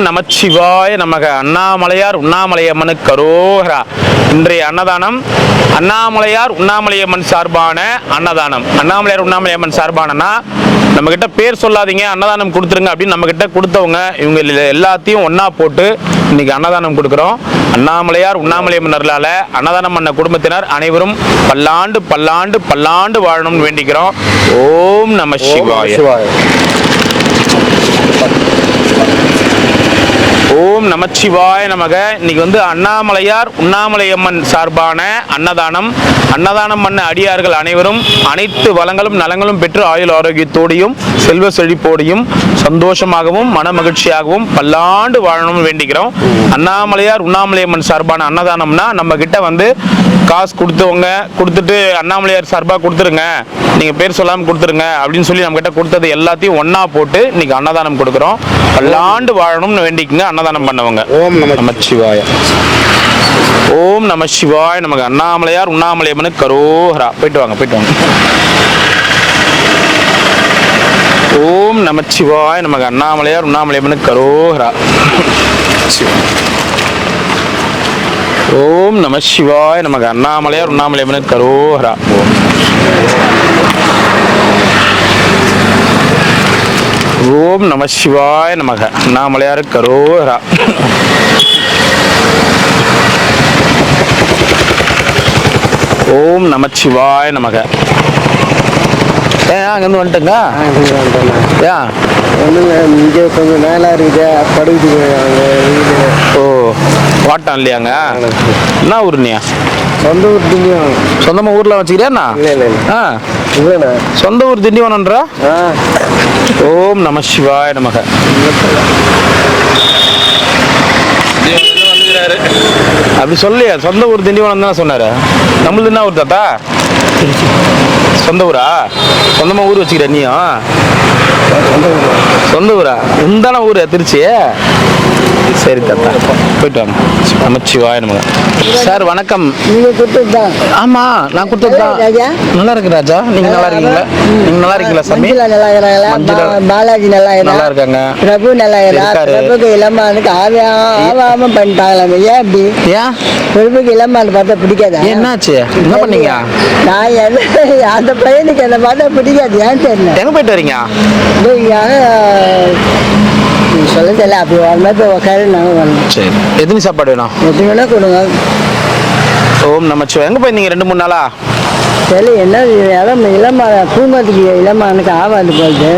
நமச்சிவாய நமக. அண்ணாமலையார் உண்ணாமலையம்மனுக்கு அரோகரா. இன்றைய அன்னதானம் அண்ணாமலையார் உண்ணாமலையம்மன் சார்பான அன்னதானம். அண்ணாமலையார் உண்ணாமலையம்மன் சார்பானனா நம்ம கிட்ட பேர் சொல்லாதீங்க, அன்னதானம் கொடுத்துருங்க அப்படின்னு நம்ம கிட்ட கொடுத்தவங்க இவங்க எல்லாத்தையும் ஒன்னா போட்டு இன்னைக்கு அன்னதானம் கொடுக்குறோம். அண்ணாமலையார் உண்ணாமலையம்மன் அருளால அன்னதானம் பண்ண குடும்பத்தினர் அனைவரும் பல்லாண்டு பல்லாண்டு பல்லாண்டு வாழணும்னு வேண்டிக்கிறோம். ஓம் நம சிவாய. ஓம் நமச்சிவாய நமக. இன்னைக்கு அண்ணாமலையார் உண்ணாமலையம்மன் சார்பான அன்னதானம் பண்ண அடியார்கள் அனைவரும் அனைத்து வளங்களும் நலங்களும் பெற்று ஆயுள் ஆரோக்கியத்தோடையும் செல்வ செழிப்போடையும் சந்தோஷமாகவும் மன மகிழ்ச்சியாகவும் பல்லாண்டு வாழணும்னு வேண்டிக்கிறோம். அண்ணாமலையார் உண்ணாமலையம்மன் சார்பான அன்னதானம்னா நம்ம கிட்ட காசு கொடுத்தவங்க கொடுத்துட்டு அண்ணாமலையார் சார்பாக கொடுத்துருங்க, நீங்க பேர் சொல்லாமல் கொடுத்துருங்க அப்படின்னு சொல்லி நம்ம கிட்ட கொடுத்தது எல்லாத்தையும் ஒன்னா போட்டு இன்னைக்கு அன்னதானம் கொடுக்குறோம். பல்லாண்டு வாழணும்னு வேண்டிக்குங்க அன்னதானம் பண்ணவங்க. ஓம் நமச்சிவாய. ஓம் நம சிவாய நமக்கு. அண்ணாமலையார் உண்ணாமலையம்மனுக்கு அரோகரா. போயிட்டு வாங்க, போயிட்டு வாங்க. ஓம் நமச்சிவாய நமக்கு. அண்ணாமலையார் உண்ணாமலையம்மனுக்கு அரோகரா. ஓம் நம சிவாய நமக்கு. அண்ணாமலையார் உண்ணாமலையம்மனுக்கு அரோகரா. ஓம் நம சிவாய நமக. அண்ணாமலையாருக்கு அரோகரா. ஓம் நமச்சிவாய நமக. ஏன் அங்கேருந்து வந்துட்டுங்க? ஏன் இங்கே கொஞ்சம் மேலே இருக்குது படுக்குது. ஓ வாட்டம் இல்லையாங்க? என்ன ஊருனியா? சொந்த ஊர் திண்டிவனம். சொந்தமாக ஊரில் வச்சுக்கிறியாண்ணா? இல்லை ஆ இல்லைண்ணா, சொந்த ஊர் திண்டிவனம்ன்றா? ஓம் நம சிவாய நமக. அப்படி சொல்லியா? சொந்த ஊர் திண்டிவனம் தானே சொன்னாரு. நம்மளது என்ன ஊர் தாத்தா? சொந்த ஊரா? சொந்தமாக ஊர் வச்சுக்கிற நீயும்? சொந்த ஊரா? உந்தான ஊர் திருச்சி? சரி தாத்தா, போயிட்டு வாங்க. நமச்சிவாய நமக. சார் வணக்கம். நீங்க கொடுத்ததுதான்? ஆமா நான் கொடுத்ததுதான். நல்லா இருக்கு ராஜா. நீங்க நல்லா இருக்கீங்களா? நீங்க நல்லா இருக்கீங்களா சாமி? நல்லா இருக்கிறாங்களா? பாலாஜி நல்லா இருக்காங்க. பிரபு நல்லா இருக்காரு. பிரபுக்கு இளமானுக்கு ஆவாம பண்ணிட்டாங்களா? ஏன் அப்படி? ஏன் பிரபுக்கு இளமானு பார்த்தா பிடிக்காதா? என்னாச்சு? என்ன பண்ணீங்க? நான் அந்த பையனுக்கு என்ன பார்த்தா பிடிக்காது. ஏன் தெரியல. எங்க போயிட்டு வரீங்க? சொல்ல தெரியல. அப்படி வரமாதிரி போய் உட்காரு. நாங்கள் வரணும். சரி, எத்தனை சாப்பாடு வேணும்? எத்தனை வேணா கொடுங்க. ஓம் நமச்சிவாய. எங்க போயிருந்தீங்க 2-3 நாளா? சரி, என்ன இளமான பூமத்துக்கு இளமானுக்கு ஆவாது போகுது.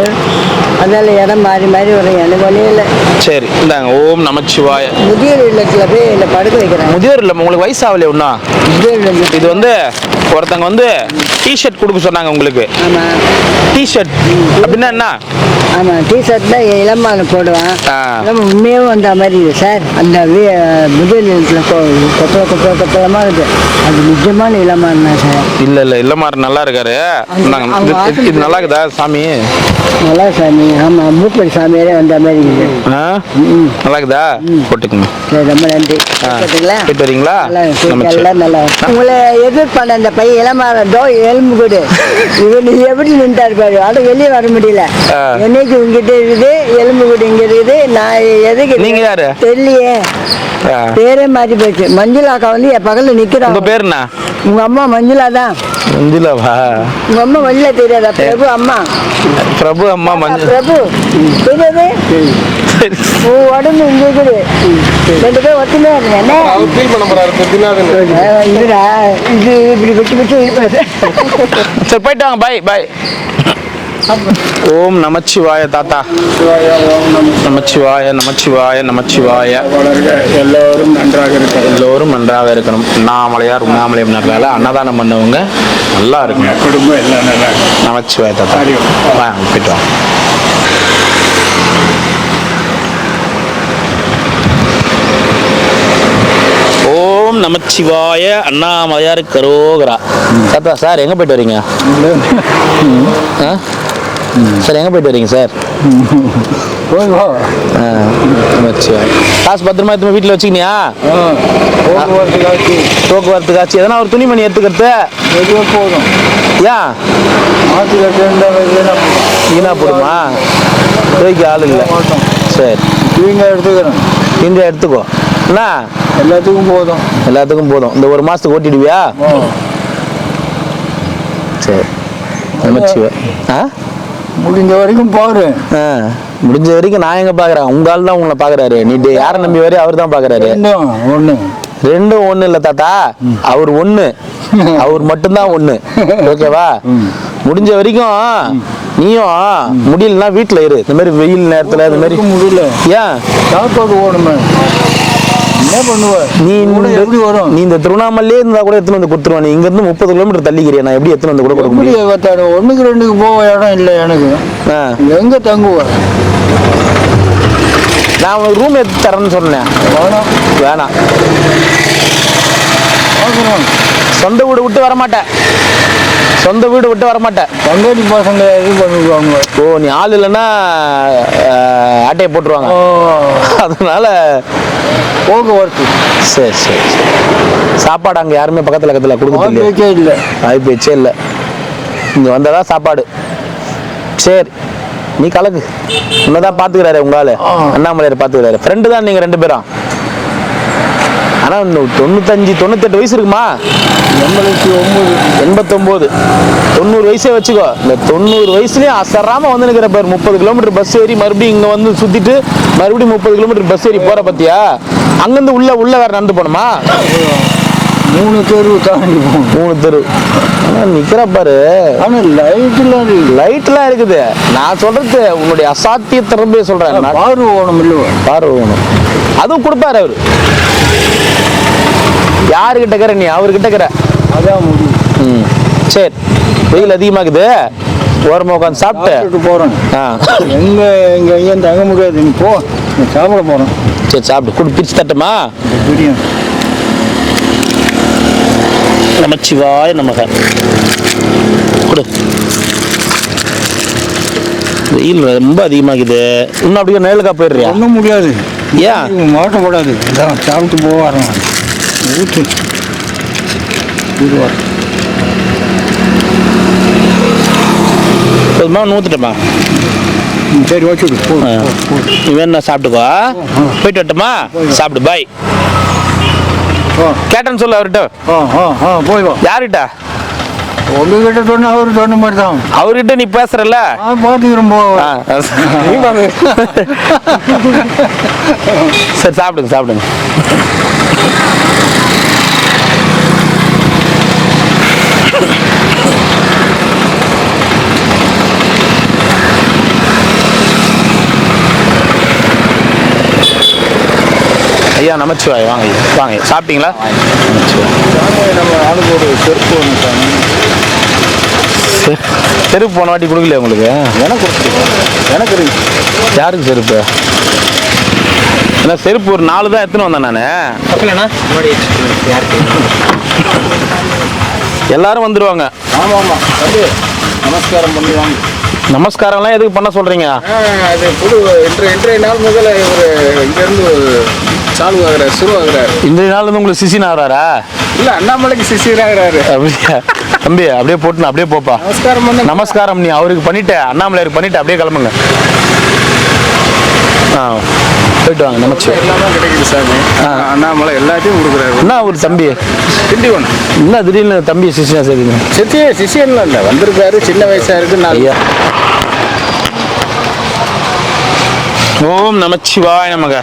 அதனால இடம் மாறி மாறி வரும். எனக்கு ஒன்றும் இல்லை. சரி இந்தாங்க. ஓம் நமச்சிவாய. முதியோர் இல்லத்தில் போய் என்னை படுக்க வைக்கிறேன். முதியோர் இல்லை, உங்களுக்கு வயசு ஆகலையே ஒன்றா? முதியோர் இல்லம். இது ஒருத்தங்க டிஷர்ட் கொடுக்க சொன்னாங்க உங்களுக்கு. ஆமாம். டிஷர்ட் அப்படின்னா என்ன? ஆமாம், டிஷர்ட் தான் இளமான போடுவான். நம்ம உண்மையாகவும் வந்த மாதிரி இது சார். அந்த முதியோர் இல்லத்தில் கொப்பளமாக இருக்குது. அது நிஜமான இளமான தான் சார். இல்லை இல்லமாரு நல்லா இருக்காரு. இது நல்லா இருக்குதா சாமி? நல்லா சாமி. ஆமாம், மூப்படி சாமியாரே வந்த மாதிரி இருக்குது. நல்லா இருக்குதா? போட்டுக்குங்க. சரி, ரொம்ப நன்றி. போயிட்டு வரீங்களா? எல்லாம் நல்லா. உங்களை எதிர்பார்த்த அந்த பையன் இளமாறோ எலும்பு கூடு இவர் எப்படி நின்றாரு பாரு. அது வெளியே வர முடியல. என்னைக்கு உங்ககிட்ட இருக்குது, எலும்பு கூடு இங்க இருக்குது. நான் எதுக்கு நீங்க யாரு தெரியலையே. பேரே மாறி போச்சு. மஞ்சுளாக்கா என் பக்கத்துல நிக்கிறாங்க. உங்க பேர் என்ன? உங்க அம்மா மஞ்சுளா தான். மஞ்சுளாவா? உங்க அம்மா மஞ்சுளா தெரியாதா? பிரபு அம்மா. பிரபு அம்மா பிரபு தெரியாது. உடம்பு இங்க இருக்குது. 2 பேர் ஒத்துமையா இருக்கேன். இது இப்படி விட்டு விட்டு இருப்பாரு. சரி போயிட்டு வாங்க. பாய் பாய். ஓம் நமச்சிவாய தாத்தா. நமச்சிவாய நமச்சிவாய நமச்சிவாய. எல்லோரும் நன்றாக இருக்கணும். எல்லோரும் நன்றாக இருக்கணும். அண்ணாமலையார் உண்ணாமலையம்மன் அன்னதானம் பண்ணவங்க நல்லா இருக்கணும். குடும்பம் எல்லாம் நல்லா. நமச்சிவாய தாத்தா. போயிட்டு வாங்க. ஓம் நமச்சிவாய. அண்ணாமலையாருக்கு அரோகரா. தாத்தா சார் எங்க போயிட்டு வரீங்க? சார் எங்க போயிட்டு வரீங்க சார்? காசு பத்திரமா எடுத்து வீட்டில் வச்சுக்கினியா? போக்குவரத்து காட்சி எதனா ஒரு துணிமணி எடுத்துக்கிறது போதும். ஏன் வீணா போடுமா? துவைக்க ஆள் இல்லை. சரி நீங்கள் எடுத்துக்கிறேன். இங்கே எடுத்துக்கோ என்ன எல்லாத்துக்கும் போதும். எல்லாத்துக்கும் போதும். இந்த ஒரு மாதத்துக்கு ஓட்டிடுவியா? சரி நமச்சிவாய். ஆ முடிஞ்ச வரைக்கும் பாரு. முடிஞ்ச வரைக்கும் நான் எங்க பாக்குறேன், உங்க ஆள் தான் உங்களை பாக்குறாரு. நீ யாரை நம்பி வரையும் அவர் தான் பாக்குறாரு. ஒண்ணு ரெண்டும் ஒண்ணு இல்ல தாத்தா, அவர் ஒண்ணு, அவர் மட்டும்தான் ஒண்ணு. ஓகேவா? முடிஞ்ச வரைக்கும் நீயும் முடியலன்னா வீட்டுல இரு. இந்த மாதிரி வெயில் நேரத்துல இந்த மாதிரி முடியல. ஏன் சாப்பாடு ஓடுமே, என்ன பண்ணுவ நீ? எப்படி வரும்? நீ இந்த திருவண்ணாமலையே இருந்தா கூட எத்தனை வந்து கொடுத்துருவான். நீ இங்க இருந்து 30 கிலோமீட்டர் தள்ளிக்கிறியா, நான் எப்படி எத்தனை வந்து கூட கொடுக்க முடியும்? 1க்கு 2க்கு போக இடம் இல்லை எனக்கு. எங்க தங்குவ? நான் உனக்கு ரூம் எடுத்து தரேன்னு சொன்னேன். வேணாம் வேணாம், சொந்த வீடு விட்டு வரமாட்டேன். சொந்த வீடு விட்டு வரமாட்டேன். பங்காளி பசங்க இது பண்ணுவாங்க. ஓ, நீ ஆள் இல்லைன்னா ஆட்டையை போட்டுருவாங்க, அதனால போக்குவரத்து. சரி சரி சரி. சாப்பாடு அங்கே யாருமே பக்கத்தில் கொடுக்க இல்லை, வாய்ப்பு வச்சே இல்லை. இங்கே வந்தாதான் சாப்பாடு. சரி நீ கலக்கு, உன்னதான் பார்த்துக்கிறாரு உங்களால், அண்ணாமலையார் பார்த்துக்கிறாரு. ஃப்ரெண்டு தான் நீங்கள் 2 பேரும். ஆனால் 95 98 வயசு இருக்குமா? 89 90 வயசே வச்சுக்கோ. இந்த 90 வயசுலயும் அசராம வந்து நிற்கிற பேர். 30 கிலோமீட்டர் பஸ் ஏறி மறுபடியும் இங்க வந்து சுத்திட்டு மறுபடியும் 30 கிலோமீட்டர் பஸ் ஏறி போற பத்தியா? அங்கிருந்து உள்ள வேற நடந்து போனோமா? 3 தெரு தாண்டி 3 தெரு நிக்கிற பாரு. ஆனா லைட்லாம் இருக்குது. நான் சொல்றது உன்னுடைய அசாத்திய திறமையை சொல்றேன். பார்வை ஓணும் இல்ல, பார்வை ஓணும். அதுவும் கொடுப்பாரு அவரு. யாருக்கிட்ட இருக்கிற நீ? அவர்கிட்ட இருக்கிற. அதான் முடியும். சரி, வெயில் அதிகமாகுது, ஓரமாக உட்காந்து சாப்பிட்டு போறேன். எங்கேயும் தங்க முடியாது. நீ போ, சாப்பிட போறேன். சரி சாப்பிட்டு கூட பிரிச்சு தட்டுமா? பிரியும். நமச்சிவாய நமக. கொடு. வெயில் ரொம்ப அதிகமாகுது. இன்னும் அப்படியே நேலுக்கா போயிடுறியா? ஒன்றும் முடியாது. ஏன் மாட்டக்கூடாது? சாப்பிட்டு போவாரன். ஊற்று போதுமா? நூற்றுட்டமா? சரி வச்சுடு. நீ வேணா சாப்பிட்டுக்கோ. போயிட்டு வரட்டுமா? சாப்பிடு. பாய். கேட்டேன்னு சொல்லு அவர்கிட்ட. போய் வா. யார்கிட்ட? உங்ககிட்ட சொன்ன அவரு சொன்ன மாதிரி தான். அவர்கிட்ட நீ பேசுறல, பார்த்துக்கிறோம். சரி சாப்பிடுங்க சாப்பிடுங்க. ஐயா நமச்சிவாய். வாங்க ஐயா, வாங்க. சாப்பிட்டீங்களா? நம்ம ஆளுக்கு ஒரு செருப்பு ஒன்று. செருப்பு போன வாட்டி கொடுக்கலையா உங்களுக்கு? எனக்கு எனக்கு இருக்கு. யாருக்கு செருப்பு? ஏன்னா செருப்பு ஒரு 4 தான் எடுத்துன்னு வந்தேன் நான். எல்லாரும் வந்துடுவாங்க. ஆமாம் ஆமாம். நமஸ்காரம் பண்ணுவாங்க. நமஸ்காரம்லாம் எதுக்கு பண்ண சொல்றீங்க? அது புது இன்றைய நாள் முதல்ல இவர் இங்கேருந்து சாலு ஆகிறார், சுரு ஆகிறார். இன்றைய நாள் வந்து உங்களுக்கு சிசின் ஆகிறாரா? இல்லை, அண்ணாமலைக்கு சிசிராகிறாரு. அப்படியா தம்பி? அப்படியே போட்டு அப்படியே போப்பா. நமஸ்காரம் பண்ண. நமஸ்காரம் நீ அவருக்கு பண்ணிட்டு அண்ணாமலையாருக்கு பண்ணிட்டு அப்படியே கிளம்புங்க. போயிட்டு வாங்க. நமச்சு எல்லாமே கிடைக்குது சாமி. அண்ணாமலை எல்லாத்தையும் கொடுக்குறாரு. என்ன ஒரு தம்பி திண்டிவனம் என்ன திடீர்னு தம்பி சிசினா சரிங்க? சிசியன்லாம் இல்லை, வந்திருக்காரு. சின்ன வயசாக இருக்கு. ஐயா. ஓம் நமச்சிவாய நமக.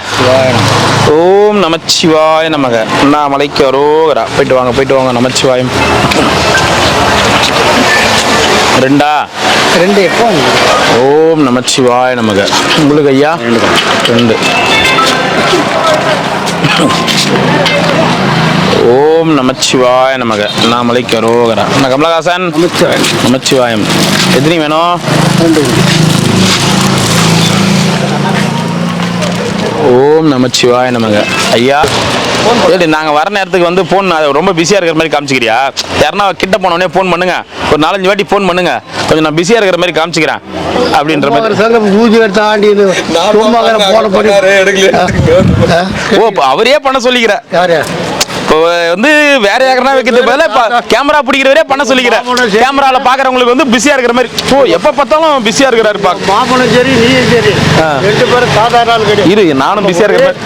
ஓம் நமச்சிவாய நமக. அண்ணாமலைக்கு அரோகரா. போயிட்டு வாங்க போயிட்டு வாங்க. நமச்சிவாயம். 2 எப்போ? ஓம் நமச்சிவாய நமக. உங்களுக்கு ஐயா 2. ஓம் நமச்சிவாய நமக. அண்ணாமலைக்கு அரோகரா. அண்ணா கமலஹாசன் நமச்சிவாயம். எத்தனை வேணும்? 2. ஓம் நமச்சிவாய நமக. ஐயா சரி, நாங்கள் வர நேரத்துக்கு வந்து ஃபோன் ரொம்ப பிஸியாக இருக்கிற மாதிரி காமிச்சிக்கிறியா? யாருன்னா கிட்ட போனோடனே ஃபோன் பண்ணுங்க. ஒரு 4-5 வாட்டி ஃபோன் பண்ணுங்க. கொஞ்சம் நான் பிஸியாக இருக்கிற மாதிரி காமிச்சிக்கிறேன் அப்படின்ற மாதிரி. பூஜை தாண்டி ஓ, அவரே பண்ண சொல்லிக்கிறேன். யாரு? இப்போ வந்து வேற யாருன்னா வைக்கிறது பதிலா கேமரா பிடிக்கிறவரே பண்ண சொல்லிக்கிறேன். கேமரால பாக்குறவங்களுக்கு வந்து பிஸியா இருக்கிற மாதிரி. எப்ப பார்த்தாலும் பிஸியா இருக்கிறாரு பாக்க. மாமனும் சரி நீயும் சரி 2 பேரும் சாதாரண ஆள் கிடையாது. இரு நானும் பிஸியா இருக்கிறேன்.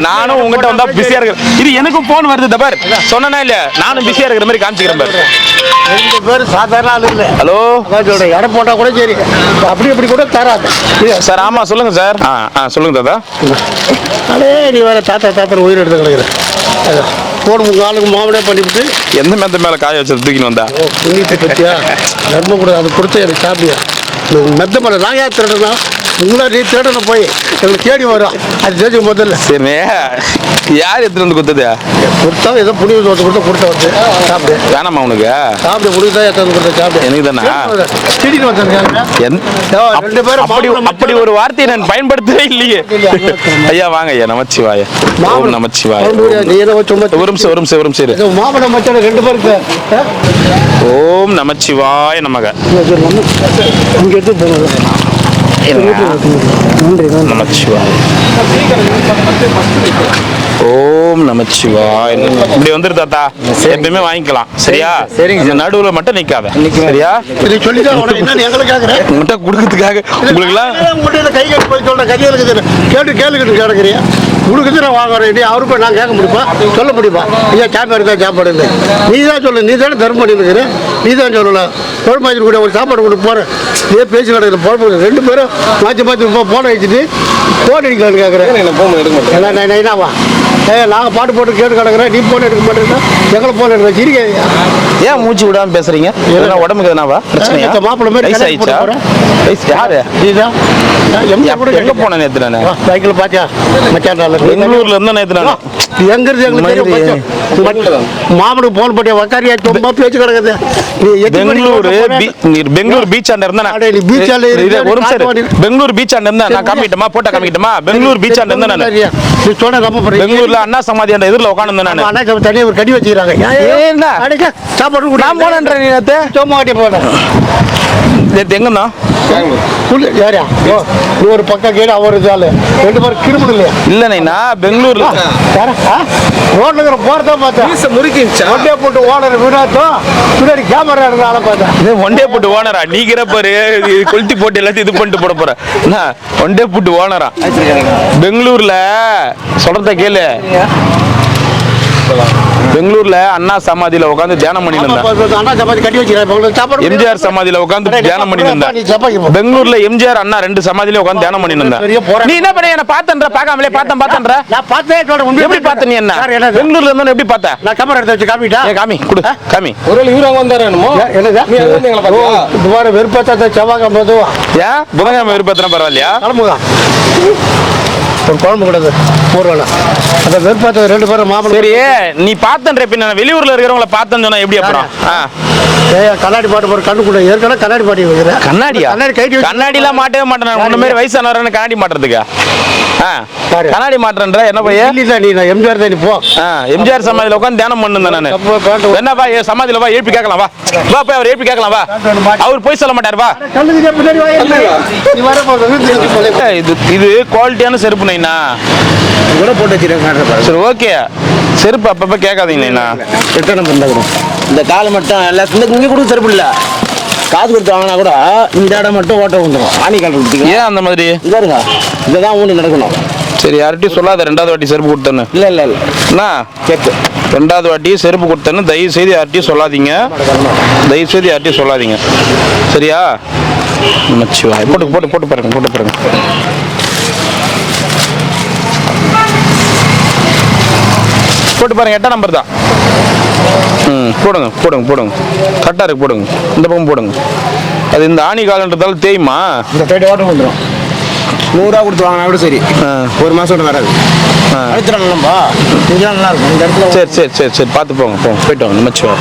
நானும் உங்ககிட்ட வந்தா பிஸியா இருக்கிறேன். இது எனக்கும் போன் வருது தபார். சொன்னா இல்ல நானும் பிஸியா இருக்கிற மாதிரி காமிச்சிக்கிறேன் பாரு. 2 பேரும் சாதாரண ஆள் இல்ல. ஹலோ அதாச்சோட இடம் போட்டா கூட சரி அப்படி கூட தராது சார். ஆமா சொல்லுங்க சார். சொல்லுங்க தாத்தா. அதே நீ வேற தாத்தா உயிர் எடுத்து கிடைக்கிற போடு உங்க ஆளுக்கு மாமனே பண்ணிவிட்டு எந்த மேத்த மேல காய வச்சு தூக்கின்னு வந்தா புண்ணியத்தை பற்றியா தர்மம் கூட அது கொடுத்து எனக்கு சாப்பிடியா மெத்த மேல நான் யார் திருடனா உங்களா நீ திருடனை போய் எங்களுக்கு தேடி வரும் அது தெரிஞ்சு முதல்ல சரி யார் எடுத்துட்டு வந்து கொடுத்தது கொடுத்தா ஏதோ புனித தோட்டத்தை கொடுத்த வந்து சாப்பிடு வேணாமா உனக்கு சாப்பிடு முடிவுதான் எடுத்து கொடுத்த சாப்பிடு எனக்கு தானே திடீர்னு வந்தாங்க 2 பேரும் அப்படி ஒரு வார்த்தையை நான் பயன்படுத்தவே இல்லையே. ஐயா வாங்க ஐயா. நமச்சிவாய. நமச்சிவாய. நீ ஏதோ சும்மா ஒரு நிமிஷம் சரி. மாமனம் மச்சான 2 பேருக்கு ஓம் நமச்சிவாய நமக. அங்கே எடுத்து போகணும் நமச்சிவாய. ஓம் நமச்சிவாய. இப்படி வந்துரு தாத்தா. எப்பயுமே வாங்கிக்கலாம் சரியா? சரிங்க. நடுவுல மட்டும் நிக்காத சரியா? சொல்லிதான் எங்களை கேட்கறேன் உங்கள்கிட்ட கொடுக்கறதுக்காக உங்களுக்கு எல்லாம் உங்கள்கிட்ட கை கட்டி போய் சொல்ற கதையா இருக்குது கேளுக்கிட்டு கிடக்குறியா உனக்கு நான் வாங்குறேன் அவருக்கு நான் கேட்க முடியுமா சொல்ல முடியுமா ஐயா சாப்பாடு தான் சாப்பாடு இல்லை நீ தான் சொல்லு நீ தானே தர்மம் பண்ணிருக்கிற நீ தான் சொல்லலாம் குழம்பு கூட ஒரு சாப்பாடு கொண்டு போகிறேன் இதே பேசி கிடக்குற குழம்பு 2 பேரும் மாற்றி போன வச்சுட்டு போன் அடிக்கலான்னு கேட்குறேன் என்னவா நாங்கள் பாட்டு போட்டு கேட்டு கிடக்குறேன் நீ போன் எடுக்க மாட்டேன்னா எங்களை போன் எடுக்க சிரிக்காதீங்க. ஏன் மூச்சு விடாம பேசுறீங்க? உடம்புக்கு எதனாவா பிரச்சனையா? மாப்பிள்ளை மாதிரி வயசு ஆயிடுச்சா? வயசு யாரு? இதுதான் எங்க போன நேத்து நானு சைக்கிள் பாத்தியா மச்சான் பெங்களூர்ல இருந்தா நேத்து நானு எங்க இருந்து எங்களுக்கு மாமனுக்கு போன் போட்டியா வக்காரியா ரொம்ப பேச்சு கிடக்குது பெங்களூர் பீச் ஆண்ட இருந்தா ஒரு நிமிஷம் பெங்களூர் பீச் ஆண்ட இருந்தா நான் காமிக்கிட்டமா போட்டோ காமிக்கிட்டமா பெங்களூர் பீச் ஆண்ட இருந்தா நான் நீ சொன்ன ரொம்ப பெங்களூர்ல அண்ணா சமாதி ஆண்ட எதிரில் உட்காந்து நான் அண்ணா சமாதி தனியாக ஒரு கடி வச்சுக்கிறாங்க சாப்பாடு நான் போனேன்ற நீ நேத்து சும்மா கட்டி போனேன் நேத்து எங்கண்ணா யாரா நீ ஒரு பக்கம் கேடு அவர் 2 பேரும் கிருமி இல்லையா இல்லைண்ணா பெங்களூர்ல ரோட்ல இருக்கிற போறதான் பார்த்தேன் முறுக்கிச்சா ஒண்டே போட்டு ஓனர் விடாட்டும் பின்னாடி கேமரா இருந்தால பார்த்தேன் ஒண்டே போட்டு ஓனரா நீக்கிற பாரு கொளுத்தி போட்டு எல்லாத்தையும் இது பண்ணிட்டு போட போற ஒண்டே போட்டு ஓனரா பெங்களூர்ல சொல்றத கேளு பெங்களூர்ல அண்ணா சமாதியில உட்காந்து தியானம் பண்ணிட்டு இருந்தா அண்ணா சமாதி கட்டி வச்சிருக்காங்க எம்ஜிஆர் சமாதியில உட்காந்து தியானம் பண்ணிட்டு இருந்தா பெங்களூர்ல எம்ஜிஆர் அண்ணா 2 சமாதியில உட்காந்து தியானம் பண்ணிட்டு இருந்தா நீ என்ன பண்ண என்ன பார்த்தன்ற பார்க்காமலே பார்த்தேன்ற நான் பார்த்தேன் சொல்றேன் எப்படி பார்த்த நீ என்ன பெங்களூர்ல இருந்தா எப்படி பார்த்த நான் கேமரா எடுத்து வச்சு காமிட்டா காமி குடு காமி ஒரு இவரங்க வந்தாரு என்னமோ என்னதா நீ வந்து எங்களை பாத்தியா இது வர வெறுப்பாத்த செவ்வாய்க்கிழமை போதுவா ஏன் புதன்கிழமை விருப்பத்தினா பரவாயில்லையா கிளம்புதான் ஒரு குழம்பு கூடாது போடுவாங்க அந்த வெறுப்பாத்த 2 பேரும் மாப்பிள்ளை சரி நீ பார்த்தன்ற பின்ன வெளியூர்ல இருக்கிறவங்கள பார்த்தேன்னு சொன்னா எப்படி அப்புறம் கண்ணாடி பாட்டு போற கண்ணு கூட ஏற்கனவே கண்ணாடி பாட்டி வைக்கிறேன் கண்ணாடியா கண்ணாடி கைட்டி கண்ணாடிலாம் மாட்டவே மாட்டேன் உன்ன மாதிரி வயசானவரன்னு கண்ணாடி மாட்டுறதுக்கா கண்ணாடி மாட்டுறன்ற என்ன பைய இல்ல நீ நான் எம்ஜிஆர் தான் நீ போ எம்ஜிஆர் சமாதியில உட்காந்து தியானம் பண்ணுந்தேன் நானு என்னப்பா சமாதியில வா எழுப்பி கேட்கலாம் வா வா போய் அவர் எழுப்பி கேட்கலாம் வா அவர் போய் சொல்ல மாட்டார் வா இது குவாலிட்டியான செருப்பு நைனா கூட போட்டு வச்சிருக்கேன் சரி ஓகே செருப்பு அப்பப்ப கேட்காதீங்க நைனா எத்தனை பண்ண கூட இந்த காலை மட்டும் எல்லாத்துக்கும் இங்கே கூட செருப்பு இல்லை காசு கொடுத்து வாங்கினா கூட இந்த இடம் மட்டும் ஓட்ட வந்துடும் ஆணி கால் கொடுத்தீங்க ஏன் அந்த மாதிரி இதாருங்க இதை தான் ஊனி நடக்கணும் சரி யார்கிட்டயும் சொல்லாத 2வது வாட்டி செருப்பு கொடுத்தேன்னு இல்லை என்ன கேட்கு 2வது வாட்டி செருப்பு கொடுத்தேன்னு தயவு செய்து யார்கிட்டயும் சொல்லாதீங்க தயவு செய்து யார்கிட்டயும் சொல்லாதீங்க சரியா மச்சிவாய் போட்டு பாருங்க போட்டு பாருங்க 8ஆம் நம்பர் தான் போடுங்க கரெக்டாக இருக்கு போடுங்க இந்த பக்கம் போடுங்க அது இந்த ஆணி காலன்றதால தேய்மா இந்த சைடு ஓட்டம் வந்துடும் 100 ரூபா கொடுத்து வாங்கினா கூட சரி 1 மாதம் வராது அழுத்துறாங்களாம்பா இதெல்லாம் நல்லா இருக்கும் இந்த இடத்துல சரி பார்த்து போங்க போயிட்டு வாங்க மச்சிவா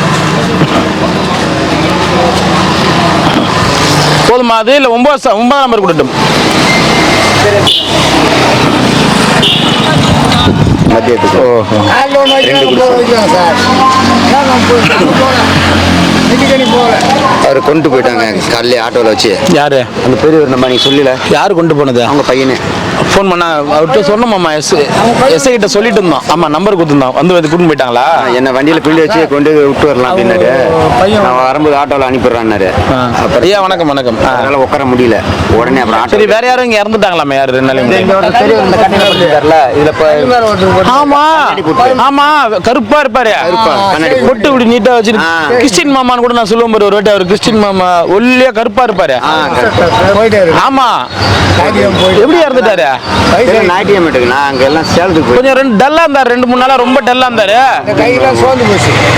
போதுமா அது இல்லை 9ஆம் நம்பர் கொடுட்டும் மத்தியத்துக்கு அவர் கொண்டு போயிட்டாங்க காலையில ஆட்டோவில் வச்சு. யாரு அந்த பெரியவர் நம்ம நீ சொல்லல, யாரு கொண்டு போனது? அவங்க பையனே. ஃபோன் பண்ணா அவர்கிட்ட சொன்னோம்மா, எஸ்ஐ கிட்ட சொல்லிட்டு இருந்தோம். ஆமா, நம்பர் கொடுத்துருந்தோம். வந்து கூட்டிட்டு போயிட்டாங்களா? என்ன வண்டியில பிள்ளை வச்சு கொண்டு விட்டு வரலாம் அப்படின்னாரு. நான் வரும்போது ஆட்டோவில் அனுப்பிடுறான்னாரு. அப்புறம் ஐயா வணக்கம் வணக்கம். அதனால உட்கார முடியல. உடனே அப்புறம் ஆட்டோ. சரி, வேற யாரும் இங்க இறந்துட்டாங்களாமே? யாரு 2 நாளைக்கு ஆமா ஆமா, கருப்பா இருப்பாரு, கண்ணாடி பொட்டு இப்படி நீட்டா வச்சு கிறிஸ்டின் மாமான்னு கூட நான் சொல்லுவேன் பாரு. ஒரு வாட்டி அவர் கிறிஸ்டின் மாமா ஒல்லியா கருப்பா இருப்பாரு. ஆமா, எப்படி இறந்துட்டாரு? ஞாயிற்றுக்கிழமை நான் அங்க எல்லாம் சேலத்துக்கு கொஞ்சம் டல்லா இருந்தாரு, 2-3 நாளா ரொம்ப டல்லா இருந்தாரு.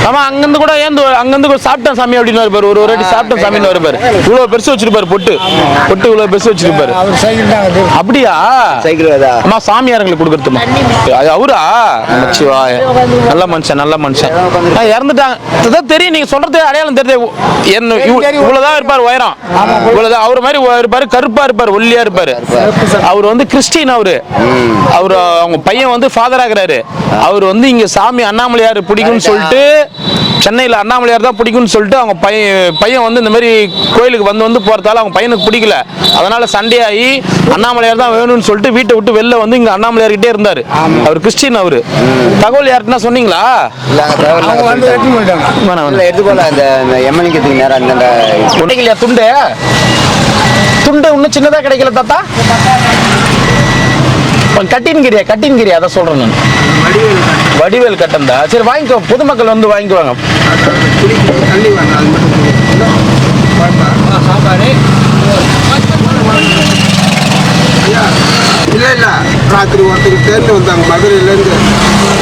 ஆமா, அங்கிருந்து கூட அங்கிருந்து சாப்பிட்டேன் சாமி அப்படின்னு இருப்பாரு. ஒரு வாட்டி சாப்பிட்டேன் சாமின்னு வருப்பாரு. இவ்வளவு பெருசு வச்சிருப்பாரு, பொட்டு இவ்வளவு பெருசு வச்சிருப்பாரு. அப்படியா? சைக்கிள் அம்மா சாமியாரங்களுக்கு கொடுக்கறதுமா? அது அவரா? நமச்சிவாய. நல்ல மனுஷன், நல்ல மனுஷன். இறந்துட்டாங்க தெரியும். நீங்க சொல்றது அடையாளம் தெரியுது. என்ன இவ்வளவுதான் இருப்பாரு உயரம், இவ்வளவுதான். அவர் மாதிரி இருப்பாரு, கருப்பா இருப்பாரு, ஒல்லியா இருப்பாரு. அவர் வந்து கிறிஸ்டின். அவரு அவங்க பையன் வந்து ஃபாதர் ஆகுறாரு. அவர் வந்து இங்க சாமி அண்ணாமலையார் பிடிக்கும்னு சொல்லிட்டு, சென்னையில் அண்ணாமலையார் தான் பிடிக்கும்னு சொல்லிட்டு அவங்க பையன் வந்து இந்த மாதிரி கோயிலுக்கு வந்து போறதால அவங்க பையனுக்கு பிடிக்கல. அதனால சண்டே ஆகி அண்ணாமலையார் தான் வேணும்னு சொல்லிட்டு வீட்டை விட்டு வெளில வந்து இங்க அண்ணாமலையார்கிட்டே இருந்தாரு. அவர் கிறிஸ்டின். அவரு தகவல் யாருக்குன்னா சொன்னீங்களா? எடுத்து போல அந்த எம்எல்ஏக்கு நேரம் கிடைக்கலையா? துண்டு இன்னும் சின்னதா கிடைக்கல தாத்தா. கட்டின்கிரியா அதை சொல்றேன் நான். வடிவேல் கட்டந்தா. சரி, வாங்கிக்கோ. பொதுமக்கள் வந்து வாங்கிக்குவாங்க. இல்ல ராத்திரி ஒருத்தருக்கு தேர்ந்து வந்தாங்க மதுரையிலேருந்து.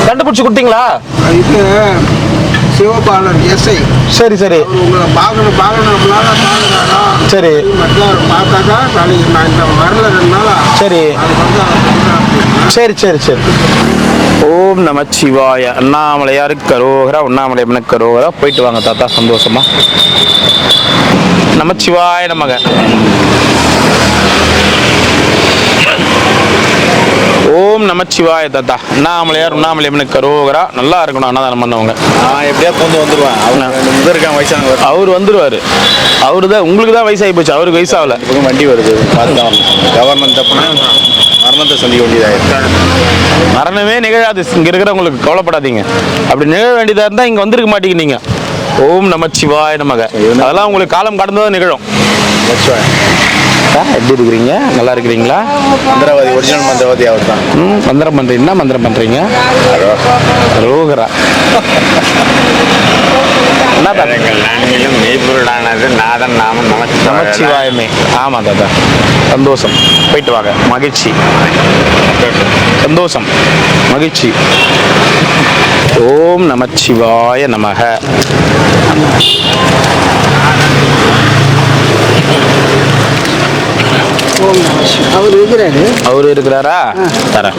கண்டுபிடிச்சு கொடுத்தீங்களா? இது சிவபாலன் எஸ்ஐ. சரி சரி. உங்களை பார்க்கணும் நம்மளால பார்க்குறாரா? சரி. பார்த்தாக்கா நாளைக்கு நான் இந்த வரல 2 நாளா. சரி சரி சரி சரி. ஓம் நமச்சிவாய. அண்ணாமலையாருக்கு கரோகரா, அண்ணாமலையம்மனுக்கு கரோகரா. போயிட்டு வாங்க தாத்தா, சந்தோஷமா. நமச்சிவாய நமக. ஓம் நமச்சிவாய தாத்தா. அண்ணாமலையார் அண்ணாமலையம்மனுக்கு கரோகரா. நல்லா இருக்கணும் அன்னதானம் பண்ணவங்க. நான் எப்படியா கொண்டு வந்துருவேன். அவங்க இருக்காங்க வயசானவர். அவர் வந்துருவாரு. அவரு தான், உங்களுக்கு தான் வயசாகி போச்சு, அவருக்கு வயசாகல. வண்டி வருது, பார்த்துதான் கவர்மெண்ட் தப்புனா மரணத்தை சந்திக்க வேண்டியதாக. மரணமே நிகழாது இங்க இருக்கிறவங்களுக்கு, கவலைப்படாதீங்க. அப்படி நிகழ வேண்டியதா இருந்தா இங்க வந்திருக்க மாட்டேங்கிறீங்க. ஓம் நமச்சிவாய நமக. அதெல்லாம் உங்களுக்கு காலம் கடந்ததும் நிகழும். எப்படி இருக்கிறீங்க? நல்லா இருக்கிறீங்களா? மந்திரவாதி, ஒரிஜினல் மந்திரவாதி அவர் தான். மந்திரம் பண்றீங்க? என்ன மந்திரம் பண்றீங்க? ரோகரா. மெய்ப்பொருளானது நாதன் நாமம் நமச்சிவாயமே. ஆமா தாத்தா, சந்தோஷம். போயிட்டு வாங்க. மகிழ்ச்சி, சந்தோஷம், மகிழ்ச்சி. ஓம் நமச்சிவாய நமக. அவரு இருக்கிறாரா? தரேன்.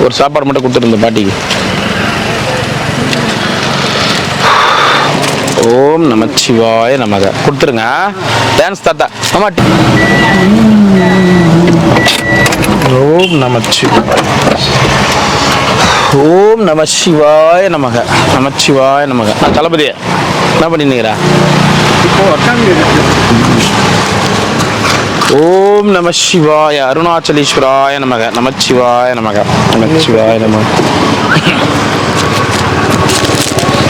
ஒரு சாப்பாடு மட்டும் கொடுத்துருந்த பாட்டிக்கு. ஓம் நமச்சிவாய நமக. கொடுத்துருங்க. டான்ஸ் தாத்தா. ஆமா. ஓம் நமச்சிவாய. ஓம் நமசிவாய நமக. நமச்சிவாய நமக. தளபதி என்ன பண்ணிருக்கிறா? ஓம் நம சிவாய. அருணாச்சலேஸ்வராய நமக. நமச்சிவாய நமக. நமச்சிவாய நமக.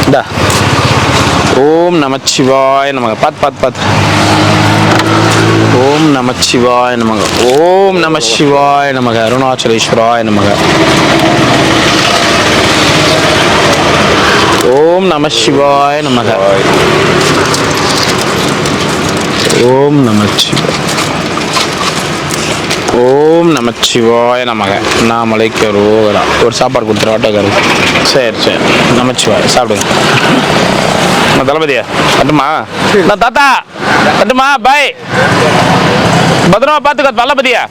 இந்தா. ஓம் நமச்சிவாய நமக. பாத்து. ஓம் நமச்சிவாய நமக. ஓம் நம சிவாய நமக. அருணாச்சலேஸ்வராய நமக. ஓம் நம சிவாய நமக. ஓம் நம சிவாய. ஓம் நமச்சிவாய நமக. அண்ணாமலைக்கு ரோகரா. ஒரு சாப்பாடு கொடுத்துரு ஆட்டோக்காரு. சரி. நமச்சிவாய. சாப்பிடுங்க. தளபதியா கட்டுமா? நான் தாத்தா கட்டுமா? பாய். பத்திரமா பார்த்துக்க தளபதியா.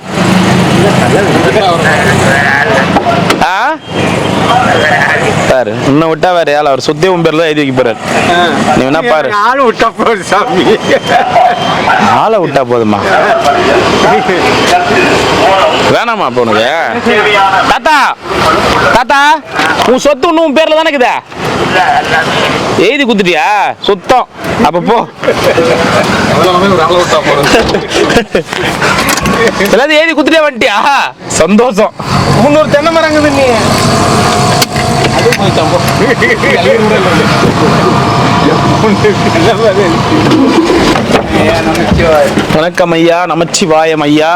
பாரு, இன்னும் விட்டா வேற யாரும் அவர் சுத்தி உன் பேர்ல எழுதி வைக்க போறாரு. நீ என்ன பாரு, ஆளு விட்டா போதும் சாமி. ஆளை விட்டா போதுமா? வேணாமா அப்ப உனக்கு? தாத்தா தாத்தா உன் சொத்து இன்னும் உன் பேர்ல தானே இருக்குதா? எழுதி குத்துட்டியா சுத்தம்? அப்ப போ. எல்லாத்தையும் எழுதி குத்துட்டே வந்துட்டியா? சந்தோஷம். 300 தென்னை மரங்குது நீ. வணக்கம் ஐயா. நமச்சிவாயம் ஐயா.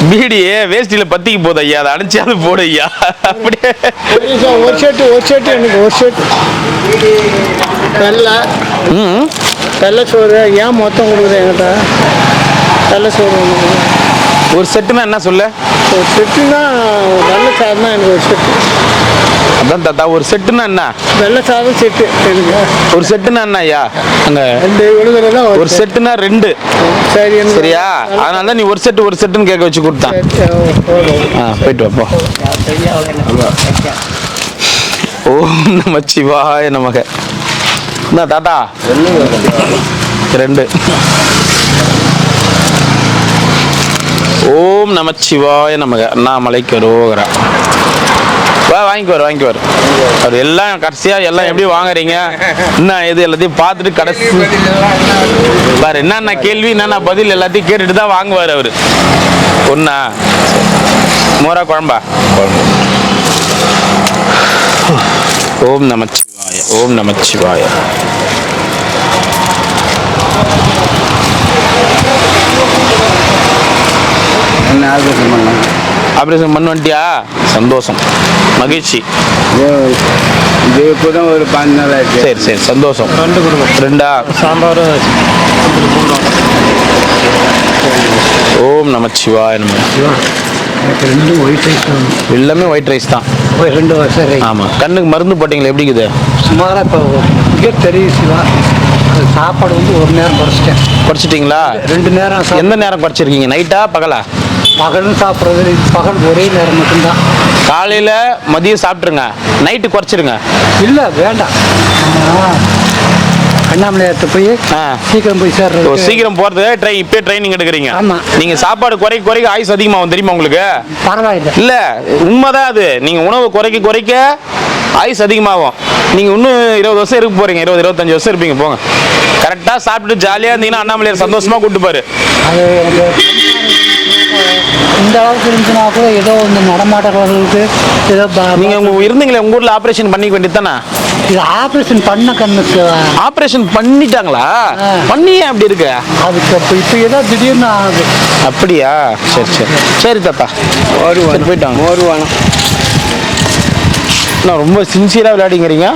பீடியே வேஷ்டியில பத்திக்கு போகுது ஐயா, அதை அடிச்சாது போடு ஐயா. அப்படியே ஒரு ஷர்ட் எனக்கு ஒரு ஷர்ட் வெள்ளை சோறு ஏன் மொத்தம் கொடுக்குது என்கிட்ட? வெள்ளை சோறு ஒரு செட்டுன்னா என்ன சொல்ல? ஒரு செட்டுன்னா வெள்ளை சாதம் தான் எனக்கு ஒரு செட்டு. அதான் தாத்தா ஒரு செட்டுன்னா என்ன? வெள்ளை சாதம் செட்டு எனக்கு. ஒரு செட்டுன்னா என்ன ஐயா? அங்க 2 விழுதுல தான் ஒரு செட்டுன்னா 2. சரி சரியா? அதனால தான் நீ ஒரு செட்டுன்னு கேட்க வச்சு கொடுத்தான். போயிட்டு வாப்போ. ஓம் நமச்சிவாய நமக. என்ன தாத்தா 2. ஓம் நமச்சிவாய நமக. அண்ணாமலைக்கு ரோகரா. வாங்கிக்குவார். அவர் எல்லாம் கடைசியா எல்லாம் எப்படி வாங்குறீங்க என்ன இது எல்லாத்தையும் பார்த்துட்டு கடைசி பாரு என்னென்ன கேள்வி என்னென்ன பதில் எல்லாத்தையும் கேட்டுட்டு தான் வாங்குவார் அவரு. ஒண்ணா மோரா குழம்பா? ஓம் நமச்சிவாய. ஓம் நமச்சிவாய. ஆப்ரேஷன் பண்ண வந்துட்டியா? சந்தோஷம் மகிழ்ச்சி. இது இப்போதான் ஒரு 5 நாள் ஆயிடுச்சு. சரி சந்தோஷம். 2 சாம்பார் ஓம் நமச்சிவாய நம. எனக்கு 2 ஒயிட் ரைஸ் எல்லாமே ஒயிட் ரைஸ் தான். 2 வருஷம் ரைஸ். ஆமாம். கண்ணுக்கு மருந்து போட்டிங்களா? எப்படி இருக்குது? சுமாராக இப்போ இங்கே தெரியும் சிவா. சாப்பாடு வந்து 1 நேரம் குறைச்சிட்டேன். குறைச்சிட்டிங்களா? 2 நேரம். எந்த நேரம் குறைச்சிருக்கீங்க? நைட்டா பகலா? பகலும் சாப்பிட்றது பகல் ஒரே நேரம் மட்டும்தான். காலையில் மதியம் சாப்பிட்ருங்க, நைட்டு குறைச்சிருங்க. இல்லை வேண்டாம். அண்ணாமலையார்ட்ட போய் சீக்கிரம் போய் சேர்றது. சீக்கிரம் போகிறது இப்போயே ட்ரைனிங் எடுக்கிறீங்க. ஆமாம். நீங்கள் சாப்பாடு குறைக்க ஆயுஸ் அதிகமாகும் தெரியுமா உங்களுக்கு? பரவாயில்லை. இல்லை உண்மைதான் அது. நீங்கள் உணவு குறைக்க ஆயுஸ் அதிகமாகும். நீங்கள் இன்னும் 20 வருஷம் இருக்க போகிறீங்க. 20-25 வருஷம் இருப்பீங்க. போங்க கரெக்டாக சாப்பிட்டுட்டு ஜாலியாக இருந்தீங்கன்னா அண்ணாமலையார் சந்தோஷமாக கூப்பிட்டுப்பாரு. அது எனக்கு இந்த அளவுக்கு இருந்துச்சுன்னா கூட ஏதோ இந்த நடமாட்டவர்களுக்கு ஏதோ நீங்கள் இருந்தீங்களே உங்கள் ஊரில் ஆப்ரேஷன் பண்ணிக்க வேண்டியது தானே? இது ஆப்ரேஷன் பண்ண கண்ணுக்கு. ஆப்ரேஷன் பண்ணிட்டாங்களா? பண்ணியே அப்படி இருக்கு. அதுக்கு இப்போ ஏதோ திடீர்னு ஆகுது. அப்படியா? சரி தாத்தா போயிட்டாங்க. மோர் வேணும். நான் ரொம்ப சின்சியராக விளையாடிங்கிறீங்க.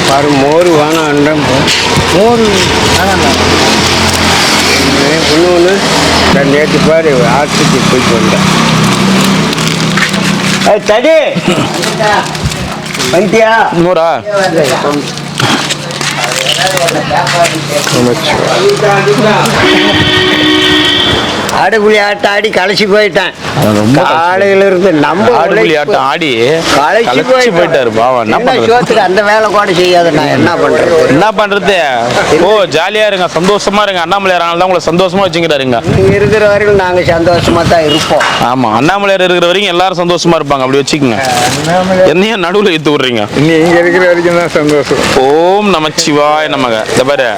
பாரு மோர் வேணாம். மோர் ஒன்று நேற்று பாரு ஆற்றுக்கு போயிட்டு வந்தேன். சரி வந்துட்டியா? நூறா? ஆடுபுலி ஆட்டம் ஆடி களைச்சி போயிட்டேன். காலையில இருந்து நம்ம ஆடுபுலி ஆட்டம் ஆடி களைச்சி போயிட்டாரு பாவம். அந்த வேலை கூட செய்யாது. நான் என்ன பண்றது? ஓ ஜாலியா இருங்க, சந்தோஷமா இருங்க. அண்ணாமலையார் தான் உங்களை சந்தோஷமா வச்சுக்கிறாருங்க. நீங்க இருக்கிற வரைக்கும் நாங்க சந்தோஷமா தான் இருப்போம். ஆமா அண்ணாமலையார் இருக்கிற வரைக்கும் எல்லாரும் சந்தோஷமா இருப்பாங்க. அப்படி வச்சுக்கோங்க. என்னையும் நடுவில் எடுத்து விடுறீங்க. நீங்க இருக்கிற வரைக்கும் தான் சந்தோஷம். ஓம் நமச்சிவாய நமக. இந்த பாரு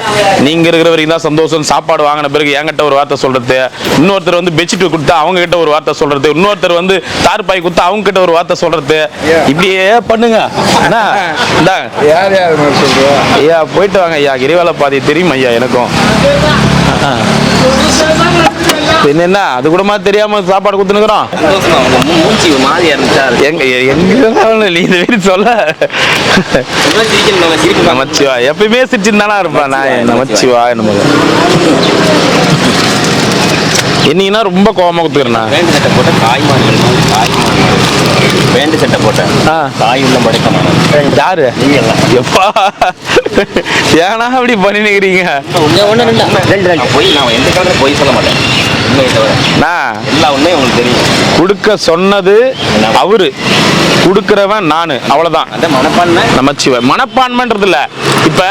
நீங்க இருக்கிற வரைக்கும் தான் சந்தோஷம். சாப்பாடு வாங்கின பிறகு என்கிட்ட ஒரு வார்த்தை சொல்றது, இன்னொருத்தர் வந்து பெட்ஷீட் கொடுத்தா அவங்க கிட்ட ஒரு வார்த்தை சொல்றது, இன்னொருத்தர் வந்து தார்பாய் கொடுத்தா அவங்க கிட்ட ஒரு வார்த்தை சொல்றது. இப்படியே பண்ணுங்க. யார் சொல்றா? ஐயா போயிட்டு வாங்க ஐயா. கிரிவல பாதை தெரியும் ஐயா எனக்கும். என்னென்ன அது கூட தெரியாம சாப்பாடு கொடுத்துனுக்குறோம். சொல்ல நமச்சிவா எப்பயுமே சிரிச்சுன்னு இருப்பான். நான் நமச்சிவா நமக்கு என்னீங்கன்னா ரொம்ப கோவமா கொடுத்துக்கிறேன். பேண்ட் சட்டை போட்ட பேண்ட் சட்டை போட்டேன். காய் உள்ள படைக்கணும். யாரு எப்பா ஏன்னா அப்படி பண்ணி நிக்கிறீங்க? போய் நான் எந்த காலத்துல போய் சொல்ல மாட்டேன். உண்மையை தவிர நான் எல்லா உண்மையும் உங்களுக்கு தெரியும். கொடுக்க சொன்னது அவரு, கொடுக்கிறவன் நானு, அவ்வளவுதான். அந்த மனப்பான்மை நமச்சிவாய். மனப்பான்மைன்றது இல்ல. இப்ப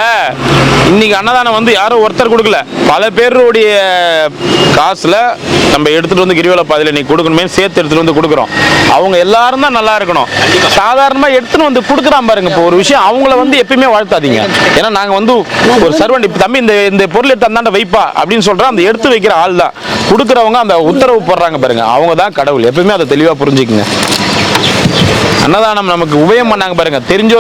இன்னைக்கு அன்னதானம் வந்து யாரோ ஒருத்தர் கொடுக்கல, பல பேருடைய காசுல நம்ம எடுத்துட்டு வந்து கிரிவல பாதையில நீ கொடுக்கணுமே சேர்த்து எடுத்துட்டு வந்து கொடுக்குறோம். அவங்க எல்லாரும் தான் நல்லா இருக்கணும். சாதாரணமா எடுத்துட்டு வந்து கொடுக்குறான் பாருங்க. இப்போ ஒரு விஷயம் அவங்கள வந்து எப்பயுமே வாழ்த்தாதீங்க. ஏன்னா நாங்க வந்து ஒரு சர்வெண்ட், இப்ப தம்பி இந்த பொருள் எடுத்து அந்தாண்ட வைப்பா அப்படின்னு சொல்றோம். அந்த எடுத்து வைக்கிற ஆள் தான் கொடுக்குறவங்க. அந்த உத்தரவு போடுறாங்க பாருங்க, அவங்க தான் கடவுள். எப்பயுமே அதை தெளிவா புரிஞ்சுக்குங்க. அன்னதானம் நமக்கு உபயம் பண்ணாங்க பாருங்க. தெரிஞ்சோ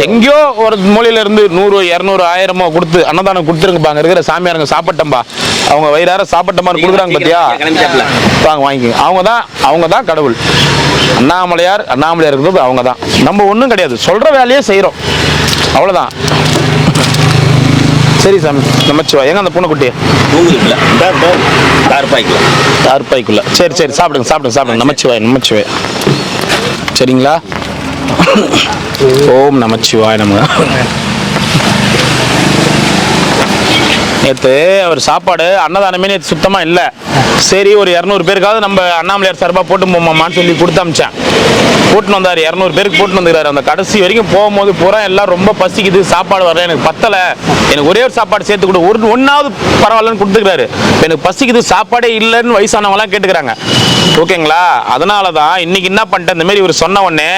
எங்கேயோ ஒரு மூலையில இருந்து 100, 200, 1000 கொடுத்து அன்னதானம் கொடுத்துருங்க பாங்க. இருக்கிற சாமியாருங்க சாப்பிட்டம்பா, அவங்க வயிறார சாப்பிட்டமா கொடுக்குறாங்க பாத்தியா, வாங்க வாங்கிக்கோங்க. அவங்க தான் கடவுள். அண்ணாமலையார் இருக்கிறது அவங்க தான். நம்ம ஒன்றும் கிடையாது, சொல்ற வேலையே செய்யறோம், அவ்வளவுதான். சரி சாமி, நமச்சிவா. எங்க அந்த பூனைக்குட்டி? தூங்குதுல தார்பாய்க்குள்ள. சரி சாப்பிடுங்க. நமச்சிவாய். சரிங்களா? ஓம் நமச்சிவாய் நமக. நேற்று அவர் சாப்பாடு அன்னதானமே நேற்று சுத்தமாக இல்லை. சரி ஒரு 200 பேருக்காவது நம்ம அண்ணாமலையார் சார்பாக போட்டு போமான்னு சொல்லி கொடுத்து அமிச்சேன். போட்டுன்னு வந்தார், 200 பேருக்கு போட்டுன்னு வந்துக்கிறாரு. அந்த கடைசி வரைக்கும் போகும்போது பூரா எல்லாம் ரொம்ப பசிக்குது, சாப்பாடு வரல, எனக்கு பத்தலை, எனக்கு ஒரே ஒரு சாப்பாடு சேர்த்து கொடு, ஒன்றாவது பரவாயில்லன்னு கொடுத்துக்கிறாரு. எனக்கு பசிக்குது, சாப்பாடே இல்லைன்னு வயசானவங்களாம் கேட்டுக்கிறாங்க. ஓகேங்களா? அதனால தான் இன்னைக்கு என்ன பண்ணிட்டேன், இந்த மாதிரி இவர் சொன்ன உடனே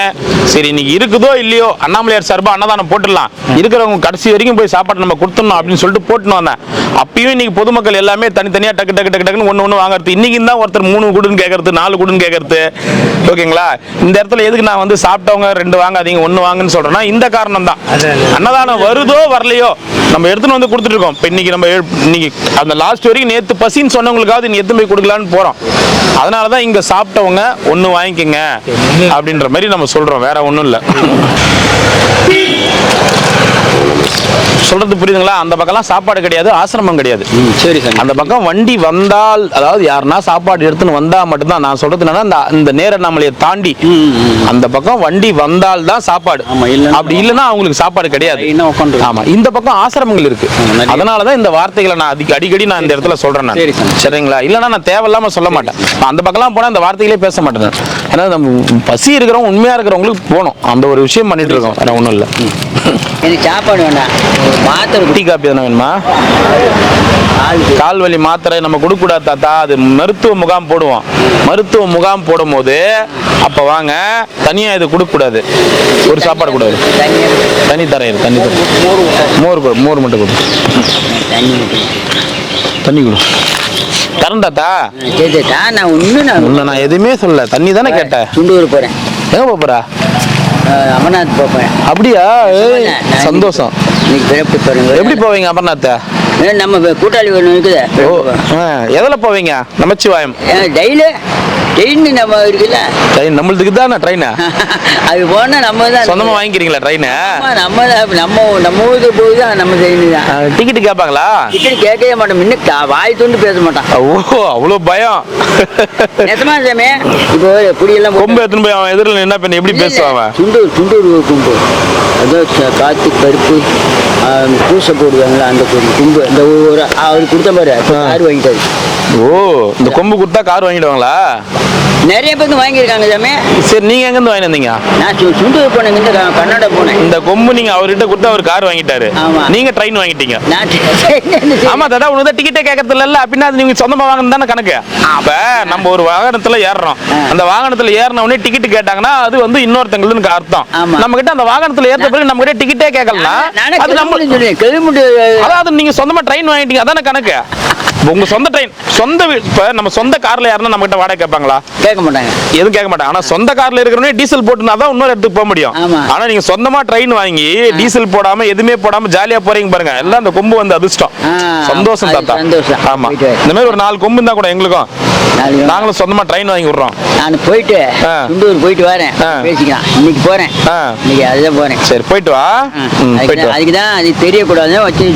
சரி இன்னைக்கு இருக்குதோ இல்லையோ அண்ணாமலையார் சார்பாக அன்னதானம் போட்டுடலாம், இருக்கிறவங்க கடைசி வரைக்கும் போய் சாப்பாடு நம்ம கொடுத்துடணும் அப்படின்னு சொல்லிட்டு போட்டுன்னு வந்தேன். அப்பயும் இன்னைக்கு பொதுமக்கள் எல்லாமே தனித்தனியாக டக்குன்னு ஒன்று வாங்குறது. இன்னைக்கு தான் ஒருத்தர் 3 குடுன்னு கேட்கறது, 4 குடுன்னு கேட்கறது. ஓகேங்களா? இந்த இடத்துல எதுக்கு நான் வந்து சாப்பிட்டவங்க 2 வாங்காதீங்க 1 வாங்குன்னு சொல்றேன்னா இந்த காரணம் தான். அன்னதானம் வருதோ வரலையோ நம்ம எடுத்துன்னு வந்து கொடுத்துட்டு இருக்கோம். இப்போ இன்னைக்கு அந்த லாஸ்ட் வரைக்கும் நேற்று பசின்னு சொன்னவங்களுக்காவது நீ எடுத்து போய் கொடுக்கலான்னு போறோம். அதனால தான் இங்க சாப்பிட்டவங்க 1 வாங்கிக்கங்க அப்படின்ற மாதிரி நம்ம சொல்றோம், வேற ஒன்றும் இல்லை. சொல்றது புரியுதுங்களா? அந்த பக்கம்லாம் சாப்பாடு கிடையாது, ஆசிரமம் கிடையாது. சரி சார். அந்த பக்கம் வண்டி வந்தால், அதாவது யாருன்னா சாப்பாடு எடுத்துன்னு வந்தா மட்டும்தான். நான் சொல்றது என்னன்னா இந்த நேர நம்மளைய தாண்டி அந்த பக்கம் வண்டி வந்தால் தான் சாப்பாடு. அப்படி இல்லைன்னா அவங்களுக்கு சாப்பாடு கிடையாது. ஆமா, இந்த பக்கம் ஆசிரமங்கள் இருக்கு. அதனாலதான் இந்த வார்த்தைகளை நான் அடிக்கடி நான் இந்த இடத்துல சொல்றேன். சரிங்களா? இல்லைன்னா நான் தேவையில்லாம சொல்ல மாட்டேன். அந்த பக்கம்லாம் போனா இந்த வார்த்தைகளே பேச மாட்டேன். ஏன்னா நம்ம பசி இருக்கிறவங்க உண்மையா இருக்கிறவங்களுக்கு போகணும், அந்த ஒரு விஷயம் பண்ணிட்டு இருக்கோம், வேற ஒன்றும் இல்லை. எனக்கு சாப்பாடு வேண்டாம், மாத்திரை டீ காப்பி தானே வேணுமா? கால்வலி மாத்திரை நம்ம கொடுக்கக்கூடாது தாத்தா, அது மருத்துவ முகாம் போடுவோம். மருத்துவ முகாம் போடும் போது அப்ப வாங்க, தனியா இது கொடுக்கக்கூடாது, ஒரு சாப்பாடு கூடாது. தண்ணி தரையிரு, தண்ணி மோர் மட்டும் கொடு, தண்ணி கொடு. தரேன் தாத்தா. நான் எதுவுமே சொல்லல, தண்ணி தானே கேட்டேன். சுண்டூர் போறேன். எங்க போறா? அமர்நாத் போப்பேன். அப்படியா? சந்தோஷம். எப்படி போவீங்க அமர்நாத்? நம்ம கூட்டாளி ஒன்று இருக்குது. எதில் போவீங்க? நமச்சிவாயம் ட்ரெயின் நம்ம இருக்குல்ல, ட்ரெயின் நம்மளுக்கு தானே ட்ரெயின். அது போனா நம்ம தான் சொந்தமாக வாங்கிக்கிறீங்களா ட்ரெயின்? நம்ம ஊருக்கு போய் தான் நம்ம ட்ரெயின் தான். டிக்கெட் கேட்பாங்களா? டிக்கெட் கேட்கவே மாட்டோம், முன்ன வாய் துண்டு பேச மாட்டான். ஓ, அவ்வளோ பயம். நெசமா சாமி. இப்போ புடியெல்லாம் கொம்பு எடுத்துன்னு போய் அவன் எதிரில் என்ன பண்ணி எப்படி பேசுவான்? சுண்டூர் கொம்பு, அதோ காத்து பருப்பு பூசை போடுவாங்களா, அந்த கொம்பு. இந்த ஒரு அவர் கொடுத்த மாதிரி கார் வாங்கிட்டாரு. ஓ, இந்த கொம்பு கொடுத்தா கார் வாங்கிடுவாங்களா? நிறைய பேருக்கு வாங்கியிருக்காங்க சாமி. சரி, நீங்க எங்க இருந்து வாங்கி வந்தீங்க? நான் சுண்டூர் போனேன், இந்த கர்நாடகா போனேன். இந்த கொம்பு நீங்க அவர்கிட்ட கொடுத்து அவர் கார் வாங்கிட்டாரு, நீங்க ட்ரெயின் வாங்கிட்டீங்க. ஆமா தாத்தா, உனக்கு டிக்கெட்டே கேட்கறது இல்ல அப்படின்னா நீங்க சொந்தமா வாங்கணும் தானே கணக்கு. அப்ப நம்ம ஒரு வாகனத்துல ஏறுறோம், அந்த வாகனத்துல ஏறின உடனே டிக்கெட் கேட்டாங்கன்னா அது வந்து இன்னொருத்தங்களுக்கு அர்த்தம். நம்ம கிட்ட அந்த வாகனத்துல ஏற்ற பிறகு நம்ம கிட்ட டிக்கெட்டே கேட்கலாம், அது நம்ம அதாவது நீங்க சொந்தமா ட்ரெயின் வாங்கிட்டீங்க அதானே கணக்கு. உங்க சொந்த ட்ரெயின், சொந்த இப்ப நம்ம சொந்த கார்ல யாருன்னா நம்ம கிட்ட வாடகை கேட்பாங்களா? கேட்க மாட்டாங்க, எதுவும் கேட்க மாட்டாங்க. ஆனா சொந்த கார்ல இருக்கிறவனே டீசல் போட்டுனா தான் இன்னொரு இடத்துக்கு போக முடியும். ஆனா நீங்க சொந்தமா ட்ரெயின் வாங்கி டீசல் போடாம எதுவுமே போடாம ஜாலியா போறீங்க பாருங்க, எல்லாம் அந்த கொம்பு வந்து அதிர்ஷ்டம். சந்தோஷம் தாத்தா. ஆமா, இந்த மாதிரி ஒரு 4 கொம்பு இருந்தா கூட எங்களுக்கும், நாங்களும் சொந்தமா ட்ரெயின் வாங்கி விடுறோம். நான் போயிட்டு சுண்டூர் போயிட்டு வரேன், பேசிக்கலாம். இன்னைக்கு போறேன், இன்னைக்கு அதுதான் போறேன். சரி, போயிட்டு வா. அதுக்குதான் அது தெரியக்கூடாது வச்சு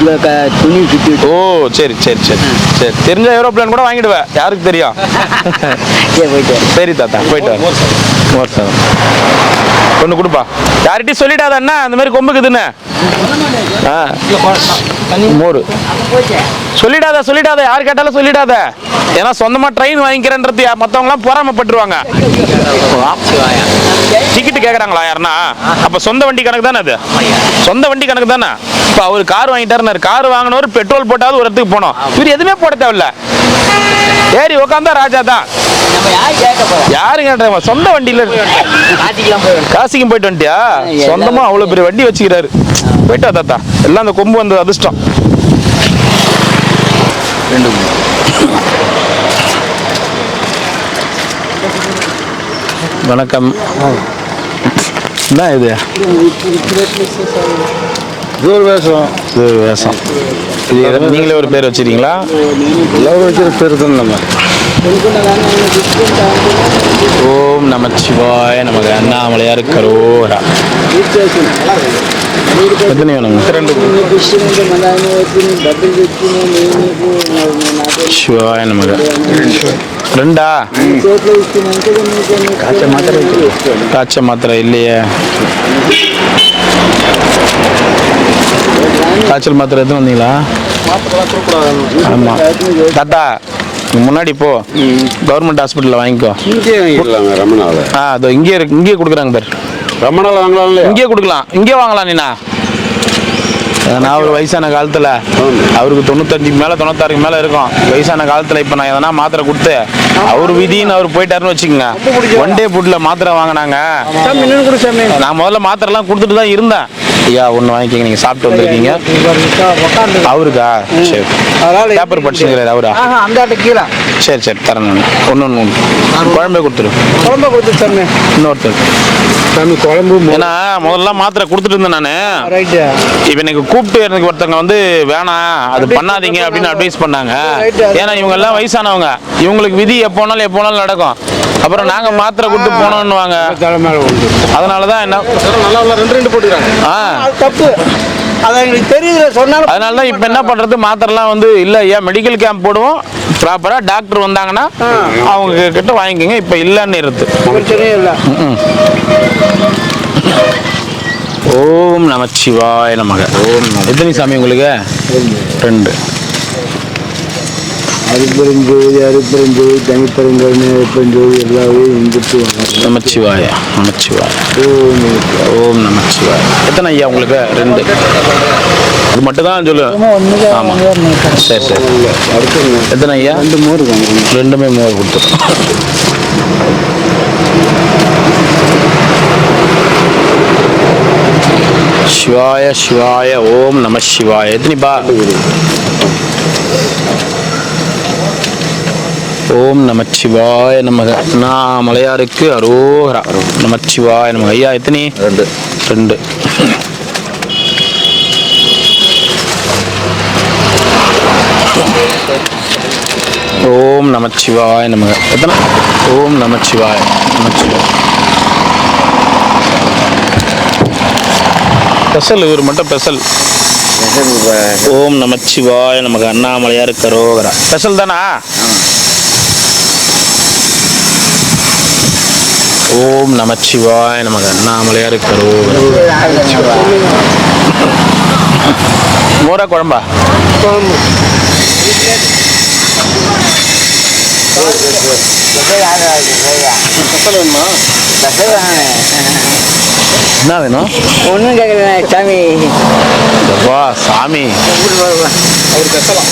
துணி சுத்தி. ஓ, சரி சரி சரி சரி, தெரிஞ்ச ஏரோப்ளேன் கூட வாங்கிடுவேன், யாருக்கு தெரியும். சரி தாத்தா, போயிட்டு வா. ஒன்று கொடுப்பா, யார்கிட்டையும் சொல்லிடாத அண்ணா அந்த மாதிரி கொம்புக்குதுன்னு. மோர் சொல்லிடாத யார் கேட்டாலும் சொல்லிடாத. ஏன்னா சொந்தமா ட்ரெயின் வாங்கிக்கிறேன்றது மற்றவங்களாம் பொறாமப்பட்டுருவாங்க. டிக்கெட் கேட்குறாங்களா யாருன்னா? அப்போ சொந்த வண்டி கணக்கு தானே அது? சொந்த வண்டி கணக்கு தானே. இப்போ அவர் கார் வாங்கிட்டாருன்னாரு, கார் வாங்கினவர் பெட்ரோல் போட்டாவது ஒரு இடத்துக்கு போனோம். இவர் எதுவுமே போட தேவையில்ல, ஏறி உட்காந்தா ராஜா தான். யாரு கேட்ட? சொந்த வண்டியில காசிக்கும் போயிட்டு வந்துட்டியா? சொந்தமா அவ்வளவு பெரிய வண்டி வச்சுக்கிறாரு. போயிட்டா தாத்தா, எல்லாம் அந்த கொம்பு வந்தது அதிர்ஷ்டம். வணக்கம். என்ன இது? தூர்வேஷம். இது நீங்களே ஒரு பேர் வச்சிருக்கீங்களா? எல்லாரும் வச்சுருக்க பேர் தான் நம்ம. ஓம் நமச்சிவாய நமக. அண்ணாமலையார் கரோரா. எத்தனை வேணுங்க? 2. சிவாய நமக. 2ஆ? காய்ச்ச மாத்திரை இல்லையே. காய்ச்சல் மாத்திரை எதுவும் வந்தீங்களா? ஆமாம் தாத்தா, முன்னாடி போ, கவர்மெண்ட் ஹாஸ்பிட்டலில் வாங்கிக்கோ. ரமணாவில் அதோ இங்கே கொடுக்குறாங்க பேர். ரமணாவில் வாங்கலாம், இங்கே கொடுக்கலாம், இங்கே வாங்கலாம். நீண்ணா நான் ஒரு வயசான காலத்தில், அவருக்கு 95 மேலே 96 மேலே இருக்கும். வயசான காலத்தில் இப்போ நான் எதனா மாத்திரை கொடுத்து அவர் விதின்னு அவர் போயிட்டாருன்னு வச்சுக்கோங்க. ஒன் டே ஃபுட்டில் மாத்திரை வாங்கினாங்க. நான் முதல்ல மாத்திரைலாம் கொடுத்துட்டு தான் இருந்தேன். ஐயா ஒன்று வாங்கிக்கிங்க, நீங்கள் சாப்பிட்டு வந்திருக்கீங்க. அவருக்கா? சரி, பேப்பர் படிச்சுக்கிறாரு அவரா? சரி தரேன் நான். ஒன்று குழம்பே கொடுத்துரு. இன்னொருத்தர் குழம்பு. ஏன்னா முதல்ல மாத்திரை கொடுத்துட்டு இருந்தேன் நான். இப்போ எனக்கு கூப்பிட்டு எனக்கு ஒருத்தவங்க வந்து வேணாம் அது பண்ணாதீங்க அப்படின்னு அட்வைஸ் பண்ணாங்க. ஏன்னா இவங்க எல்லாம் வயசானவங்க, இவங்களுக்கு விதி எப்போனாலும் நடக்கும். அப்புறம் நாங்க மாத்திரை கொடுத்து போனோம்னுவாங்க. அதனாலதான் என்ன நல்லா 2 போட்டுக்கிறாங்க. தப்பு, அது எங்களுக்கு தெரியுது சொன்னாலும். அதனால தான் இப்போ என்ன பண்றது, மாத்திரைலாம் வந்து இல்லை ஐயா மெடிக்கல் கேம்ப் போடுவோம், ப்ராப்பரா டாக்டர் வந்தாங்கன்னா அவங்க கிட்ட வாங்கிக்கோங்க. இப்போ இல்லைன்னு இருக்கு, பிரச்சனையே இல்லை. ஓம் நமச்சிவாய நமக. ஓம் எத்தனை சாமி உங்களுக்கு? 2. அருப்பெருஞ்சோதி அருப்பெருஞ்சோதி தனிப்பெருங்கருணை அருப்பெருஞ்சோதி எல்லாமே இந்துட்டு நமச்சிவாய நமச்சிவாய. ஓம் நமச்சிவாய. எத்தனை ஐயா உங்களுக்கு? 2. அது மட்டும் தான் சொல்லு. ஆமாம் சரி. எத்தனை ஐயா? 2 மோர் இருக்காங்க. 2மே மோர் கொடுத்துரும். சிவாய சிவாய. ஓம் நம சிவாய. எத்தனைப்பா? ஓம் நமச்சிவாய நமக. அண்ணாமலையாருக்கு அரோகரா. நமச்சிவாய நமக. ஐயா எத்தனை? 2. ஓம் நமச்சிவாய நமக. எத்தனை? ஓம் நமச்சிவாய நமச்சிவாய. பெசல் இவர் மட்டும் பெசல். ஓம் நமச்சிவாய நமக. அண்ணாமலையாருக்கு அரோகரா. பெசல் தானா? ஓம் நமச்சிவாய நமக. அண்ணாமலையாருக்கு அரோகரா. மோரா குழம்பா? என்ன வேணும்? ஒன்றும் கேட்குறேன் சாமி. வா சாமி. அவர் பெசலாம்.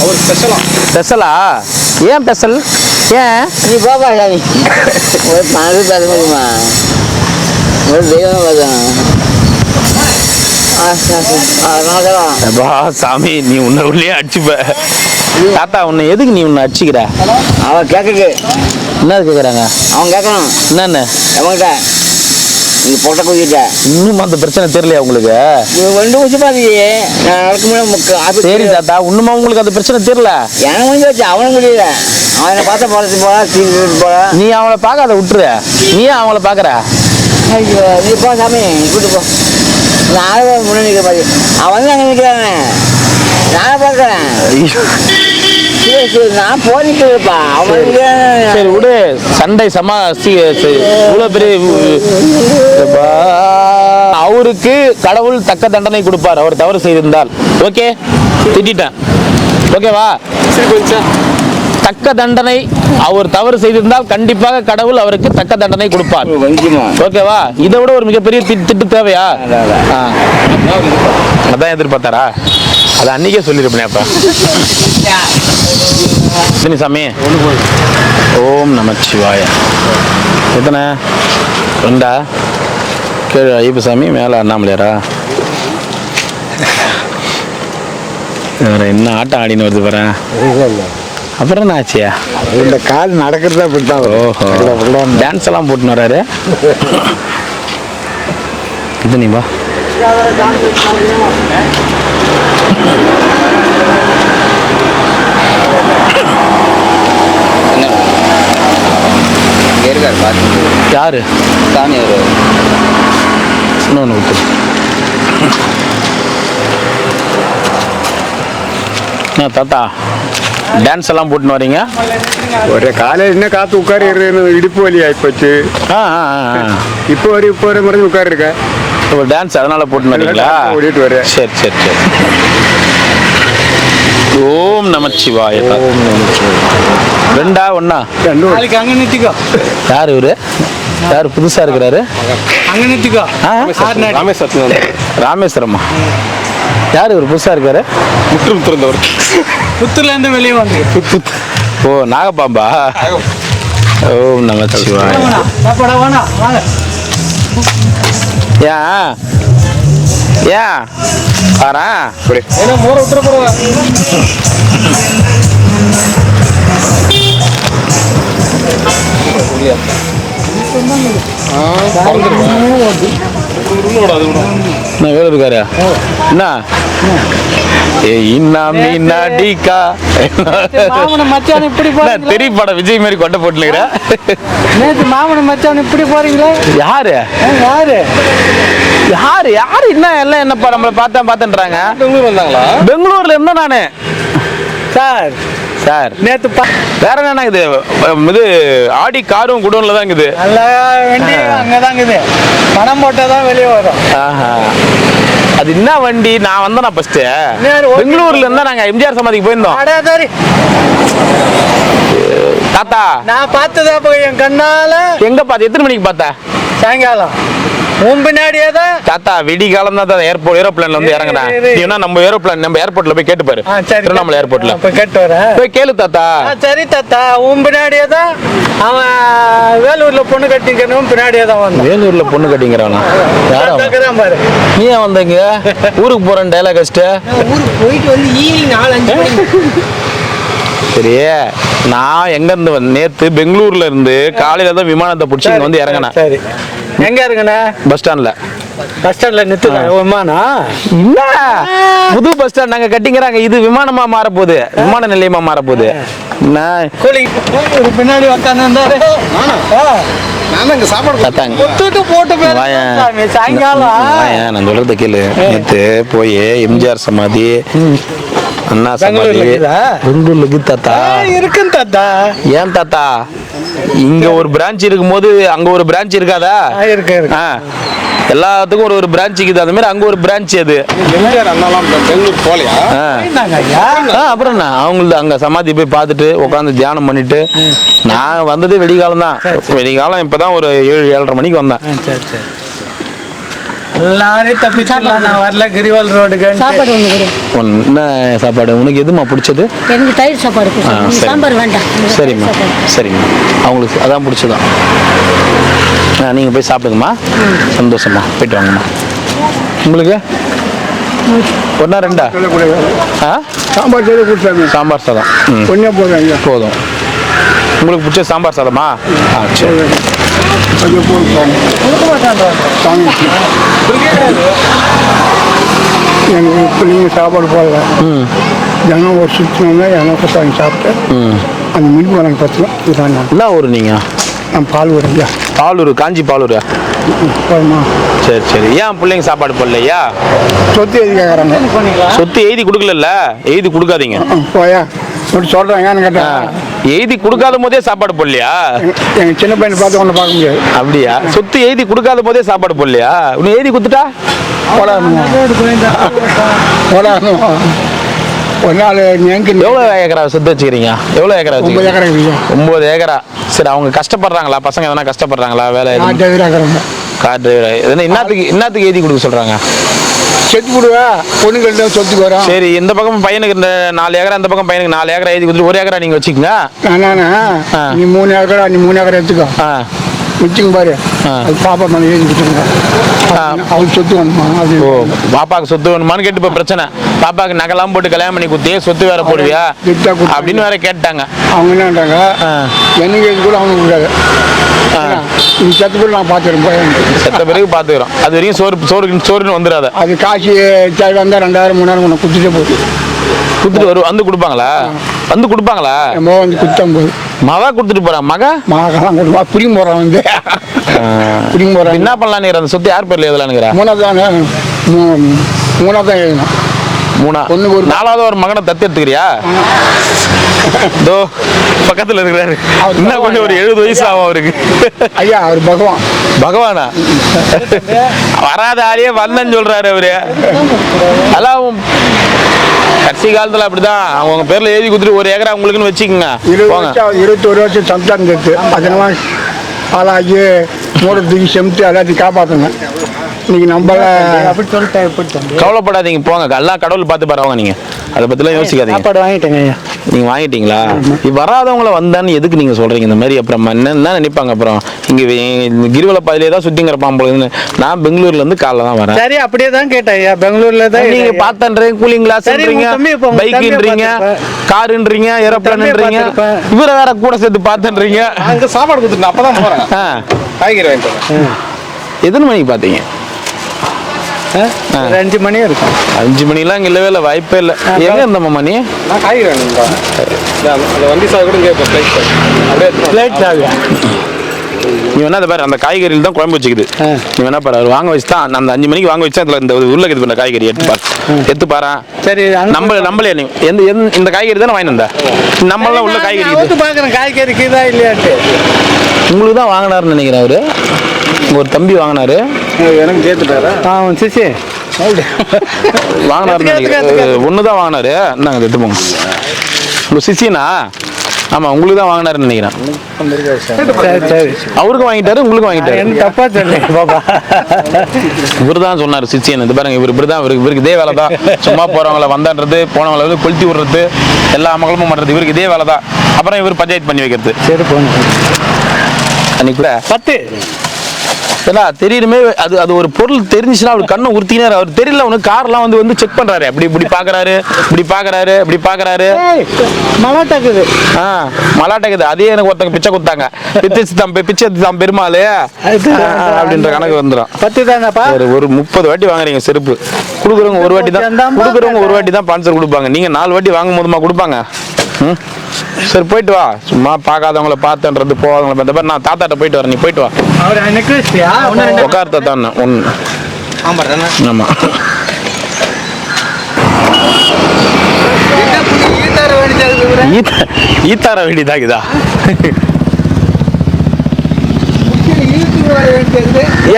அவர் பெசலாம். பெசலா? ஏன் பெசல்? ஏன் நீ பாப்பா சாமி, ஒரு பணம் பேச முடியுமா? ஒரு தெய்வம் பேசணும். சாமி நீ உன்னை உள்ளே அடிச்சுப்ப. தாத்தா உன்னை எதுக்கு நீ உன்னை அடிச்சுக்கிற? அவன் கேட்குது. என்ன கேட்குறாங்க? அவன் கேட்கணும் என்னன்னு எவங்கிட்ட நீ பொட்டை குதிக்கிட்ட. இன்னும் அந்த பிரச்சனை தெரியலையா உங்களுக்கு? 2 வருஷம் பாத்தியே நான் நடக்கும். சரி தாத்தா, இன்னுமா உங்களுக்கு அந்த பிரச்சனை தெரியல? எனக்கு முடிஞ்சு வச்சு அவனும் முடியல. அவனை பார்த்தா போறது போறா, சீட்டு போறா. நீ அவளை பார்க்காத விட்டுரு. நீ ஏன் அவளை பார்க்குற? ஐயோ நீ போ சாமி, கூட்டு போ. நான் முன்னாடி நிற்க பாரு. அவன் வந்து அங்கே நிற்கிறானே, நான் பார்க்குறேன். நான் போனிட்டுப்பா. அவன் சரி விடு, சண்டை இவ்வளோ பெரிய. அவருக்கு கடவுள் தக்க தண்டனை கொடுப்பார் அவர் தவறு செய்திருந்தால். ஓகே, திட்டான். ஓகேவா? சரி கொஞ்சம் தக்க தண்டனை, அவர் தவறு செய்திருந்தால் கண்டிப்பாக கடவுள் அவருக்கு தக்க தண்டனை கொடுப்பார். ஓகேவா? இதை விட ஒரு மிகப்பெரிய திட்டு தேவையா? அதான் எதிர்பார்த்தாரா? அதை அன்னைக்கே சொல்லியிருப்பேன். அப்ப எத்தனை சாமி? ஓம் நமச்சிவாய. எத்தனை? 2 கீழே ஐயப்ப சாமி, மேலே அண்ணாமலையாரா? வேற என்ன ஆட்டம் ஆடின்னு வருது பாரு. அப்புறம் என்ன ஆச்சியா? இந்த கால் நடக்கிறதா அப்படித்தான். ஓஹோ, டான்ஸ் எல்லாம் போட்டுன்னு வராரு. இது நீ வா. இருக்காரு பாத்து. யாரு? சாமி அவரு. இன்னொன்று விட்டு. தாத்தா டான்ஸ் எல்லாம் போட்டுன்னு வரீங்க? ஒரு காலையில் என்ன காத்து உட்காரு, இடுப்பு வலி ஆயிப்போச்சு. இப்போ ஒரு முறை உட்காரு இருக்க. ஒரு டான்ஸ் அதனால போட்டுன்னு வரீங்களா? ஓடிட்டு வரேன். சரி சரி சரி. ஓம் நமச்சிவாய. ஓம் நமச்சிவாய. 2 1 நாளைக்கு அங்கே நிறுத்திக்கோ. யார் இவரு? யார் புதுசா இருக்கிறாரு? அங்கே நிறுத்திக்கோ. ராமேஸ்வரமா? யார் இவர் புதுசா இருக்காரு? முற்றும் திறந்தவர். புத்துலேருந்து வெளியே வந்து. ஓ, நாகப்பாம்பா? ஓம் நமச்சிவாய. சாப்பாடா வேணா வாங்க. ஏன் ஏன் பாரா ஏன்னா மோர விட்டுற போறவா. நான் வேலை இருக்காரு. என்ன மச்சான் இப்படி தெரிய படம் விஜய் மாதிரி கொண்டை போட்டுக்கிற. நேற்று மாமன மச்சான் இப்படி போறீங்களா? யாரு யாரு யாரு யாரு? என்ன எல்லாம் என்னப்பா நம்மளை பார்த்தேன்றாங்க. பெங்களூர் வந்தாங்களா? பெங்களூர்ல இருந்தா நானு. சார் சார் நேற்று வேற என்ன இது? இது ஆடி காரும் குடோன்ல தான் இருக்குது. நல்லா வண்டி அங்கதான் இருக்குது. பணம் போட்டாதான் வெளியே வரும். அது என்ன வண்டி? நான் வந்தேன் ஃபர்ஸ்ட் பெங்களூர்ல இருந்தா நாங்க எம்ஜிஆர் சமாதிக்கு போயிருந்தோம். தாத்தா நான் பார்த்ததா போய் என் கண்ணால. எங்க பார்த்த? எத்தனை மணிக்கு பார்த்த? சாயங்காலம். உன் பின்னாடியே தான் தாத்தா. விடி காலம் தான் ஏரோப்ளேன்ல வந்து இறங்கினா. நம்ம ஏர்போர்ட்ல போய் கேட்டு பாரு. திருவண்ணாமலை ஏர்போர்ட்ல போய் கேட்டு வரேன். போய் கேளு தாத்தா. சரி தாத்தா. உன் பின்னாடியே தான் அவன் வேலூர்ல பொண்ணு கட்டிக்கணும். பின்னாடியே தான் வந்தான். வேலூர்ல பொண்ணு கட்டிங்கிறானா? பாரு. நீ ஏன் வந்தீங்க? ஊருக்கு போறேன் டைலாக் வச்சுட்டு. ஊருக்கு போயிட்டு வந்து ஈவினிங் 4-5 மணிக்கு. சரி, நான் எங்க இருந்து நேத்து பெங்களூர்ல இருந்து காலையில தான் விமானத்தை பிடிச்சி இங்க வந்து இறங்கினேன். சரி, எங்க இருக்குண்ணா? பஸ் ஸ்டாண்ட்ல. பஸ் ஸ்டாண்ட்ல நிறுத்துனா இல்ல, புது பஸ் ஸ்டாண்ட் நாங்க கட்டிங்கிறாங்க. இது விமானமா மாற போகுது, விமான நிலையமா மாற போகுது. பின்னாடி உட்காந்து நான் இங்க சாப்பாடு போட்டு சாயங்காலம். நான் சொல்றத கேளு. நேத்து போய் எம்ஜிஆர் சமாதி, அண்ணா சமாதி பெங்களூர்ல இருக்கு தாத்தா. இருக்கு தாத்தா. ஏன் தாத்தா? இங்க ஒரு பிரான்ச் இருக்கும்போது அங்க ஒரு பிரான்ச் இருக்காதா? இருக்கு. எல்லாத்துக்கும் ஒரு பிரான்ச் இருக்குது. அது மாதிரி அங்க ஒரு பிரான்ச். அது பெங்களூர் போலையா? அப்புறம் என்ன, அவங்களுக்கு அங்க சமாதி போய் பார்த்துட்டு உட்காந்து தியானம் பண்ணிட்டு. நான் வந்தது வெடிகாலம் தான். வெடிகாலம் இப்பதான் ஒரு 7-7:30 மணிக்கு வந்தேன். எல்லாரையும் தப்பிச்சிடலாம். நான் வரல. கிரிவல் ரோடுக்கு சாப்பாடு என்ன சாப்பாடு உனக்கு எதுமா பிடிச்சது? எனக்கு தயிர் சாப்பாடு. சாம்பார் வேண்டாம். சரிம்மா சரிம்மா, அவங்களுக்கு அதான் பிடிச்சதான். நீங்கள் போய் சாப்பிடுங்கம்மா. சந்தோஷமா போயிட்டு வாங்கம்மா. உங்களுக்கு 1 2 சாம்பார் செய்து கொடுத்தாங்க. சாம்பார் சாதம் கொஞ்சம் போதும். போதும். உங்களுக்கு பிடிச்ச சாம்பார் சாதமா? சரி. கொஞ்சம் போதும். எனக்கு இப்போ நீங்கள் சாப்பாடு போடல. ஜனம் ஒரு சுற்றினோம்னா எனக்கு சாமி சாப்பிட்டு அந்த மீன் வளங்க பற்றிலாம் இதுதான். என்ன ஊர் நீங்கள்? நான் பாலூருங்க. பாலூர், காஞ்சி பாலூர். போதுமா? சரி சரி. ஏன் பிள்ளைங்க சாப்பாடு போடலையா? சொத்து எழுதி கேட்குறாங்க. சொத்து எழுதி கொடுக்கல. எழுதி கொடுக்காதீங்க. போயா இப்படி சொல்கிறேன். ஏன்னு கேட்டேன், எழுதி கொடுக்காத போதே சாப்பாடு போடலையா? எங்கள் சின்ன பையனை பார்த்து ஒன்றை பார்க்க முடியாது. அப்படியா? சொத்து எழுதி கொடுக்காத போதே சாப்பாடு போடலையா? இன்னும் எழுதி கொடுத்துட்டா போடாது. ஒரு நாள் எங்க எவ்வளோ ஏக்கரா சொத்து வச்சுக்கிறீங்க? எவ்வளோ ஏக்கரா 9 வச்சுக்கிறீங்க? ஏக்கரை இருக்குங்க. 9 ஏக்கரா. சரி, அவங்க கஷ்டப்படுறாங்களா? பசங்க எதனா கஷ்டப்படுறாங்களா? வேலை நான் டிரைவராகிறேன். கார் டிரைவர் எதனா என்னத்துக்கு எழுதி கொடுக்க சொல்கிறாங்க? செத்து விடுவா பொண்ணுங்கள்ட்ட சொத்துக்கு வரோம். சரி, இந்த பக்கம் பையனுக்கு இந்த 4 ஏக்கரா, இந்த பக்கம் பையனுக்கு 4 ஏக்கரா எழுதி கொடுத்துட்டு 1 ஏக்கரா நீங்கள் வச்சுக்கோங்க. நீ 3 ஏக்கரா எடுத்துக்கோ. வச்சுங்க பாரு. அது பாப்பா மேலே எழுதி கொடுத்துருங்க. அவளுக்கு சொத்து வேணுமா? அது ஓ, பாப்பாக்கு சொத்து வேணுமான்னு கேட்டு இப்போ பிரச்சனை. பாப்பாக்கு நகைலாம் போட்டு கல்யாணம் பண்ணி கொடுத்தே சொத்து வேற போடுவியா அப்படின்னு வேற கேட்டாங்க. அவங்க என்னன்றாங்க, எனக்கு எழுதி கூட அவனுக்கு கொடுக்காது. நீ செத்த பிறகு நான் பார்த்துக்கிறேன். செத்த பிறகு பார்த்துக்கிறோம். அது வரைக்கும் சோறுன்னு வந்துடாத. அது காசு தேவை வந்தால் 2000 3000 உனக்கு கொடுத்துட்டே போகுது. கொடுத்துட்டு வந்து கொடுப்பாங்களா? வந்து கொடுப்பாங்களா? வந்து குத்தம் போகுது. மகா கொடுத்துட்டு போறான். மகெல்லாம் கொடுப்பா. புரியும் போகிறான் வந்து புரியும் போகிறான். என்ன பண்ணலான்னு அந்த சொத்து யார் பேர்ல எழுதலான்னு? 3ஆவது தான் எழுதணும். 3 4வது ஒரு மகனை தத்து எடுத்துக்கிறியா? இதோ பக்கத்துல இருக்கிறாரு. இன்னும் கொஞ்சம் ஒரு 70 வயசு ஆகும் அவருக்கு. ஐயா, அவர் பகவானா? வராத ஆளையே வந்தேன்னு சொல்றாரு அவரு. அதெல்லாம் கடைசி காலத்துல அப்படிதான். அவங்க பேர்ல எழுதி கொடுத்துட்டு 1 ஏக்கரா உங்களுக்குன்னு வச்சுக்கோங்க. 21 வருஷம் சம்சாரம் இருக்கு. அதெல்லாம் ஆளாகி மூட தூக்கி செமித்து எல்லாத்தையும் காப்பாற்றுங்க. இன்னைக்கு நம்மள அப்படி சொல்லிட்டேன். கவலைப்படாதீங்க, போங்க. எல்லாம் கடவுள் பார்த்து பரவாங்க. நீங்க அதை பத்திலாம் யோசிக்காதீங்க. சாப்பாடு வாங்கிட்டேங்க. நீங்க வாங்கிட்டீங்களா? வராதவங்களை வந்தான்னு எதுக்கு நீங்க சொல்றீங்க இந்த மாதிரி? அப்புறம் என்ன நினைப்பாங்க? அப்புறம் இங்க கிரிவல பாதையிலே தான் சுத்திங்கிற பாம்புன்னு. நான் பெங்களூர்ல இருந்து காலைல தான் வரேன். சரி, அப்படியே தான் கேட்டேன். பெங்களூர்ல தான் நீங்க பார்த்தன்றீங்க, கூலிங் கிளாஸ்ன்றீங்க, பைக்ன்றீங்க, காருன்றீங்க, ஏரோப்ளேன்ன்றீங்க. இவரை வேற கூட சேர்த்து பார்த்தன்றீங்க. அங்க சாப்பாடு கொடுத்துட்டு அப்பதான் போறேன். காய்கறி வாங்கிட்டு வரேன். எத்தனை மணிக்கு பார்த்தீங்க? 5 மணி இருக்கும். 5 மணிலாம் இங்கே இல்லவே இல்லை, வாய்ப்பே இல்லை. எங்க இருந்த மணி? நான் காய்கறி வாங்கிட்டு அந்த வண்டி சாவி கூட இங்கே ஃப்ளைட் சாவி. நீ வேணா அதை பாரு, அந்த காய்கறியில் தான் குழம்பு வச்சுக்குது. நீ வேணா பாரு, அவர் வாங்க வச்சு தான் அந்த 5 மணிக்கு வாங்க வச்சா அதில் இந்த உருளைக்கிது பண்ண காய்கறி எடுத்து பாரு. சரி, நம்மளே நீ இந்த காய்கறி தானே வாங்கிட்டு வந்தா? நம்மளாம் உள்ள காய்கறி பார்க்குறேன். காய்கறிக்கு தான் இல்லையாட்டு உங்களுக்கு தான் வாங்கினாருன்னு நினைக்கிறேன். அவரு ஒரு தம்பி வாங்கினாரு. எனக்கு சேர்த்துட்டாரா? சிசி வாங்கினாரு. ஒன்று தான் வாங்கினாரு. என்னங்க எடுத்து போங்க. உங்கள் சிசினா? ஆமாம், உங்களுக்கு தான் வாங்கினாருன்னு நினைக்கிறேன். சரி, அவருக்கும் வாங்கிட்டாரு, உங்களுக்கும் வாங்கிட்டாரு. தப்பா சொன்னேன் பாப்பா. இவர் தான் சொன்னார் சிச்சின்னு. இது பாருங்க, இவர் இப்படி தான். இவருக்கு இதே வேலை தான். சும்மா போகிறவங்கள வந்தான்றது, போனவங்கள வந்து கொளுத்தி விடுறது, எல்லா மகளும் பண்ணுறது. இவருக்கு இதே வேலை தான். அப்புறம் இவர் பஞ்சாயத்து பண்ணி வைக்கிறது. சரி, போங்க. அன்னைக்கு கூட 10 தெரியுமே. அது ஒரு பொருள் தெரிஞ்சுச்சுன்னா அவர் கண்ணை உறுத்தினார். அவர் தெரியல, உனக்கு கார்லாம் வந்து செக் பண்றாரு. இப்படி பாக்குறாரு, இப்படி பாக்குறாரு. மலாட்டாக்குது. மலாட்டாக்குது. அதே எனக்கு ஒருத்தங்க பிச்சை கொடுத்தாங்க. பிச்சை தான் பெருமாள் அப்படின்ற கணக்கு வந்துடும். 10 தானப்பா. ஒரு 30 வாட்டி வாங்குறீங்க செருப்பு. கொடுக்குறவங்க ஒரு வாட்டி தான் ஸ்பான்சர் கொடுப்பாங்க. நீங்க 4 வாட்டி வாங்கும் போதுமா கொடுப்பாங்க? சரி, போயிட்டு வா. சும்மா பார்க்காதவங்கள பார்த்தன்றது, போகாதவங்கள பார்த்த. நான் தாத்தாட்ட போயிட்டு வரேன், நீ போயிட்டு வா. உட்கார் தாத்தா. ஆமா, ஈத்தார வேண்டியதாகுதா?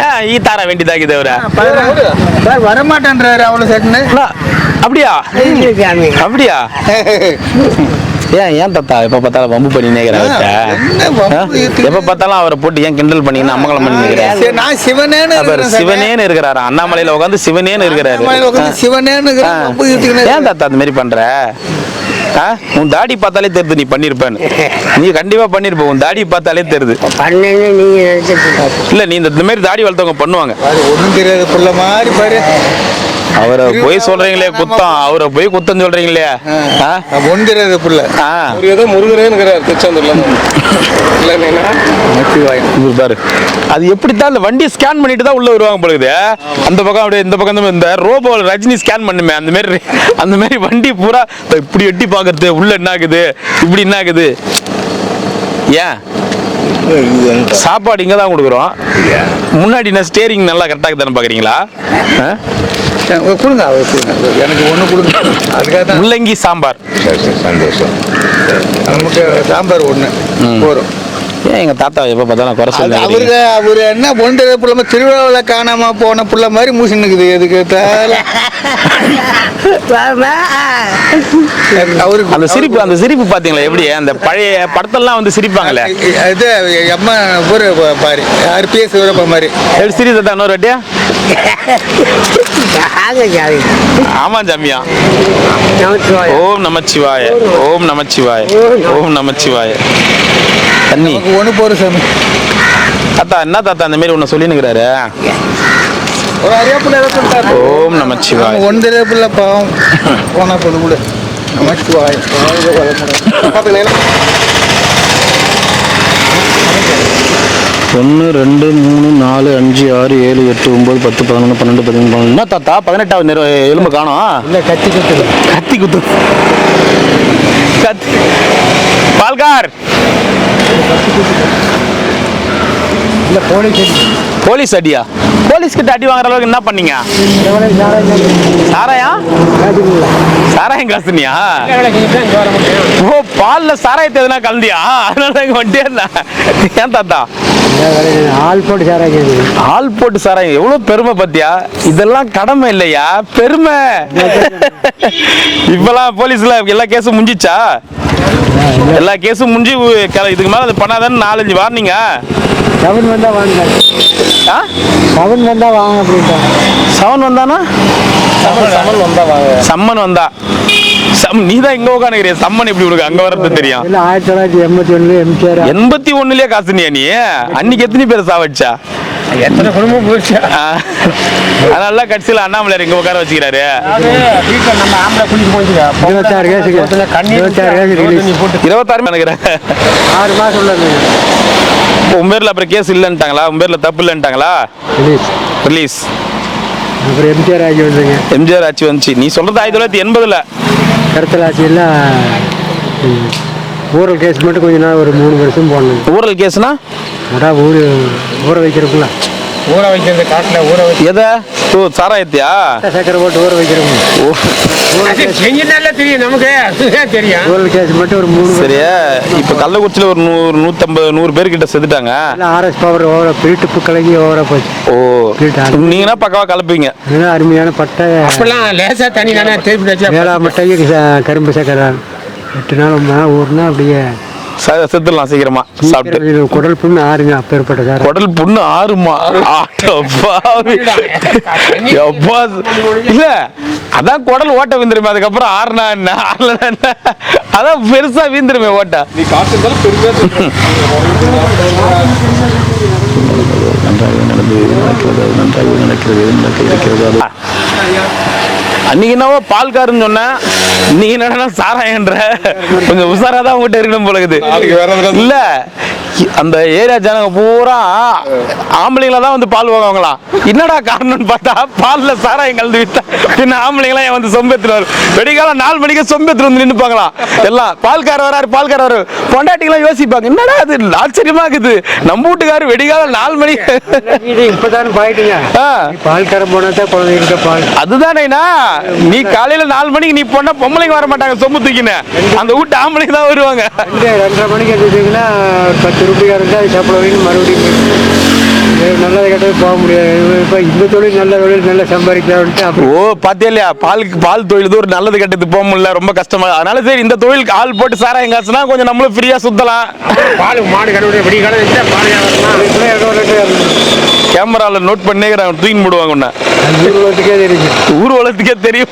ஏன் ஈத்தார வேண்டியதாகுது? அவரை வரமாட்டேன்றாரு. அவ்வளவு செட்னு. அப்படியா? ஏன் தாத்தா எப்ப பார்த்தாலும் வம்பு பண்ணி நினைக்கிறேன்? எப்ப பார்த்தாலும் அவரை போட்டு ஏன் கிண்டல் பண்ணி அம்மங்கலம் பண்ணி நினைக்கிறேன்? நான் சிவனேன்னு இருக்கிறாரு. அண்ணாமலையில உட்காந்து சிவனேன்னு இருக்கிறாரு. ஏன் தாத்தா அந்த மாதிரி பண்ற? உன் தாடி பார்த்தாலே தெரியுது நீ பண்ணிருப்பேன்னு. நீ கண்டிப்பா பண்ணிருப்ப. உன் தாடி பார்த்தாலே தெரியுது. இல்ல, நீ இந்த மாதிரி தாடி வளர்த்தவங்க பண்ணுவாங்க. ஒன்றும் தெரியாது புள்ள மாதிரி பாரு. அவரை போய் சொல்றீங்களே குத்தம், அவரை போய் குத்தம் சொல்றீங்களே. ஒன்றுறது புள்ள. ஏதோ முருகரேன்னு திருச்செந்தூர்ல பாரு. அது எப்படித்தான் இந்த வண்டி ஸ்கேன் பண்ணிட்டு தான் உள்ள வருவாங்க பொழுது. அந்த பக்கம் அப்படியே இந்த பக்கம் இந்த ரோபோ ரஜினி ஸ்கேன் பண்ணுமே, அந்த மாதிரி வண்டி பூரா இப்படி எட்டி பாக்குறது, உள்ள என்ன ஆகுது, இப்படி என்ன ஆகுது. ஏன் சாப்பாடு இங்க தான் கொடுக்குறோம். முன்னாடி என்ன ஸ்டேரிங் நல்லா கரெக்டாக தானே பாக்குறீங்களா? கொடுங்க, எனக்கு ஒண்ணு கொடுங்க. அதுக்காக முள்ளங்கி சாம்பார். சந்தோஷம். நமக்கு சாம்பார் ஒண்ணு போறோம். ஏன் எங்க தாத்தா எப்ப பார்த்தாலும் குறை அவரு சொல்லுங்க அவரு என்ன பொண்ணு புள்ள திருவிழாவில் காணாம போன புள்ள மாதிரி மூசி நிக்குது எதுக்கு அவருக்கு அந்த சிரிப்பு பாத்தீங்களா எப்படி அந்த பழைய படத்தெல்லாம் வந்து சிரிப்பாங்களே இது அம்மா ஊரு பாரு யாரு பேசுகிற மாதிரி எப்படி சிரிப்பு தாத்தா இன்னொரு வாட்டியா ஆமா ஜாமியா ஓம் நமச்சிவாய ஓம் நமச்சிவாய ஓம் நமச்சிவாய தண்ணி ஒன்று போற சாமி தாத்தா என்ன தாத்தா அந்த மாதிரி ஒன்னு சொல்லினுக்கிறாரு ஒரு அறியாப்புல ஏதாவது ஓம் நமச்சிவாய ஒன்று புள்ள பாவம் போனா போது கூட நமச்சிவாய் ஒன்று 2 3 4 5 6 7 8 9 10 11 12 13 என்ன தாத்தா 18வது எலும்பு காணோம் இல்லை கத்தி கத்தி பால்கார் இல்லை போலீஸ் அடியா போலீஸ் கிட்ட அடி வாங்குற அளவுக்கு என்ன பண்ணீங்க சாராயம் காசுனியா ஓ பால்ல சாராயத்தை எதுனா கலந்தியா அதனால வண்டியா ஏன் தாத்தா ஆள் போட்டு சாராயம் எவ்வளவு பெருமை பத்தியா இதெல்லாம் கடமை இல்லையா பெருமை இப்பெல்லாம் போலீஸ்ல எல்லா கேஸும் முடிஞ்சிச்சா எல்லா கேஸும் முடிஞ்சு இதுக்கு மேல அது பண்ணாதான்னு 4-5 வார்னிங்க செவன் வந்தா வாங்க அப்படின்ட்டாங்க சவன் வந்தானா சம்மன் வந்தா நீ தான் இங்க உட்காந்துக்கிறிய சம்மன் எப்படி உனக்கு அங்க வர்றது தெரியும் 1981 எம்ஜிஆர் 81லயே காசுனியா நீ அன்னைக்கு எத்தனை பேர் சாவடிச்சா எத்தனை குடும்பம் போச்சு அதனால கட்சியில அண்ணாமலையார் இங்க உட்கார வச்சுக்கிறாரு 26 நினைக்கிறேன் 6 மாசம் உள்ளது உங்க பேர்ல அப்புறம் கேஸ் இல்லைன்ட்டாங்களா உங்க பேர்ல தப்பு இல்லைன்ட்டாங்களா ரிலீஸ் அப்புறம் எம்ஜிஆர் ஆட்சி வந்துங்க எம்ஜிஆர் ஆட்சி வந்துச்சு நீ சொல்றது 1980ல கருத்தல் ஆட்சியெல்லாம் ஊரல் கேஸ் மட்டும் கொஞ்ச நாள் ஒரு 3 வருஷம் போடணும் ஊரல் கேஸ்னா ஊற வைக்கிறதுக்குள்ள ஊற வைக்கிறது காட்டில் ஊற வச்சு எதை சாராயத்தியா சக்கரை போட்டு ஊற வைக்கிறோம் தெரியும் நமக்கு தெரியும் ஊரல் கேஸ் மட்டும் ஒரு 3 சரியா இப்போ கள்ளக்குறிச்சியில் ஒரு 100-150 பேர் கிட்ட செத்துட்டாங்க ஆர்எஸ் பவர் ஓவரா பிரிட்டு கலங்கி ஓவரா போச்சு ஓ நீங்கன்னா பக்கவா கலப்பீங்க அருமையான பட்டை அப்பெல்லாம் லேசா தண்ணி தானே திருப்பி வேளாண் மட்டைக்கு கரும்பு சக்கரை 8 நாள் ஊர்னா அப்படியே செத்துடலாம் சீக்கிரமா சாப்பிட்டு குடல் புண்ணு ஆறுங்க அப்பேற்பட்ட குடல் புண்ணு ஆறுமா இல்ல அதான் குடல் ஓட்ட வீந்துருமே அதுக்கப்புறம் ஆறுனா என்ன ஆறுனா என்ன அதான் பெருசா வீந்துருமே ஓட்ட நீ காட்டுறதால பெருமையா அன்னைக்கு என்னவோ பால்காருன்னு சொன்ன நீ என்னன்னா சாராயன்ற கொஞ்சம் உஷாராதான் உங்ககிட்ட இருக்கணும் போல இருக்குது இல்ல அந்த ஏரியா ஜனங்க பூரா ஆம்பளைங்களா தான் வந்து பால் வாங்குவாங்களாம் என்னடா காரணம்னு பார்த்தா பால்ல சாராயம் கலந்து விட்டா பின்ன ஆம்பளைங்களா வந்து சொம்பெத்துறாரு வெடிகாலம் 4 மணிக்கு சொம்பெத்து வந்து நின்னுப்பாங்களாம் எல்லாம் பால்கார வராரு பொண்டாட்டிங்களாம் யோசிப்பாங்க என்னடா அது ஆச்சரியமா இருக்குது நம்ம வீட்டுக்காரு வெடிகாலம் 4 மணிக்கு இப்பதான் பாயிட்டுங்க பால்காரம் போனா தான் குழந்தைங்க பால் அதுதானேண்ணா நீ காலையில 4 மணிக்கு நீ போனா பொம்பளைங்க வர மாட்டாங்க சொம்பு தூக்கின அந்த வீட்டு ஆம்பளைங்க தான் வருவாங்க 2:30 மணிக்கு எடுத்துட்டீங்கன்னா 10 ரூபாய் இருந்தா சாப்பிடுவீங்க மறுபடியும் நல்லது கெட்டது போக முடியாது இப்போ இந்த தொழில் நல்ல தொழில் நல்லா சம்பாதிக்கலாம்ட்டு ஓ பாத்தியா இல்லையா பால் தொழில் ஒரு நல்லது கெட்டது போக முடியல ரொம்ப கஷ்டமா அதனால சரி இந்த தொழில் ஆள் போட்டு சாராயம் காசுனா கொஞ்சம் நம்மளும் ஃப்ரீயா சுத்தலாம் பால் மாடு கடவுடைய வெடி கேமரால நோட் பண்ணி தூக்கின்னு போடுவாங்க உன்ன ஊர்வலத்துக்கே தெரியும் ஊர்வலத்துக்கே தெரியும்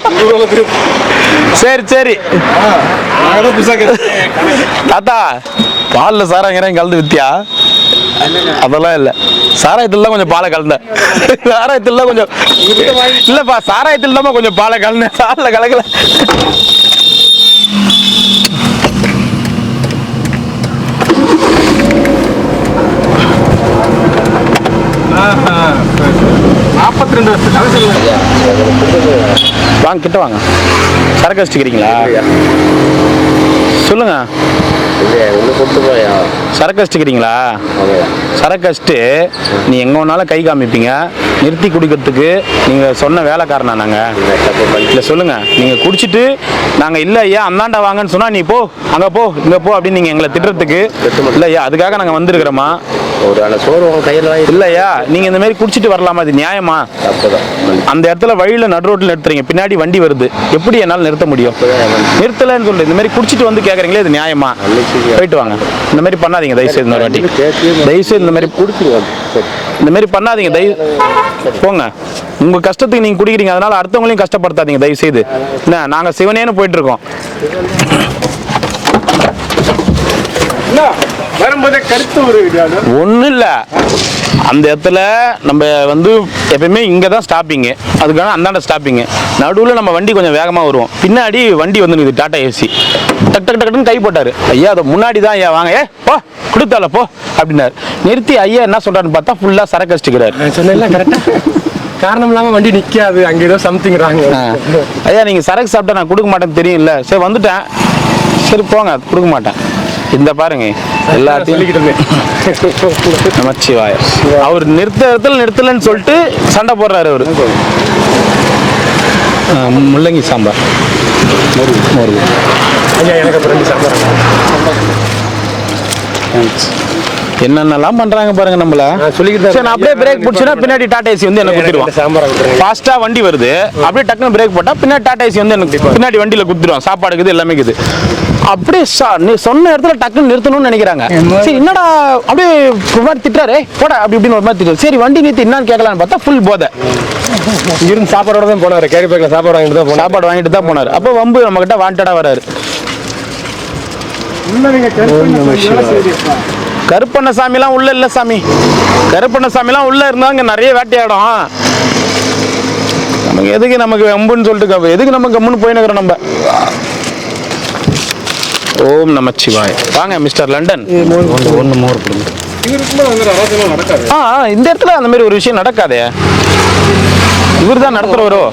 சரி தாத்தா பால்ல சாராயம் கலந்து வித்தியா அதெல்லாம் இல்ல சாராயத்துல கொஞ்சம் பாலை கலந்த சாராயத்துல கொஞ்சம் இல்லப்பா சாராயத்துல தான் கொஞ்சம் பாலை கலந்த சாரில் கலக்கல வாங்க கிட்ட வாங்க சரக்கு வச்சுக்கிறீங்களா சொல்லுங்க. ஒன்று கொடுத்து போயா சரக்கு அடிச்சுக்கிறீங்களா? சரக்கு அடிச்சுட்டு நீ எங்கே வேணாலும் கை காமிப்பீங்க. நிறுத்தி குடிக்கிறதுக்கு நீங்கள் சொன்ன வேலைக்காரனா நாங்கள்? இல்லை சொல்லுங்கள். நீங்கள் குடிச்சிட்டு நாங்கள் இல்லை ஐயா அந்தாண்டா வாங்கன்னு சொன்னால் நீ போ அங்கே போ இங்கே போ அப்படின்னு நீங்கள் எங்களை திட்டுறதுக்கு இல்லை ஐயா அதுக்காக நாங்கள் வந்திருக்கிறோமா? ஒரு ஆளை சோறு உங்கள் கையில் இல்லையா நீங்கள் இந்த மாதிரி குடிச்சிட்டு வரலாமா? அது நியாயமா? அந்த இடத்துல வழியில் நடு ரோட்டில் நிறுத்துறீங்க, பின்னாடி வண்டி வருது, எப்படி என்னால் நிறுத்த முடியும்? நிறுத்தலைன்னு சொல்கிறேன். இந்த மாதிரி குடிச்சிட்டு வந்து கேட்குறீங்களே இது நியாயமா? போயிட்டு வாங்க. இந்த மாதிரி பண்ணாதீங்க தயவுசெய்து. இந்த வாட்டி தயவுசெய்து இந்த மாதிரி இந்த மாதிரி பண்ணாதீங்க போங்க. உங்கள் கஷ்டத்துக்கு நீங்கள் குடிக்கிறீங்க, அதனால அடுத்தவங்களையும் கஷ்டப்படுத்தாதீங்க தயவுசெய்து. என்ன நாங்கள் சிவனேன்னு போயிட்டு இருக்கோம். ஒன்றும் இல்லை, அந்த இடத்துல நம்ம வந்து எப்பயுமே இங்கே தான் ஸ்டாப்பிங்கு, அதுக்கான அந்தாண்ட ஸ்டாப்பிங்கு. நடுவில் நம்ம வண்டி கொஞ்சம் வேகமாக வருவோம், பின்னாடி வண்டி வந்து நிற்குது டாடா ஏசி. டக் டக் டக்குன்னு கை போட்டார். ஐயா அதை முன்னாடி தான் ஐயா வாங்க, போ கொடுத்தால போ அப்படின்னாரு. நிறுத்தி ஐயா என்ன சொல்கிறாருன்னு பார்த்தா ஃபுல்லாக சரக்கு அடிச்சுக்கிறாரு. சொன்னேன் கரெக்டாக காரணம் இல்லாமல் வண்டி நிற்காது, அங்கே ஏதோ சம்திங்கிறாங்க. ஐயா நீங்கள் சரக்கு சாப்பிட்டா நான் கொடுக்க மாட்டேன்னு தெரியும்ல. சரி வந்துட்டேன், சரி போங்க கொடுக்க மாட்டேன். இந்த பாருங்க எல்லாத்தையும் நமச்சிவாய. அவர் நிறுத்தலன்னு சொல்லிட்டு சண்டை போடுறாரு அவரு. முள்ளங்கி சாம்பார் மோர்வு. ஐயா எனக்கு அப்புறம் 2 சாம்பார். என்னென்னலாம் பண்றாங்க பாருங்க நம்மள. சரி நான் அப்படியே பிரேக் பிடிச்சினா பின்னாடி டாடா ஏசி வந்து என்ன குத்திடுவான். சாம்பார் ஃபாஸ்டா வண்டி வருது, அப்படியே டக்குன்னு பிரேக் போட்டா பின்னாடி டாடா ஏசி வந்து எனக்கு பின்னாடி வண்டியில குத்திடுவான். சாப்பாடுக்குது எல்லாமே இருக்குது. அப்படியே நீ சொன்ன இடத்துல டக்குன்னு நிறுத்தணும்னு நினைக்கிறாங்க. சரி என்னடா அப்படியே ஒரு மாதிரி திட்டுறாரு, போட அப்படி இப்படின்னு ஒரு மாதிரி திட்டு. சரி வண்டி நிறுத்தி என்னன்னு கேட்கலான்னு பார்த்தா ஃபுல் போதை. இருந்து சாப்பாடோட தான் போனார். கேரி பேக்கில் சாப்பாடு வாங்கிட்டு தான் போனார். அப்போ வம்பு நம்ம கிட்ட வாண்டடா வராரு. கருப்பண்ணசாமிலாம் உள்ள இல்லை சாமி. கருப்பண்ணசாமிலாம் உள்ள இருந்தா இங்க நிறைய வேட்டையாடும். நமக்கு எதுக்கு நமக்கு வம்புன்னு சொல்லிட்டு எதுக்கு நம்ம கம்முன்னு போயினுக்கிறோம் நம்ம. ஓம் நமச்சிவாய. வாங்க மிஸ்டர் லண்டன். ஒன்று மோர் கொடுங்க. இந்த இடத்துல அந்த மாதிரி ஒரு விஷயம் நடக்காதே. இவர் தான் நடத்துறவரோ?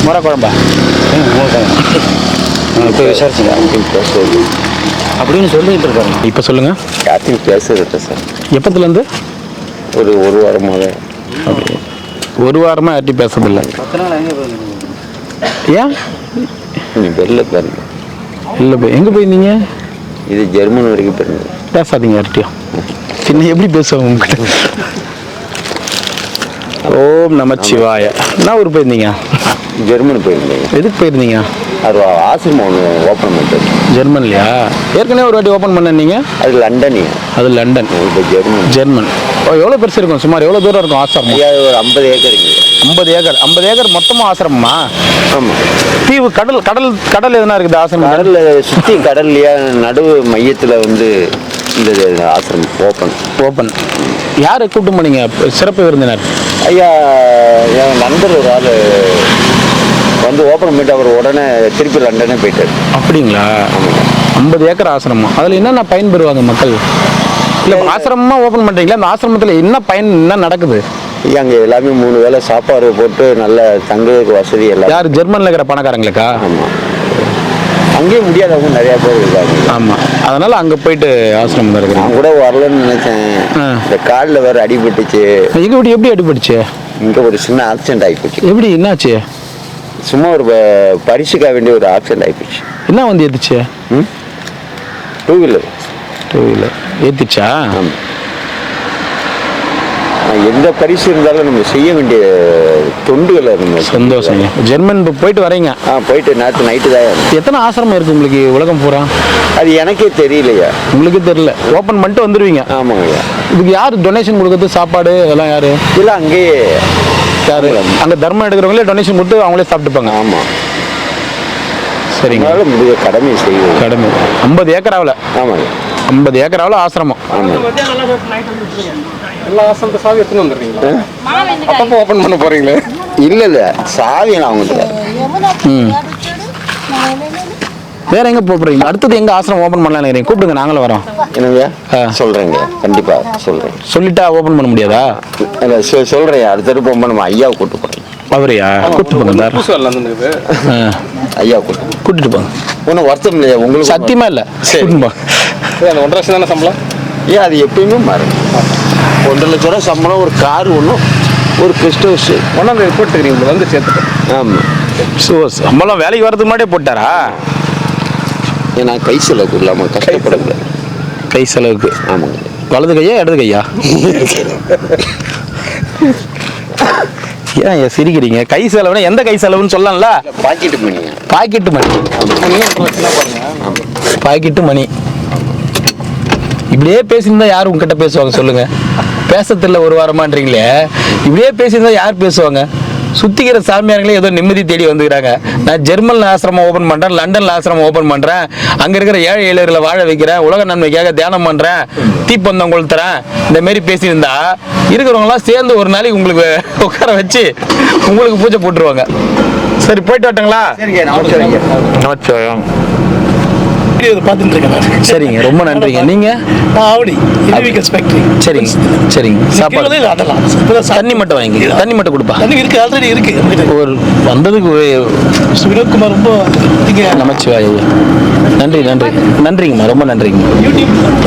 முறை குழம்பா இப்போ விசாரிச்சுங்க அப்படின்னு சொல்லிட்டு இருக்காங்க. இப்போ சொல்லுங்க. யார்த்தையும் பேசுறது சார். எப்பத்துலேருந்து? ஒரு வாரமாக. அப்படி ஒரு வாரமாக யார்ட்டையும் பேசுறதில்லை. ஏன்? வெளில பாருங்க. இல்லை போய் எங்கே போயிருந்தீங்க? இது ஜெர்மன் வரைக்கும் போயிருந்தேன். பேசாதீங்க யார்ட்டையும். சின்ன எப்படி பேசுவாங்க உங்ககிட்ட? ஓம் நமச்சிவாய. என்ன ஊர் போயிருந்தீங்க? ஜெர்மன் போயிருந்தேன். எதுக்கு போயிருந்தீங்க? அது ஆசிரமம் ஒன்று ஓப்பன் பண்ணிட்டு. ஜெர்மன்லையா? ஏற்கனவே ஒரு வாட்டி ஓப்பன் பண்ணீங்க. அது லண்டனு. அது லண்டன். இப்போ ஜெர்மன். ஓ எவ்வளோ பெருசு இருக்கும்? சுமார் எவ்வளோ தூரம் இருக்கும் ஆசிரமம்? ஒரு 50 ஏக்கர் இருக்குது. 50 ஏக்கர்? 50 ஏக்கர் மொத்தமாக ஆசிரமமா? ஆமாம். தீவு கடல் எதுனா இருக்குது ஆசிரமம்? கடலில் சுற்றி கடல்லையா நடுவு மையத்தில் வந்து இந்த ஆசிரமம் ஓப்பன். யாரை கூப்பிட்டு போனீங்க சிறப்பு விருந்தினர்? ஐயா என் நண்பர் ஒரு ஆள் வந்து ஓப்பன் பண்ணிட்டு அவர் உடனே திருப்பி லண்டனே போயிட்டார். அப்படிங்களா? 50 ஏக்கர் ஆசிரமம். அதில் என்னென்ன பயன் பெறுவாங்க மக்கள்? இல்லை ஆசிரமமாக ஓப்பன் பண்ணுறீங்களா? அந்த ஆசிரமத்தில் என்ன பயன், என்ன நடக்குது? அங்கே எல்லாமே 3 வேளை சாப்பாடு போட்டு நல்ல தங்குறதுக்கு வசதி எல்லாம். யார் ஜெர்மனில் இருக்கிற பணக்காரங்களுக்கா? ஆமாம். அங்கேயே முடியாதவங்க நிறையா பேர் இருக்காங்க. ஆமாம், அதனால் அங்கே போயிட்டு ஆசிரமம் தான் இருக்கிறேன். நான் கூட வரலன்னு நினச்சேன். இந்த காலில் வேறு அடிபட்டுச்சு. எப்படி அடிபட்டுச்சு? இங்கே ஒரு சின்ன ஆக்சிடென்ட் ஆகிப்போச்சு. எப்படி என்னாச்சு? சும்மா ஒரு பரிசுக்காக வேண்டிய ஒரு ஆக்சிடென்ட் ஆகிப்போச்சு. என்ன வந்து ஏற்றுச்சு? 2 வீலர் ஏற்றிச்சா? ஆமாம். எந்த பரிசு இருந்தாலும் நம்ம செய்ய வேண்டிய தொண்டுகளை நம்ம. சந்தோஷம். ஜெர்மன் போயிட்டு வரீங்க? போயிட்டு நேற்று நைட்டு தான். எத்தனை ஆசிரமம் இருக்குது உங்களுக்கு உலகம் பூரா? அது எனக்கே தெரியலையா. உங்களுக்கு தெரியல? ஓப்பன் பண்ணிட்டு வந்துடுவீங்க? ஆமாங்கய்யா. இதுக்கு யார் டொனேஷன் கொடுக்குறது? சாப்பாடு இதெல்லாம் யார்? இல்லை அங்கேயே யார்? அங்கே தர்மம் எடுக்கிறவங்களே டொனேஷன் கொடுத்து அவங்களே சாப்பிட்டுப்பாங்க? ஆமாம். சரிங்க. முடிய கடமை செய்வோம். கடமை. 50 ஏக்கராவில்? ஆமாங்க. 50 ஏக்கராவில் ஆசிரமம். ஆமாம். எல்லா ஆசிரமத்தை சாவி எடுத்துன்னு வந்துடுறீங்களா? அப்பப்போ ஓப்பன் பண்ண போகிறீங்களே? இல்லை சாவி நான் அவங்கள்ட்ட. வேற எங்கே போகிறீங்க? அடுத்தது எங்கே ஆசிரமம் ஓப்பன் பண்ணலான்னு நினைக்கிறீங்க? கூப்பிடுங்க, நாங்களும் வரோம். என்னங்க? சொல்கிறேங்க, கண்டிப்பாக சொல்கிறேன். சொல்லிட்டா ஓப்பன் பண்ண முடியாதா? இல்லை சொல்கிறேன். அடுத்த போகும்போது நம்ம ஐயாவை கூப்பிட்டு போகிறேன். அவரையா கூப்பிட்டு போங்க? வரலாம். ஐயா கூட்டு கூட்டிட்டு போங்க. ஒன்றும் வருத்தம் இல்லையா உங்களுக்கு? சத்தியமா இல்ல. சரி. கூட்டிட்டு போங்க. அந்த 1.5 லட்சம் தானே சம்பளம்? ஏன் அது எப்பயுமே மாறும். 1.5 லட்ச ரூபா சம்பளம், ஒரு கார் ஒன்றும், ஒரு கெஸ்ட் ஹவுஸ். ஒன்றாம் தேதி போட்டுக்கிறீங்க வந்து சேர்த்துட்டு. ஆமாம். சம்பளம் வேலைக்கு வரதுக்கு முன்னாடியே போட்டாரா? ஏன்னா கை செலவுக்கு இல்லாமல் கஷ்டப்படக்கூடாது. கை செலவுக்கு. ஆமாங்க. வலது கையா இடது கையா? ஏன் சிரிக்கிறீங்க? கை செலவுனா எந்த கை செலவுன்னு சொல்லலாம்ல? பாக்கெட்டு மணிங்க. பாக்கெட்டு மணி. பாக்கெட்டு மணி. இப்படியே பேசியிருந்தா யார் உங்ககிட்ட பேசுவாங்க சொல்லுங்க? பேசத்தில்ல ஒரு வாரமான்றீங்களே, இப்படியே பேசியிருந்தா யார் பேசுவாங்க? சுத்திக்கிற சாமியார்களே ஏதோ நிம்மதி தேடி வந்துக்கிறாங்க. நான் ஜெர்மன்ல ஆசிரமம் ஓபன் பண்றேன், லண்டன்ல ஆசிரமம் ஓபன் பண்றேன், அங்க இருக்கிற ஏழை எளியர்களை வாழ வைக்கிறேன், உலக நன்மைக்காக தியானம் பண்றேன், தீப்பந்தம் கொளுத்துறேன், இந்த மாதிரி பேசியிருந்தா இருக்கிறவங்க எல்லாம் சேர்ந்து ஒரு நாளைக்கு உங்களுக்கு உட்கார வச்சு உங்களுக்கு பூஜை போட்டுருவாங்க. சரி, போயிட்டு வரட்டுங்களா? நமச்சிவாயம். சரிங்க, ரொம்ப நன்றிங்க. நீங்க? சரிங்க சரிங்க. சாப்பாடு தண்ணி மட்டும் வாங்கி, தண்ணி மட்டும் கொடுப்பா. ஒரு வந்ததுக்கு வினோத்குமார் ரொம்ப நமச்சிவாய ஐயா. நன்றி நன்றி நன்றிங்கம்மா, ரொம்ப நன்றிங்க.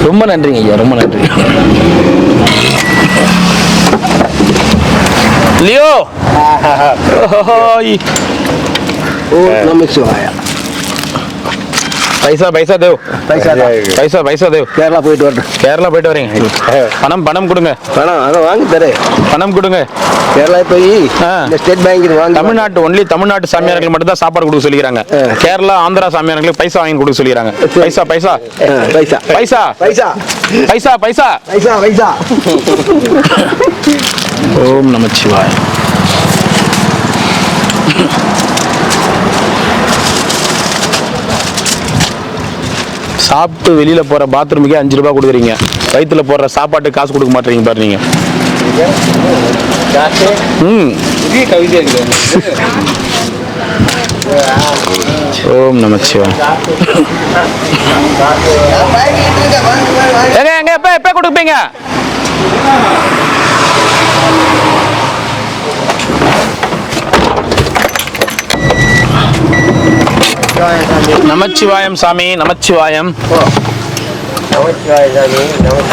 ரொம்ப நன்றிங்க ஐயா, ரொம்ப நன்றி. லியோ நமச்சிவாயா. பைசா பைசா தேவ், பைசா பைசா தேவ். கேரளா போயிட்டு வரட்டும். கேரளா போயிட்டு வரீங்க. பணம் பணம் கொடுங்க. பணம் அதை வாங்கி தரேன். பணம் கொடுங்க. கேரளா போய் இந்த ஸ்டேட் பேங்க் வாங்கி. தமிழ்நாட்டு ஒன்லி தமிழ்நாட்டு சாமியார்கள் மட்டும் தான் சாப்பாடு கொடுக்க சொல்லிக்கிறாங்க. கேரளா ஆந்திரா சாமியார்களுக்கு பைசா வாங்கி கொடுக்க சொல்லிக்கிறாங்க. பைசா பைசா பைசா பைசா பைசா பைசா பைசா பைசா பைசா. ஓம் நமச்சிவாய. சாப்பிட்டு வெளியில போற பாத்ரூமுக்கே 5 ரூபாய் கொடுக்குறீங்க, வயிற்றுல போடுற சாப்பாட்டுக்கு காசு கொடுக்க மாட்டீங்க பாரு நீங்க. கவிதை இருக்குது. ஓம் நமச்சிவாய. எங்க எங்க எப்ப கொடுப்பீங்க? நமச்சிவாயம் சாமி, நமச்சிவாயம்.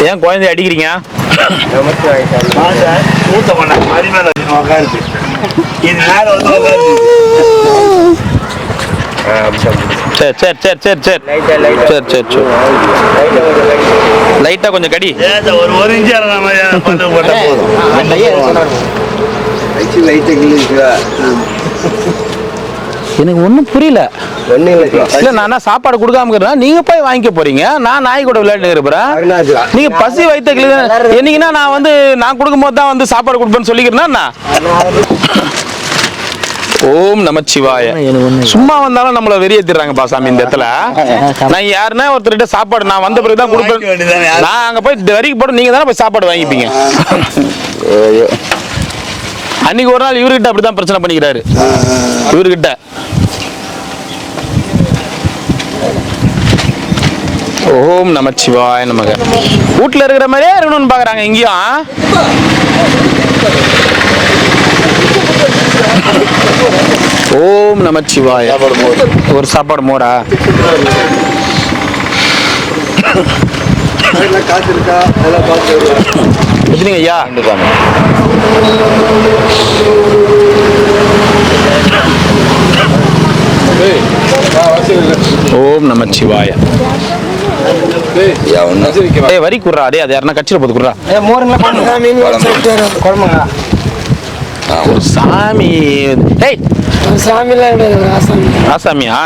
ஏன் குழந்தை அடிக்கிறீங்க? சரி சரி சரி சரி சரி சரி சரி சரி. லைட்டா கொஞ்சம் கடி. ஒரு இன்ச்சு எனக்கு ஒன்றும் புரியல. இல்ல நான் சாப்பாடு கொடுக்காம இருக்கிறேன், நீங்க போய் வாங்கிக்க போறீங்க, நான் நாய் கூட விளையாட்டு இருப்பேன். நீங்க பசி வயிற்றுக்கு என்னைக்குன்னா நான் வந்து நான் கொடுக்கும்போது தான் வந்து சாப்பாடு கொடுப்பேன்னு சொல்லிக்கிறேன்னா. ஓம் நமச்சிவாய. சும்மா வந்தாலும் நம்மள வெறியேத்திடுறாங்கப்பா சாமி இந்த இடத்துல. நான் யாருன்னா ஒருத்தர்கிட்ட சாப்பாடு நான் வந்த பிறகு தான் கொடுப்பேன். நான் அங்க போய் வரைக்கும் போட்டு நீங்க தானே போய் சாப்பாடு வாங்கிப்பீங்க. அன்னைக்கு ஒரு நாள் இவர்கிட்ட அப்படிதான் பிரச்சனை பண்ணிக்கிறாரு. இவர்கிட்ட ஓம் நமச்சிவாய நமக. வீட்டுல இருக்கிற மாதிரியே இருக்கணும்னு பாக்குறாங்க இங்கேயும். ஓம் நமச்சிவாய. ஒரு சாப்பாடு மோரா? காசு இருக்கா? எல்லாம் பார்த்து எப்படிங்க ஐயா? ஓம் நமச்சிவாய. வரி குடுறா. அதே அது யாருன்னா கட்சியில் போது குடுறா. ஒரு சாமி. ஏய் சாமிலாம் ஆசாமியா?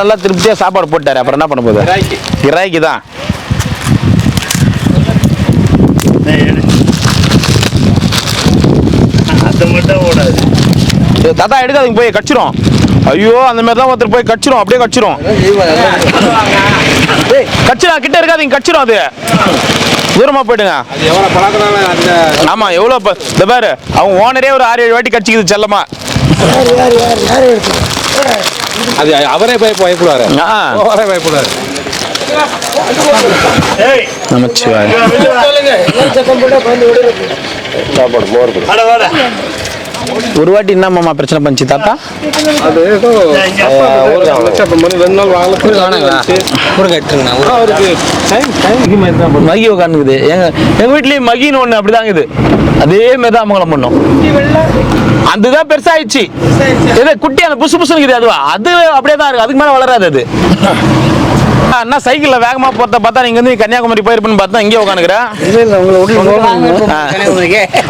நல்லா திருப்தியா சாப்பாடு போட்டாரு. அப்புறம் என்ன பண்ண போகுது? கிராய்க்கு தான். தாத்தா எடுக்காதீங்க, போய் கடிச்சிரும். ஐயோ அந்த மாதிரி தான் ஒருத்தர் போய் கடிச்சிரும், அப்படியே கடிச்சிரும். கடிச்சிரும், கிட்ட இருக்காதீங்க, கடிச்சிரும். அது தூரமா போயிடுங்க. ஆமா எவ்வளவு இந்த பாரு, அவங்க ஓனரே ஒரு 6-7 வாட்டி கடிச்சிக்குது செல்லமா. அது அவரே பயப்படுவாரு. அவரே பயப்படுவாரு. நமச்சிவாய். சாப்பாடு மோர் ஒரு வாட்டி என்ன மாமா பிரச்சனை பண்ணிச்சு தாத்தா? அது ஏதோ அப்போ மணி 2 நாள் மகி உட்காந்துக்குது. எங்க வீட்லயும் மகின்னு ஒண்ணு அப்படிதாங்குது. அதே மாதிரி தான் மங்களம் பண்ணோம். அதுதான் பெருசாயிடுச்சு. ஏதோ குட்டி அந்த புசு புசுன்னு இருக்குது அதுவா, அது அப்படியே தான் இருக்கு. அதுக்கு மேல வளராது அது. அண்ணா சைக்கிள்ல வேகமா போறத பார்த்தா நீங்க வந்து கன்னியாகுமரி போயிருப்பேன்னு பார்த்தா இங்கே உட்காந்துக்கிறேன்.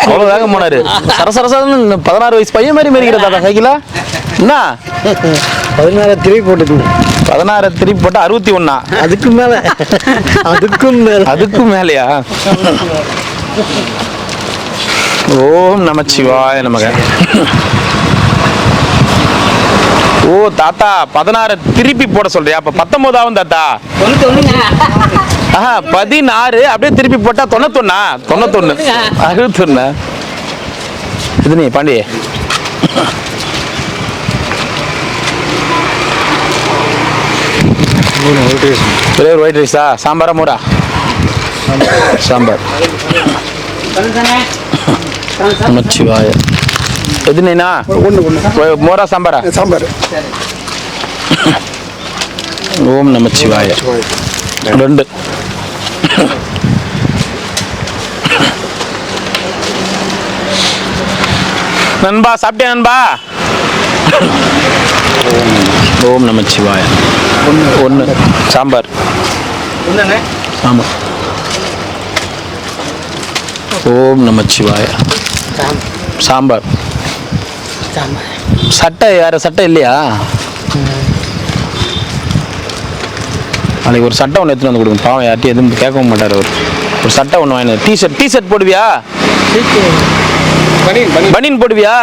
அவ்வளவு வேகம் போனாரு. சரசரசன்னு 16 வயசு பையன் மாதிரி மேரிக்கிற தாத்தா சைக்கிளா என்ன 16 திருப்பி போட்டுக்கு 16 திருப்பி போட்டா 61. அதுக்கு மேல அதுக்கும் மேலையா? ஓம் நமச்சிவாய நமக. ஓ தாத்தா 16 திருப்பி போட சொல்றியா? அப்ப 19 தாத்தா. 16 அப்படியே திருப்பி போட்டா 91. 61 இது நீ பாண்டி. ஒரே ஒரு ஒயிட் ரைஸா? சாம்பாரா மோரா? சாம்பார். நமச்சிவாய. எது நீனா? மோரா சாம்பாரா? சாம்பார். ஓம் நமச்சிவாய. 2 நண்பா சாப்பிட்டேன் நண்பா. ஓம் நமச்சிவாய. 1 சாம்பார். ஆமா. ஓம் நமச்சிவாய. சாம்பார். சட்டை யார சட்டை இல்லையா? நாளைக்கு ஒரு சட்டை ஒன்று எடுத்துட்டு வந்து கொடுங்க. பாவம் யார்ட்டையும் எதுவும் கேட்கவும் மாட்டார் அவர். ஒரு சட்டை ஒன்று வாங்கி. டிஷர்ட் போடுவியா? பனியன் போடுவியா?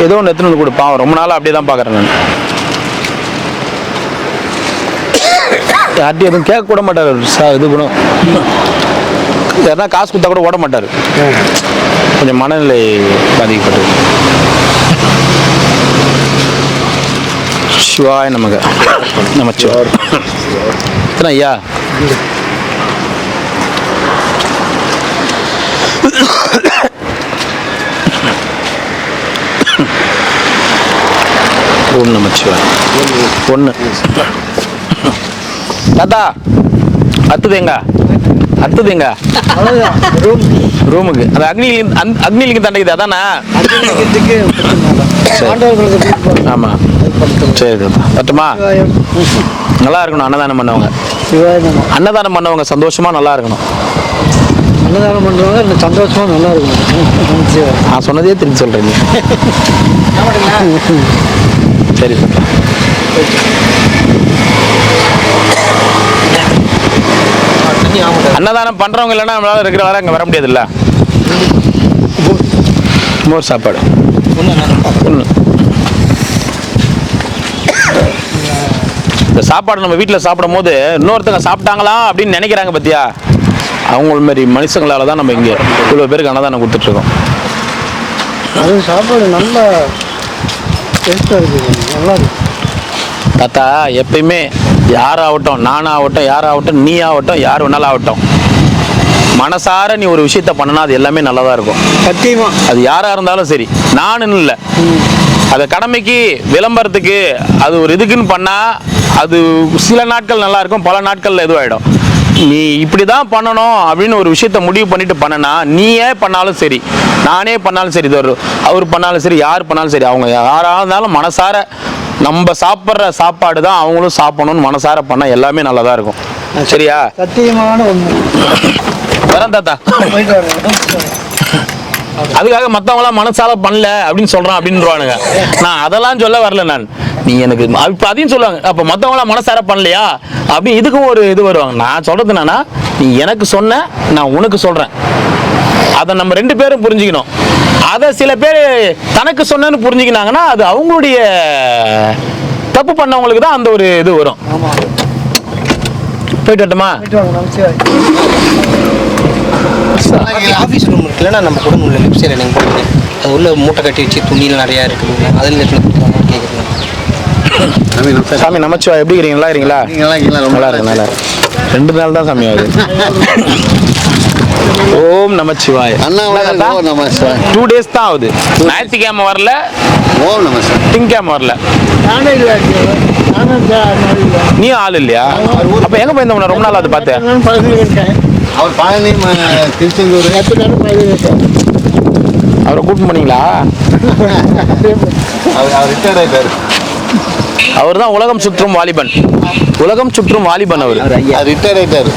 ஏதோ ஒன்று எடுத்துட்டு வந்து கொடு. பாவம் ரொம்ப நாளாக அப்படியே தான் பார்க்குறேன் நான். யார்ட்டையும் எதுவும் கேட்க கூட மாட்டார் அவர். இது பண்ணும் யாருன்னா காசு கொடுத்தா கூட ஓட மாட்டார். கொஞ்சம் மனநிலை பாதிக்கப்பட்டது. சிவாய நமக. நமச்சிவாய். எத்தனை ஐயா? ஓம் நமச்சிவாய். 1 தாத்தா அத்துதேங்க ரூமுக்கு அந்த அக்னிலிங்கம் தண்டைக்குது அதானே? ஆமா சரி தாத்தா பட்டுமா. நல்லா இருக்கணும் அன்னதானம் பண்ணவங்க. அன்னதானம் பண்ணவங்க சந்தோஷமா நல்லா இருக்கணும். அன்னதானம் பண்றவங்க சந்தோஷமா நல்லா இருக்கணும். நான் சொன்னதே திரும்பி சொல்றேன். சரி தாத்தா. அன்னதானம் பண்றவங்க இல்லைன்னா நம்மளால இருக்கிற வர அங்கே வர முடியாது இல்ல. மோர் சாப்பாடு 1. இந்த சாப்பாடு நம்ம வீட்டில் சாப்பிடும் போது இன்னொருத்தங்க சாப்பிட்டாங்களா அப்படின்னு நினைக்கிறாங்க பத்தியா? அவங்கள மாதிரி மனுஷங்களால தான் நம்ம இங்கே இவ்வளோ பேருக்கு அன்னதானம் கொடுத்துட்ருக்கோம். அது சாப்பாடு நல்லா டேஸ்டாக இருக்குது. நல்லா இருக்கு தாத்தா. எப்பயுமே யாராகட்டும், நானாகட்டும், யாராகட்டும், நீ ஆகட்டும், யார் வேணாலும் ஆகட்டும், மனசார நீ ஒரு விஷயத்த பண்ணனா அது எல்லாமே நல்லதாக இருக்கும். சத்தியமா. அது யாராக இருந்தாலும் சரி. நானுன்னு இல்லை, அதை கடமைக்கு விளம்பரத்துக்கு அது ஒரு இதுக்குன்னு பண்ணால் அது சில நாட்கள் நல்லா இருக்கும், பல நாட்களில் இதுவாகிடும். நீ இப்படி தான் பண்ணணும் அப்படின்னு ஒரு விஷயத்த முடிவு பண்ணிட்டு பண்ணனா, நீயே பண்ணாலும் சரி, நானே பண்ணாலும் சரி, இது அவர் பண்ணாலும் சரி, யார் பண்ணாலும் சரி, அவங்க யாராக இருந்தாலும் மனசார நம்ம சாப்பிட்ற சாப்பாடு தான் அவங்களும் சாப்பிடணும்னு மனசார பண்ண எல்லாமே நல்லதாக இருக்கும். சரியா? சத்தியமான ஒன்று. வரேன் தாத்தா. அதுக்காக மற்றவங்களாம் மனசால பண்ணல அப்படின்னு சொல்றான் அப்படின்றானுங்க. நான் அதெல்லாம் சொல்ல வரல. நான் நீ எனக்கு இப்போ அதையும் சொல்லுவாங்க, அப்போ மற்றவங்களாம் மனசார பண்ணலையா அப்படின்னு இதுக்கும் ஒரு இது வருவாங்க. நான் சொல்றது என்னன்னா, நீ எனக்கு சொன்ன, நான் உனக்கு சொல்றேன். அதை நம்ம 2 பேரும் புரிஞ்சுக்கணும். அதை சில பேர் தனக்கு சொன்னேன்னு புரிஞ்சுக்கினாங்கன்னா அது அவங்களுடைய தப்பு பண்ணவங்களுக்கு தான் அந்த ஒரு இது வரும். போயிட்டு வரட்டுமா? ஆஃபீஸ் ரூம் இருக்குல்ல, நம்ம கூட உள்ள லெஃப்ட் சைடில் நீங்கள் போகிறீங்க, அது உள்ள மூட்டை கட்டி வச்சு துணியில் நிறையா இருக்குது, அதில் கேட்குறேன். சாமி நமச்சிவா, எப்படி இருக்கீங்க? நல்லா இருக்கீங்களா? நல்லா இருக்கு, நல்லா இருக்கு. 2 நாள் தான் சாமி ஆகுது. ஓம் நமச்சிவாய். 2 days தான் ஆகுது. ஞாயிற்றுக்கிழமை வரல, திங்கக்கிழமை வரல. நீ ஆள் இல்லையா? அப்ப எங்க போயிருந்த ரொம்ப நாள் அது பார்த்தேன். அவர் பழனி திருச்செந்தூர் அவரை கூப்பிட்டு போனீங்களா? அவர் ரிட்டையர்ட் ஆயிட்டாரு. அவர் தான் உலகம் சுற்றும் வாலிபன். உலகம் சுற்றும் வாலிபன் அவர். ரிட்டையர்ட் ஆயிட்டாரு.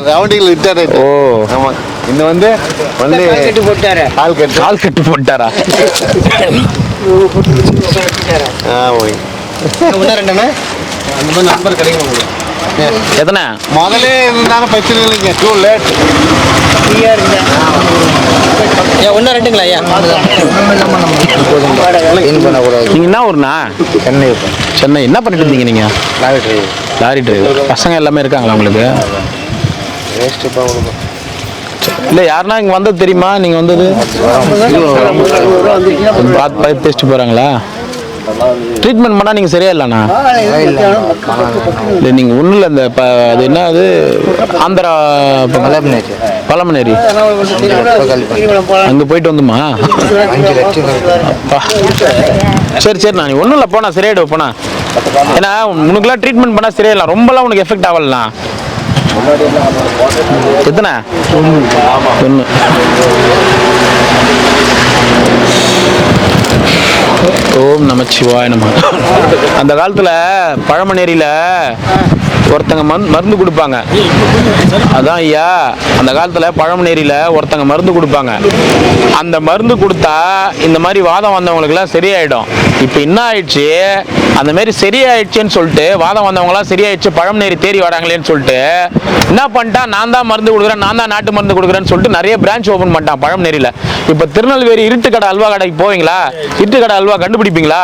ரவுண்டிங் ரிட்டையர்ட் ஆயிட்டாரு. ஓ ஆமா. இன்னும் வந்து போட்டாரு. கால் கட்டு போட்டாரா? அந்த மாதிரி நம்பர் கிடைக்கும் உங்களுக்கு. எத்தனை முதல்ல இருந்தாலும் பிரச்சனை இல்லைங்க. Too late. ஒன்று ரெண்டுங்களா ஐயா? நீங்க என்ன ஊர்னா? சென்னை. சென்னை. என்ன பண்ணிட்டு இருந்தீங்க நீங்க? Lorry driver. பசங்க எல்லாமே இருக்காங்களா உங்களுக்கு? இல்ல யாருன்னா இங்க வந்தது தெரியுமா? நீங்க வந்தது பார்த்து பேசிட்டு போறாங்களா? ட்ரீட்மெண்ட் பண்ணா நீங்க சரியா இல்லண்ணா? இல்லை நீங்க ஒன்றும் இல்லை. இந்த அது என்ன, அது ஆந்திரா பழமனேரி அங்கே போயிட்டு வந்துமா? அப்பா. சரி சரி, நான் ஒன்றும் இல்லை, போனா சரியாயிடும் போனா. ஏன்னா உனக்குலாம் ட்ரீட்மெண்ட் பண்ணால் சரியாயிடலாம். ரொம்பலாம் உனக்கு எஃபெக்ட் ஆகலாம். எத்தனை? 1. ஓம் நமச்சிவாய நம. அந்த காலத்தில் பழமனேரியில் ஒருத்தங்க மருந்து கொடுப்பாங்க. அதான் ஐயா, அந்த காலத்தில் பழமனேரியில் ஒருத்தங்க மருந்து கொடுப்பாங்க. அந்த மருந்து கொடுத்தா இந்த மாதிரி வாதம் வந்தவங்களுக்குலாம் சரியாயிடும். இப்போ என்ன ஆயிடுச்சு, அந்த மாதிரி சரியாயிடுச்சுன்னு சொல்லிட்டு வாதம் வந்தவங்களாம் சரியாயிடுச்சு பழமனேரி தேடி வராங்களேன்னு சொல்லிட்டு என்ன பண்ணிட்டான், நான் தான் மருந்து கொடுக்குறேன், நான் தான் நாட்டு மருந்து கொடுக்குறேன்னு சொல்லிட்டு நிறைய பிரான்ச் ஓப்பன் பண்ணிட்டான் பழமனேரியில். இப்போ திருநெல்வேலி இருட்டுக்கடை அல்வா கடைக்கு போவீங்களா? இருட்டுக்கடை அல்வா கண்டுபிடிப்பீங்களா?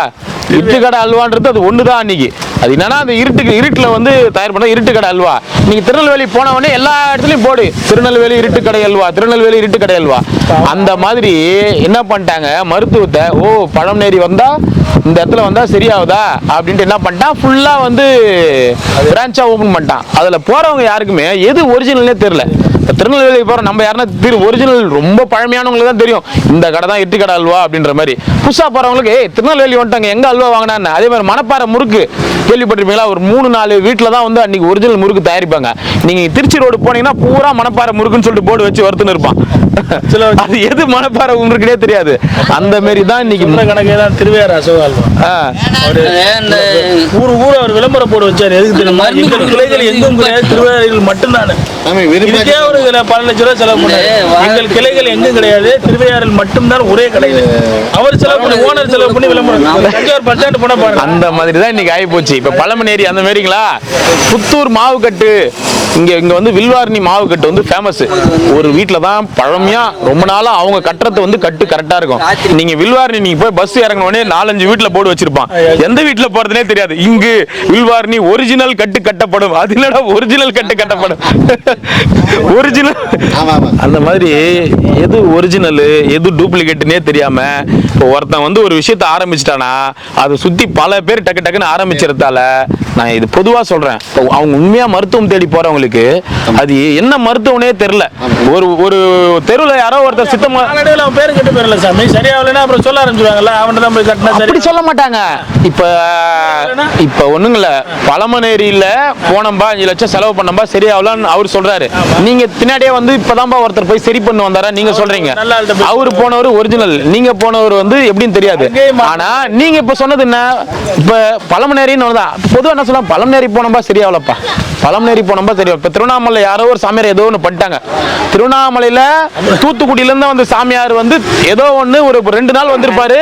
இருட்டுக்கடை அல்வான்றது அது ஒன்று தான் அன்னைக்கு. அது என்னன்னா, அந்த இருட்டில் வந்து தயார் பண்ண இருட்டுக்கடை அல்வா. நீங்க திருநெல்வேலி போனவொடனே எல்லா இடத்துலையும் போடு, திருநெல்வேலி இருட்டுக்கடை அல்வா, திருநெல்வேலி இருட்டுக்கடை அல்வா. அந்த மாதிரி என்ன பண்ணிட்டாங்க, மருத்துவத்தை பழமனேரி வந்தா இந்த இடத்துல வந்தா சரியாகுதா அப்படின்ட்டு என்ன பண்ணிட்டான், ஃபுல்லா வந்து பிரான்ச்சா ஓபன் பண்ணிட்டான். அதுல போறவங்க யாருக்குமே எது ஒரிஜினல்னே தெரியல. திருநெல்வேலி போறோம் நம்ம யாருன்னா ஒரிஜினல் ரொம்ப பழமையானவங்களுக்கு தான் தெரியும், இந்த கடை தான் இட்டு கடை அல்வா அப்படின்ற மாதிரி. புதுசா போறவங்களுக்கு திருநெல்வேலி வந்துட்டாங்க, எங்க அல்வா வாங்கினான்னு. அதே மாதிரி மணப்பாறை முறுக்கு கேள்விப்பட்டிருப்பீங்களா? ஒரு 3-4 வீட்டில் தான் வந்து அன்னைக்கு ஒரிஜினல் முறுக்கு தயாரிப்பாங்க. நீங்க திருச்சி ரோடு போனீங்கன்னா பூரா மணப்பாறை முறுக்குன்னு சொல்லிட்டு போர்டு வச்சு வறுத்துன்னு இருப்பான். அது எது மணப்பாறை முறுக்குனே தெரியாது. அந்த மாதிரி தான் இன்னைக்கு கணக்கே தான் திருவையாறு அசோகா அல்வா. ஊர் அவர் விளம்பரம் போட்டு வச்சாரு. எதுக்கு தெரியுமா? எங்கள் கிளைகள் எங்கும் கிடையாது, திருவையாறில் மட்டும்தான். இதுக்கே ஒரு 10 லட்ச ரூபாய் செலவு பண்ணாரு. எங்கள் கிளைகள் எங்கும் கிடையாது, திருவையாறில் மட்டும்தான் ஒரே கடையில். அவர் செலவு பண்ணி, ஓனர் செலவு பண்ணி விளம்பரம். தஞ்சாவூர் பஸ் ஸ்டாண்ட் போன பாருங்க. அந்த மாதிரி தான் இன்னைக்கு ஆகி போச்சு. இப்ப பழமனேரி அந்த மாதிரிங்களா, புத்தூர் மாவு கட்டு, இங்க வந்து வில்வார்னி மாவு கட்டு வந்து ஃபேமஸ். ஒரு வீட்டில் தான் பழமையா ரொம்ப நாளா அவங்க கட்டுறது வந்து கட்டு கரெக்டா இருக்கும். நீங்க வில்வார்னி நீங்க போய் பஸ் இறங்கின உடனே 4-5 வீட்டுல போர்டு வச்சிருப்பான். எந்த வீட்டுல போறதுனே தெரியாது. இங்கு வில்வார்னி ஒரிஜினல் கட்டு கட்டப்படும். அது என்னடா ஒரிஜினல் கட்டு கட்டப்படும்? ஒரிஜினல் அந்த மாதிரி எது ஒரிஜினல் எது டூப்ளிகேட்னே தெரியாம இப்போ ஒருத்தன் வந்து ஒரு விஷயத்தை ஆரம்பிச்சிட்டானா அதை சுத்தி பல பேர் டக்கு டக்குன்னு ஆரம்பிச்சிருந்தால, நான் இது பொதுவா சொல்றேன், அவங்க உண்மையா மருத்துவம் தேடி போறவங்களுக்கு அது என்ன மருத்துவனே தெரியல. ஒரு தெருவில் யாரோ ஒருத்தர் சித்தமா அவன் பேரு கட்டு பேர்ல சாமி சரியாகலன்னா அப்புறம் சொல்ல ஆரம்பிச்சுவாங்கல்ல, அவன் தான் போய் கட்டினா அப்படி சொல்ல மாட்டாங்க. இப்ப ஒண்ணுங்கள பழமனேரியில போனம்பா 5 லட்சம் செலவு பண்ணம்பா சரியாகலான்னு அவர் சொல்றாரு. நீங்க பின்னாடியே வந்து இப்பதான்பா ஒருத்தர் போய் சரி பண்ணு வந்தாரா நீங்க சொல்றீங்க. அவரு போனவர் ஒரிஜினல், நீங்க போனவர் வந்து எப்படின்னு தெரியாது. ஆனா நீங்க இப்ப சொன்னது என்ன, இப்ப பழமனேரின்னு பொதுவா என்ன சொல்லலாம், பழமனேரி போனம்பா சரியாகலப்பா, பழமனேரி போனம்பா சரியா. இப்ப திருவண்ணாமலை யாரோ ஒரு சாமியார் ஏதோ ஒண்ணு பண்ணிட்டாங்க. திருவண்ணாமலையில தூத்துக்குடியில இருந்து வந்து சாமியார் வந்து ஏதோ ஒண்ணு ஒரு 2 நாள் வந்திருப்பாரு,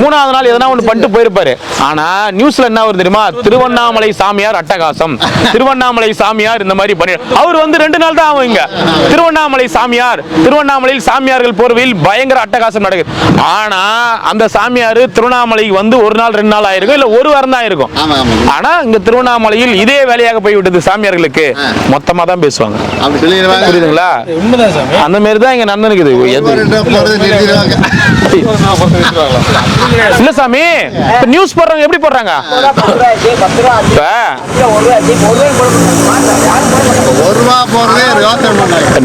3ஆவது நாள் எதனா ஒண்ணு பண்ணிட்டு போயிருப்பாரு. ஆனா நியூஸ்ல என்ன வருது தெரியுமா, திருவண்ணாமலை சாமியார் அட்டகாசம், திருவண்ணாமலை சாமியார் இந்த மாதிரி பண்ணி. அவர் வந்து 2 நாள் தான் ஆகும் இங்க. திருவண்ணாமலை சாமியார், திருவண்ணாமலையில் சாமியார்கள் போர்வையில் பயங்கர அட்டகாசம் நடக்குது. ஆனா அந்த சாமியார் திருவண்ணாமலைக்கு வந்து 1 நாள் நாள் 2 நாள் ஆயிருக்கும், இல்ல ஒரு வாரம் தான் ஆயிருக்கும். ஆனா இங்க திருவண்ணாமலையில் இதே வேலையாக போய்விட்டது சாமியார்களுக்கு. மொத்தமா தான் பேசுவாங்க, புரியுதுங்களா? உண்மைதான் சாமி. அந்த மாதிரி தான் இங்க நடந்துருக்குது. இல்ல சாமி, இப்ப நியூஸ் போடுறவங்க எப்படி போடுறாங்க?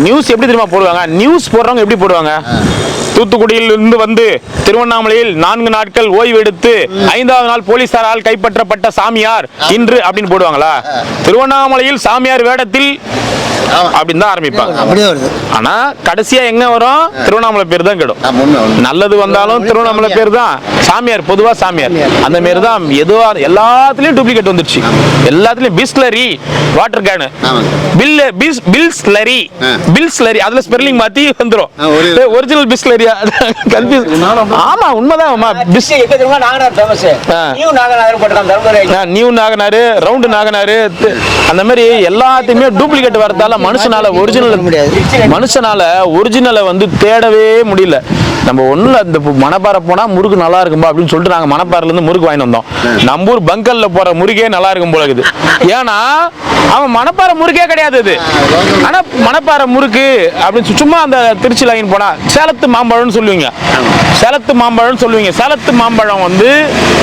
நியூஸ் எப்படி தெரியுமா போடுவாங்க? நியூஸ் போடுறவங்க எப்படி போடுவாங்க? தூத்துக்குடியில் இருந்து வந்து திருவண்ணாமலையில் 4 நாட்கள் ஓய்வு எடுத்து 5வது நாள் போலீசாரால் கைப்பற்றப்பட்ட சாமியார் இன்று அப்படின்னு போடுவாங்களா? திருவண்ணாமலையில் சாமியார் வேடத்தில் அப்படின்னு தான் ஆரம்பிப்பாங்க. ஆனா கடைசியா எங்க வரும்? திருவண்ணாமலை பேர் தான் கெடும். நல்லது வந்தாலும் திருவண்ணாமலை பேர் தான். சாமியார் பொதுவா சாமியார் அந்த மாதிரி தான். எதுவா எல்லாத்துலயும் டூப்ளிகேட் வந்துருச்சு. எல்லாத்துலயும் பிஸ்லரி வாட்டர் கேனு, பில்ஸ்லரி, பில்ஸ்லரி அதுல ஸ்பெல்லிங் மாத்தி வந்துரும். ஒரிஜினல் பிஸ்லரியா? ஆமா உண்மைதான். நியூ நாகனாரு, ரவுண்டு நாகனாரு, அந்த மாதிரி எல்லாத்தையுமே டூப்ளிகேட் வரதால மனுஷனால ஒரிஜினலை வந்து தேடவே முடியல. நம்ம ஒண்ணுல இந்த மணப்பாறை போனா முறுக்கு நல்லா இருக்கும்பா அப்படின்னு சொல்லிட்டு நாங்க மணப்பாறையில இருந்து முறுக்கு வாங்கி வந்தோம். நம்ம ஊர் பங்கல்ல போற முறுக்கே நல்லா இருக்கும் போல இருக்குது. ஏன்னா அவன் மணப்பாறை முறுக்கே கிடையாது அது. ஆனா மணப்பாறை முறுக்கு அப்படின்னு சும்மா அந்த திருச்சி லைன் போனா சேலத்து மாம்பழம்னு சொல்லுவீங்க. சேலத்து மாம்பழம் வந்து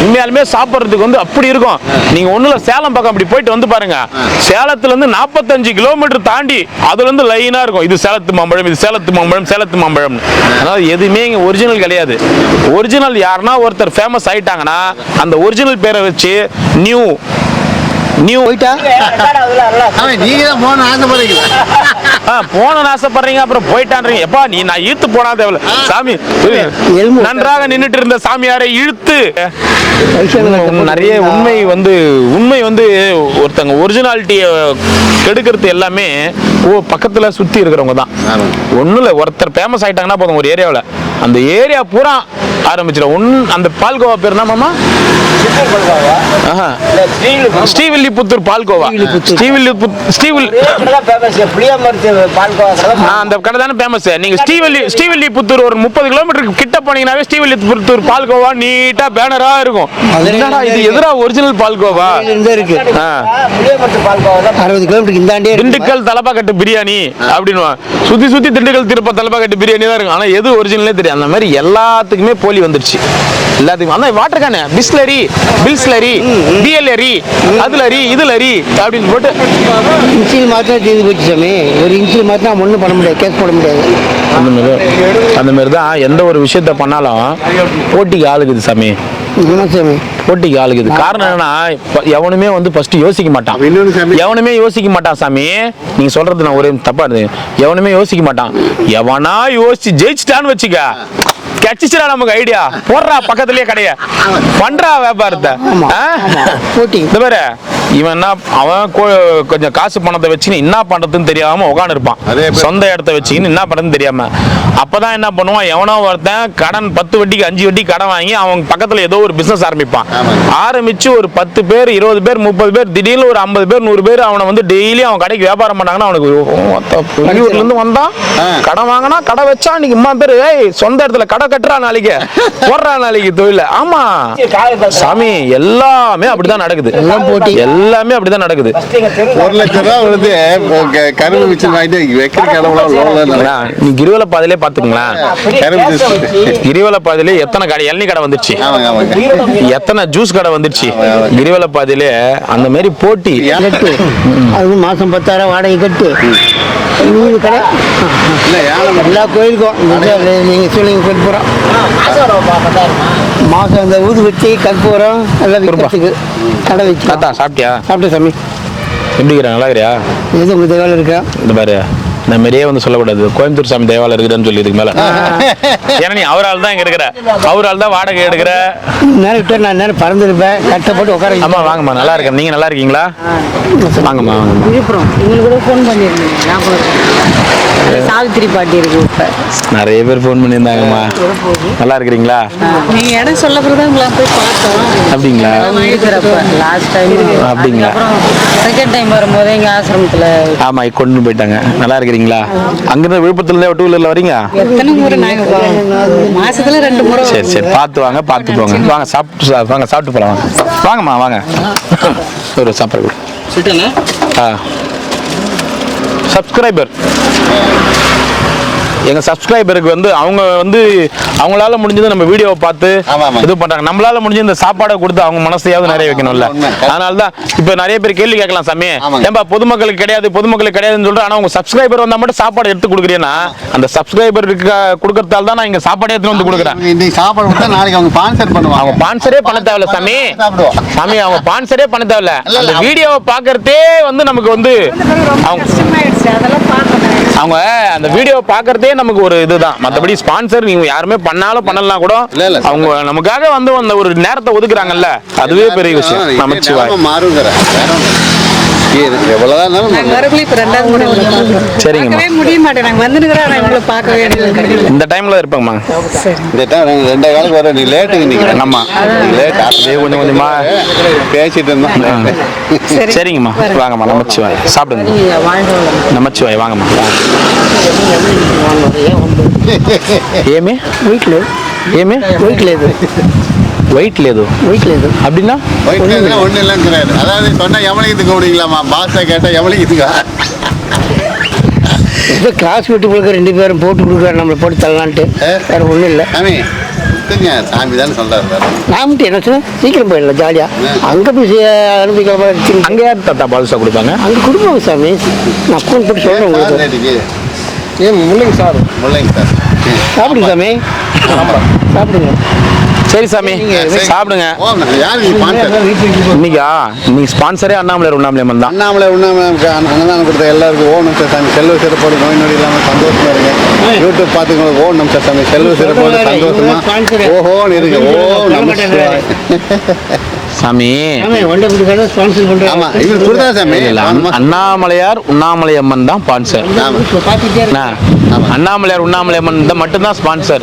உண்மையாலுமே சாப்பிட்றதுக்கு வந்து அப்படி இருக்கும். நீங்க ஒண்ணுல சேலம் பக்கம் அப்படி போயிட்டு வந்து பாருங்க. சேலத்துல இருந்து 45 கிலோமீட்டர் தாண்டி அதுல இருந்து லைனா இருக்கும். இது சேலத்து மாம்பழம், இது சேலத்து மாம்பழம். அதாவது எதுவுமே இங்க ஒரிஜினல் கிடையாது. ஒரிஜினல் யாருன்னா ஒருத்தர் ஃபேமஸ் ஆயிட்டாங்கன்னா அந்த ஒரிஜினல் பேரை வச்சு நியூ போயிட்டா போன ஆசைப்படுறீங்க, அப்புறம் போயிட்டான்றீங்க. எப்பா நீ நான் இழுத்து போனா தேவையில்ல சாமி. நன்றாக நின்றுட்டு இருந்த சாமியாரை இழுத்து நிறைய உண்மை வந்து ஒருத்தங்க ஒரிஜினாலிட்டியை கெடுக்கிறது எல்லாமே பக்கத்துல சுத்தி இருக்கிறவங்க தான். ஒண்ணுல ஒருத்தர் ஃபேமஸ் ஆயிட்டாங்கன்னா போதும் ஒரு ஏரியாவில் அந்த ஏரியா பூரா ஆரம்பிச்சிடும். அந்த பால்கோவா பேர் என்ன மாமா? ஸ்ரீவில்லிபுத்தூர் பால்கோவா. அந்த கடை தானே ஃபேமஸ். நீங்க ஸ்ரீவில்லிபுத்தூர் ஒரு 30 கிலோமீட்டருக்கு கிட்ட போனீங்கன்னாவே ஸ்ரீவில்லிபுத்தூர் பால்கோவா நீட்டா பேனரா இருக்கும். இது எதிரா ஒரிஜினல் பால்கோவா இருக்கு. 60 கிலோமீட்டருக்கு இந்தாண்டே திண்டுக்கல் தலப்பாக்கட்டு பிரியாணி அப்படின்னு சுத்தி திண்டுக்கல் திருப்ப தலப்பாக்கட்டு பிரியாணி தான் இருக்கும். ஆனா எது ஒரிஜினலே தெரியும். அந்த மாதிரி எல்லாத்துக்குமே போலி வந்துருச்சு. எல்லாத்துக்கும் அந்த வாட்டர் கேனு பிஸ்லரி, பிஎல்எரி, அதுலரி, இதுலரி அப்படின்னு போட்டு இன்சில் மாத்திரம் தீர்ந்து போச்சு சாமி. ஒரு இன்சில் மாத்திரம் ஒன்றும் பண்ண முடியாது, கேஸ் போட முடியாது. அந்த மாதிரி தான் எந்த ஒரு விஷயத்த பண்ணாலும் போட்டிக்கு ஆளுக்குது சாமி. போட்டிக்கு ஆளுக்குது. காரணம் என்னன்னா எவனுமே வந்து ஃபர்ஸ்ட் யோசிக்க மாட்டான் சாமி. நீங்க சொல்றது நான் ஒரே தப்பா இருக்கு. எவனுமே யோசிக்க மாட்டான். எவனா யோசிச்சு ஜெயிச்சிட்டான்னு வச்சுக்க, கட்சிச்சா நமக்கு ஐடியா போடுறா பக்கத்துலயே கடைய பண்றா வியாபாரத்தை. இந்த பாரு இவன் என்ன அவன் கொஞ்சம் காசு பணத்தை வச்சுன்னு என்ன பண்றதுன்னு தெரியாம உட்காந்து இருப்பான். சொந்த இடத்த வச்சுக்கின்னு என்ன பண்றதுன்னு தெரியாம அப்பதான் என்ன பண்ணுவான், எவனோ ஒருத்தன் கடன் 10 வட்டிக்கு 5 வட்டிக்கு கடன் வாங்கி அவன் பக்கத்துல ஏதோ ஒரு பிசினஸ் ஆரம்பிப்பான். ஆரம்பிச்சு ஒரு 10 பேர் 20 பேர் 30 பேர் திடீர்னு ஒரு 50 பேர் 100 பேர் அவனை வந்து டெய்லி அவன் கடைக்கு வியாபாரம் பண்ணாங்கன்னா அவனுக்கு வெளியூர்ல இருந்து வந்தான் கடன் வாங்கினா கடை வச்சா இன்னைக்கு இம்மா பேரு சொந்த இடத்துல கடை கட்டுறா நாளைக்கு போடுறா நாளைக்கு தொழில. ஆமா சாமி எல்லாமே அப்படிதான் நடக்குது. எல்லாமே அப்படிதான் நடக்குது. 1 லட்சம் ரூபாய் வந்து கரும்பு மிச்சம் வாங்கிட்டு வைக்கிற கடவுளா நீ கிரிவல பாதையிலே பாத்துக்கலாம். கிரிவல பாதையிலே எத்தனை கடை இளநீ கடை வந்துருச்சு, எத்தனை ஜூஸ் கடை வந்துருச்சு கிரிவல பாதையிலே. அந்த மாதிரி போட்டி அது மாசம் 10,000 வாடகை கட்டு எல்லா கோயிலுக்கும் நீங்க சொல்லுங்க கொண்டு போறோம். மாசம் அந்த ஊதுவத்தி கற்பூரம் எல்லாம் விற்கிறதுக்கு கடை வச்சு. சாப்பிட்டியா? சாப்பிட்டேன் சாமி. எப்படி இருக்கிற? நல்லா இருக்கிறியா? எது உங்க தேவாலயம் இருக்கா? இந்த பாரு நான் மாதிரியே வந்து சொல்லக்கூடாது. கோயம்புத்தூர் சாமி தேவாலயம் இருக்குதுன்னு சொல்லி இதுக்கு மேல. ஏன்னா நீ அவரால் தான் இங்க இருக்கிற, அவரால் தான் வாடகை எடுக்கிற. நேரம் நான் நேரம் பறந்துருப்பேன் கஷ்டப்பட்டு உட்கார. ஆமா வாங்கம்மா, நல்லா இருக்கேன். நீங்க நல்லா இருக்கீங்களா? வாங்கம்மா விழுப்புரம் எங்களுக்கு கூட ஃபோன் பண்ணிருந்தீங்க. சாவித்திரி பாட்டி இருக்கு இப்ப. நிறைய பேர் ஃபோன் பண்ணியிருந்தாங்கம்மா. நல்லா இருக்கிறீங்களா? நீங்க இடம் சொல்ல பிறகு உங்களை போய் பார்த்தோம். அப்படிங்களா? இருக்கிறப்ப லாஸ்ட் டைம். அப்படிங்களா? செகண்ட் டைம் வரும்போது எங்க ஆசிரமத்துல. ஆமா, கொண்டு போயிட்டாங்க. நல்லா இருக்கிறீங்களா? அங்கிருந்து விழுப்புரத்துல டூ வீலர்ல வரீங்க? எத்தனை முறை நாங்க மாசத்துல 2 முறை. சரி சரி, பார்த்து வாங்க, பார்த்து போங்க. வாங்க சாப்பிட்டு போலாம். வாங்கம்மா வாங்க. ஒரு சாப்பாடு சப்ஸ்கிரைபர் எங்க சப்ஸ்கிரைபருக்கு வந்து அவங்க வந்து அவங்களால முடிஞ்சது நம்ம வீடியோவை பார்த்து இது பண்றாங்க. நம்மளால முடிஞ்ச இந்த சாப்பாடை கொடுத்து அவங்க மனசையாவது நிறைய வைக்கணும்ல. அதனாலதான் இப்ப நிறைய பேர் கேள்வி கேட்கலாம், சாமி ஏன்பா பொதுமக்களுக்கு கிடையாதுன்னு சொல்றேன், ஆனா உங்க சப்ஸ்கிரைபர் வந்தா மட்டும் சாப்பாடு எடுத்து கொடுக்குறீங்கன்னா அந்த சப்ஸ்கிரைபருக்கு கொடுக்கறதால தான் நான் இங்க சாப்பாடு எடுத்து வந்து கொடுக்குறேன். இன்னைக்கு சாப்பாடு கொடுத்தா நாளைக்கு அவங்க ஸ்பான்சர் பண்ணுவாங்க. அவங்க ஸ்பான்சரே பண்ண தேவையில்ல சாமி. சாமி அவங்க ஸ்பான்சரே பண்ண தேவையில்ல. அந்த வீடியோவை பார்க்கறதே வந்து நமக்கு வந்து அவங்க அந்த வீடியோ பார்க்கறதே நமக்கு ஒரு இதுதான். மற்றபடி ஸ்பான்சர் நீங்க யாருமே பண்ணாலும் பண்ணலாம் கூட அவங்க நமக்காக வந்து அந்த ஒரு நேரத்தை ஒதுக்குறாங்கல்ல, அதுவே பெரிய விஷயம். நமச்சிவாய். சரிங்கம்மா. இந்த டைம்ல இருப்பேங்கம்மா. இந்த டைம் 2 காலுக்கு வர நீ லேட்டுங்க. நீங்க ஆமா லேட் அப்படியே கொஞ்சம் கொஞ்சமா பேசிட்டு இருந்தோம். சரிங்கம்மா வாங்கம்மா. நமச்சிவாய். சாப்பிடுங்க. நமச்சிவாய் வாங்கம்மா. ఏమి వెయిట్ లేదు ఏమి వెయిట్ లేదు వెయిట్ లేదు వెయిట్ లేదు அப்படின்னா ஒன்றும் இல்லைங்கிறாரு. அதாவது சொன்னா எவனைக்கு கூப்பிடுங்களாமா, பாஸை கேட்டால் எவனைக்கு இப்போ கிராஸ் விட்டு கொடுக்க 2 பேரும் போட்டு கொடுக்குறாரு, நம்மளை போட்டு தள்ளலான்ட்டு. வேற ஒன்றும் இல்லை. சாமி சாமி தானே சொல்றாரு. நான் மட்டும் என்ன சார் சீக்கிரம் போயிடலாம் ஜாலியாக. அங்கே போய் அனுப்பிக்கலாம். அங்கே யார் தாத்தா பாதுஷா கொடுப்பாங்க? அங்கே கொடுப்பாங்க சாமி. நான் ஃபோன் போட்டு சொல்கிறேன் உங்களுக்கு. முல்லைங்க சார் சாப்பிடுங்க சாமி, சாப்பிடுங்க. சரி சாமி சாப்பிடுங்க. இன்னைக்கா நீங்க ஸ்பான்சரே அண்ணாமலை உண்ணாமலையம்மன் தான். அண்ணாமலை அன்னதானம் கொடுத்த எல்லாருக்கும் ஓணும் சார் சாமி. செல்வ சிறப்போடு நோய் நொடி இல்லாமல் சந்தோஷமா இருங்க. யூடியூப் பார்த்துக்கோங்க. ஓணும் சார் சாமி. செல்வ சிறப்போடு சந்தோஷமா ஓஹோன்னு இருக்கு. ஓ நம்ம சாமி அண்ணாமலையார் உண்ணாமலையம்மன் தான் ஸ்பான்சர். அண்ணாமலையார் உண்ணாமலையம்மன் மட்டும்தான் ஸ்பான்சர்.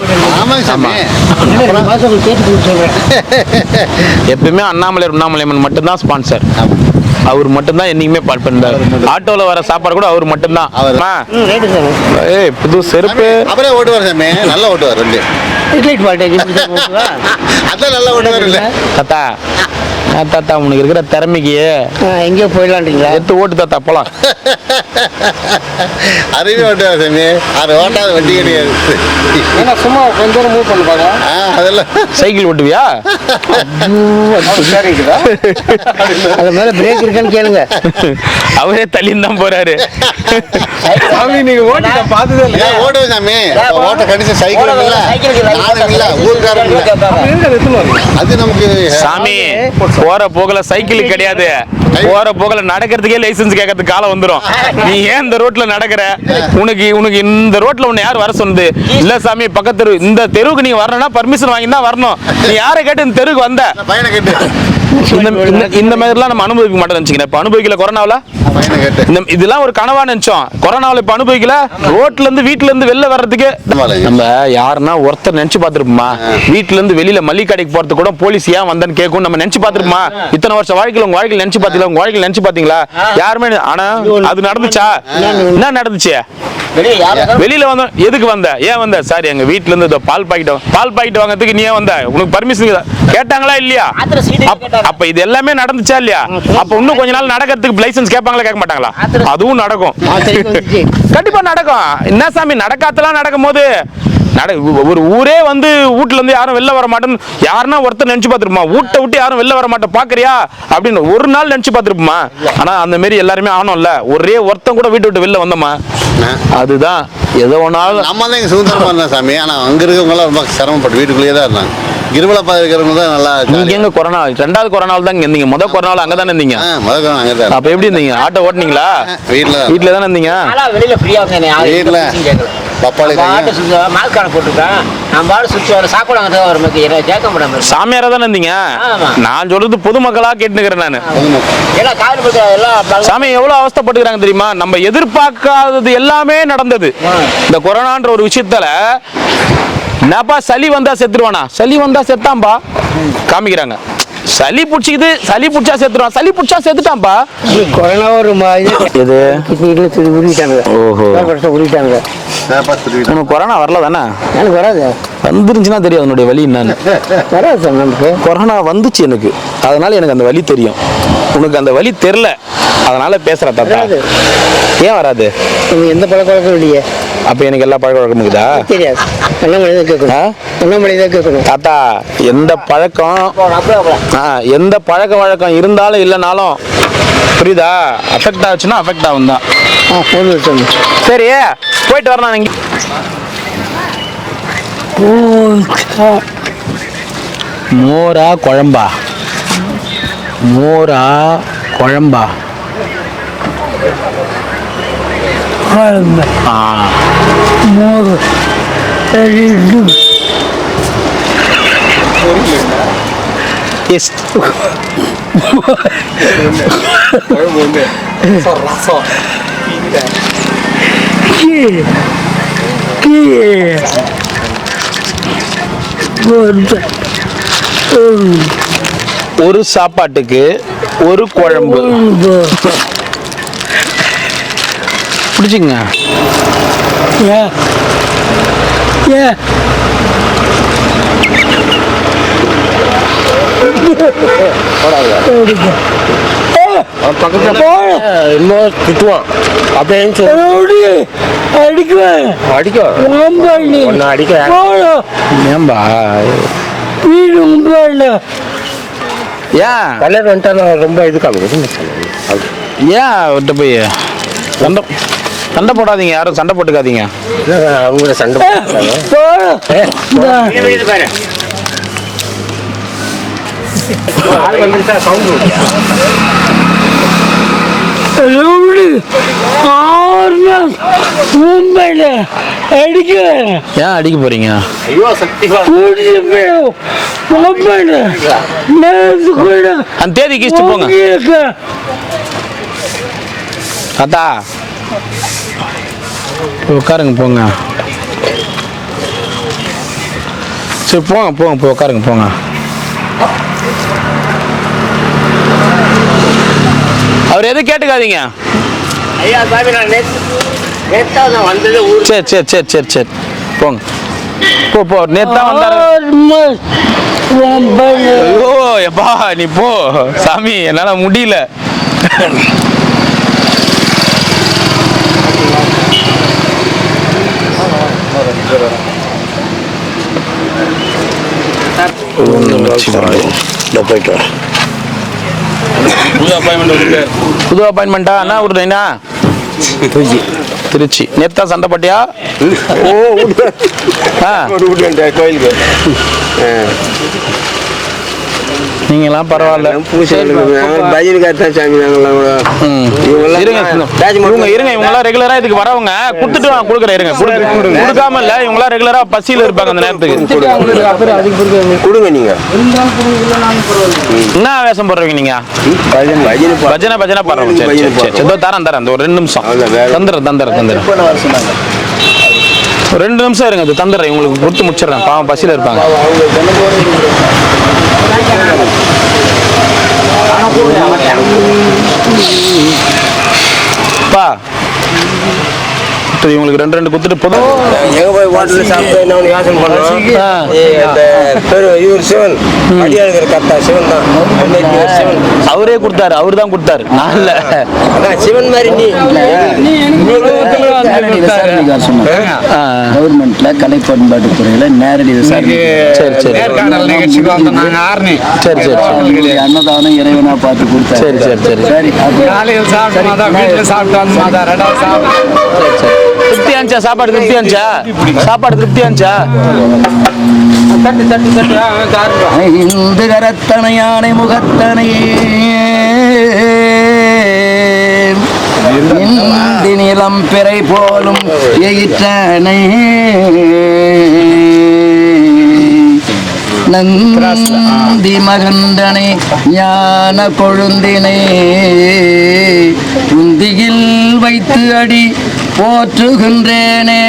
எப்பயுமே அண்ணாமலையார் உண்ணாமலையம்மன் மட்டும்தான் ஸ்பான்சர். அவர் மட்டும்தான் என்னைக்குமே பாட் பண்றாரு. ஆட்டோல வர சாப்பாடு கூட அவர் மட்டும்தான். புது செருப்பு அவரே ஓட்டுவார் சாமி. நல்லா ஓட்டுவார். அதான் நல்லா ஓட்டுவார். இல்ல தாத்தா தாத்தா உனக்கு இருக்கிற திறமைக்கு எங்கேயோ போயிடலான்றீங்களா? எடுத்து ஓட்டு தாத்தா போலாம். அறிவே ஓட்டுவார் சாமி. அது ஓட்டாத வண்டி கிடையாது. சும்மா கொஞ்சம் தூரம் மூவ் பண்ணி பாருங்க. அதெல்லாம் சைக்கிள் ஓட்டுவியா? அது மேல பிரேக் இருக்கான்னு கேளுங்க. அவரே தள்ளின்னு தான் போறாரு. சாமி நீங்க ஓட்ட பார்த்ததே இல்லையா? ஓட்டுவேன் சாமி. ஓட்ட கடிச்ச சைக்கிள் இல்ல, நானும் இல்ல, ஊர்க்காரன் இல்ல. அது நமக்கு சாமி போற போகல சைக்கிள் கிடையாது. போற போகல நடக்கிறதுக்கே லைசன்ஸ் கேட்கறதுக்கு காலம் வந்துடும். நீ ஏன் இந்த ரோட்ல நடக்கிற? உனக்கு இந்த ரோட்ல உன்னை யார் வர சொன்னது? இல்ல சாமி பக்கத்து தெரு, இந்த தெருவுக்கு நீங்க வரணும்னா பர்மிஷன் வாங்கி தான் வரணும். நீ யாரை கேட்டு இந்த தெருவுக்கு வந்த? பையனை கேட்டு இந்த மாதிரிலாம் நம்ம அனுபவிக்க மாட்டோம் நினைச்சுக்கிறேன். இப்ப அனுபவிக்கல கொரோனாவில. இதெல்லாம் ஒரு கனவா நினைச்சோம். கொரோனாவில இப்ப அனுபவிக்கல. ரோட்ல இருந்து வீட்டுல இருந்து வெளில வர்றதுக்கு நம்ம யாருன்னா ஒருத்தர் நினைச்சு பாத்துருப்போமா? வீட்டுல இருந்து வெளியில மல்லிகை கடைக்கு போறதுக்கு கூட போலீஸ் ஏன் வந்தேன்னு கேட்கும். நம்ம நினைச்சு பாத்துருப்போமா? இத்தனை வருஷம் வாழ்க்கையில உங்க வாழ்க்கையில நினைச்சு பாத்தீங்களா? உங்க வாழ்க்கையில நினைச்சு பாத்தீங்களா? யாருமே. ஆனா அது நடந்துச்சா? என்ன நடந்துச்சு? வெளியில வந்தோம். எதுக்கு வந்த? ஏன் வந்த? சார் எங்க வீட்டுல இருந்து பால் பாக்கெட் வாங்கறதுக்கு நீ ஏன் வந்த? உனக்கு பர்மிஷன் கேட்டாங்களா இல்லையா? அப்ப இது எல்லாமே நடந்துச்சா இல்லையா? அப்ப இன்னும் கொஞ்ச நாள் நடக்கிறதுக்கு லைசன்ஸ் கேட்பாங்களா கேட்க மாட்டாங்களா? அதுவும் நடக்கும். கண்டிப்பா நடக்கும். என்ன சாமி நடக்காதெல்லாம் நடக்கும் போது ஒரு ஊரே வந்து வீட்டுல இருந்து யாரும் வெளில வர மாட்டேன்னு யாருன்னா ஒருத்தர் நினைச்சு பார்த்துருப்போமா? வீட்டை விட்டு யாரும் வெளில வர மாட்டேன் பாக்குறியா அப்படின்னு ஒரு நாள் நினைச்சு பார்த்துருப்போமா? ஆனா அந்த மாதிரி எல்லாருமே ஆனோம்ல. ஒரே ஒருத்தன் கூட வீட்டை விட்டு வெளில வந்தோமா? அதுதான் ஏதோ ஒன்னாலும் நம்ம தான் இங்க சுதந்திரமா இருந்தா சாமி. ஆனா அங்க இருக்கவங்க ரொம்ப சிரமப்பட்டு வீட்டுக்குள்ளேயே தான் இருந்தாங்க. இருவலப்பா இருக்கிறவங்க தான் நல்லா. நீங்க எங்க கொரோனா 2வது கொரோனாவில் தான் இருந்தீங்க. முதல் கொரோனாவில் அங்கதானே இருந்தீங்க. முதல் கொரோனா அங்கதான். அப்ப எப்படி இருந்தீங்க? ஆட்டோ ஓட்டுனீங்களா? வீட்டுல தானே இருந்தீங்க. வீட்டுல பப்பாளி ஆட்டோ சுற்றி மாஸ்கான போட்டிருக்கேன் நான் பாடு சுற்றி வர சாப்பாடு அங்கே தான் வரும் கேட்க முடியாம சாமியாரா தானே இருந்தீங்க? ஆமா. நான் சொல்றது பொதுமக்களா கேட்டுக்கிறேன் நான். எல்லாம் காவல் படுத்த எல்லாம் சாமி எவ்வளவு அவஸ்தைப்பட்டுக்கிறாங்க தெரியுமா? நம்ம எதிர்பார்க்காதது எல்லாமே நடந்தது. இந்த கொரோனான்ற ஒரு விஷயத்துல என்னப்பா சளி வந்தா செத்துருவானா? சளி வந்தா செத்தாம்பா காமிக்கிறாங்க. சளி பிடிச்சிக்குது, சளி பிடிச்சா செத்துருவான், சளி பிடிச்சா செத்துட்டான்பா. கொரோனா ஒரு இது உருவிட்டாங்க. ஓஹோ, உருவிட்டாங்க. உனக்கு கொரோனா வரல தானே? எனக்கு வராது. வந்துருந்துச்சுன்னா தெரியும் அதனுடைய வலி என்னன்னு. வராது சார் நமக்கு. கொரோனா வந்துச்சு எனக்கு, அதனால எனக்கு அந்த வலி தெரியும். உனக்கு அந்த வலி தெரில, அதனால பேசுற தாத்தா. ஏன் வராது? எந்த பழக்க வழக்கம் இல்லையே. அப்ப எனக்கு எல்லா பழக்க வழக்கமும் இருக்குதா? தெரியாது. அண்ணாமலை தான் கேட்கணும். அண்ணாமலை தான் கேட்கணும். தாத்தா எந்த பழக்கம், எந்த பழக்க வழக்கம் இருந்தாலும் இல்லைனாலும் புரியுதா? அஃபெக்ட் ஆச்சுன்னா அஃபெக்ட் ஆகும் தான். ஃபோன் வச்சோம். சரி போயிட்டு வரணும். இங்கே மோரா குழம்பா? மோரா குழம்பா? மோர் எஸ். ஒரு சாப்பாட்டுக்கு ஒரு குழம்பு பிடிச்சிங்க. திட்டுவான் அப்படின்னு சொல்லி அடிக்குவேன். ஏன்பா வீடு உண்மையில ஏன் கல்யாணம் வந்துட்டா ரொம்ப இது காமிக்கிறேன். ஏன் விட்டு போய் சண்டை சண்டை போடாதீங்க, யாரும் சண்டை போட்டுக்காதீங்க. அவங்க சண்டை மும்பையில அடிக்குவேன். ஏன் அடிக்க போறீங்க? அந்த தேதி கீழ்ச்சி போங்க தாத்தா. உட்காருங்க போங்க. சரி போங்க போங்க போய் உட்காருங்க போங்க. அவர் எதுவும் கேட்டுக்காதீங்க. ஐயா சாமி நான் நேத்தா நான் வந்தது ஊர். சரி சரி சரி சரி சரி போங்க. போ போ, நேத்தா வந்தாரு. ஐயோ எப்பா நீ போ சாமி, என்னால முடியல. போயிட்டு புது அப்பாயின்மெண்டா? என்ன ஊருண்ணா? திருச்சி. நேத்தா சண்டை பட்டியா? கோயிலுக்கு நீங்களாம் பரவாயில்ல. பஜனைக்காரத்தான் சாமி இருங்க இவங்களாம் ரெகுலரா இதுக்கு வரவங்க. கொடுத்துட்டு கொடுக்குறேன். இருங்க கொடுக்காம இல்ல, இவங்களாம் ரெகுலரா பசியில இருப்பாங்க அந்த நேரத்துக்கு. கொடுங்க. நீங்க என்ன வேஷம் போடுறீங்க நீங்க? பஜனை பஜனை பாடுறோம். சரி சரி சரி தரேன் தரேன். ஒரு 2 நிமிஷம் தந்துடுறேன். 2 நிமிஷம் இருங்க, அது தந்துடுறேன். உங்களுக்கு கொடுத்து முடிச்சிடுறேன். பாவம் பசியில இருப்பாங்க. பா இவங்களுக்கு 2 கொடுத்துட்டு போதும். எங்க போய் ஹோட்டலில் சாப்பிட்டு என்ன யோசனை பண்ணுறோம். இவர் சிவன் அடியாளுங்கிற கத்தா சிவன் தான். அவரே கொடுத்தாரு, அவரு தான் கொடுத்தாரு, நான் இல்ல. அதான் சிவன் மாதிரி கவர்மெண்ட்ல கலை பண்பாட்டு துறையில நேரடி விசாரணை. சரி சரி சரி சரி அன்னதானம் இறைவனா பார்த்து கொடுத்தாரு. சரி சரி சரி சரி திருப்தி ஆச்சா? சாப்பாடு திருப்தி ஆச்சா? சாப்பாடு திருப்தி ஆச்சா? இந்து கரத்தனை யானை முகத்தனையே இந்தி நிலம் பிறை போலும் எயிற்றனை நந்தி மகந்தனை ஞான கொழுந்தினை உந்தியில் வைத்து அடி போற்றுகின்றேனே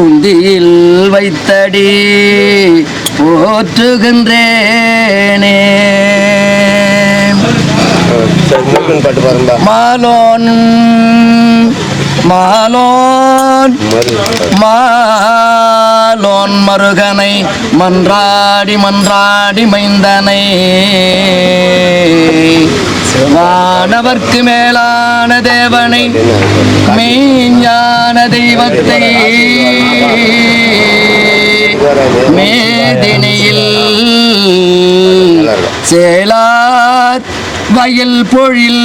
உந்தியில் வைத்தடி போற்றுகின்றேனே மாலோன் மாலோன் மாலோன் மருகனை மன்றாடி மன்றாடி மைந்தனை வானவர்க்கு மேலான தேவனை மெய்ஞான தெய்வத்தை மேதினியில் சேலார் வயல் பொழில்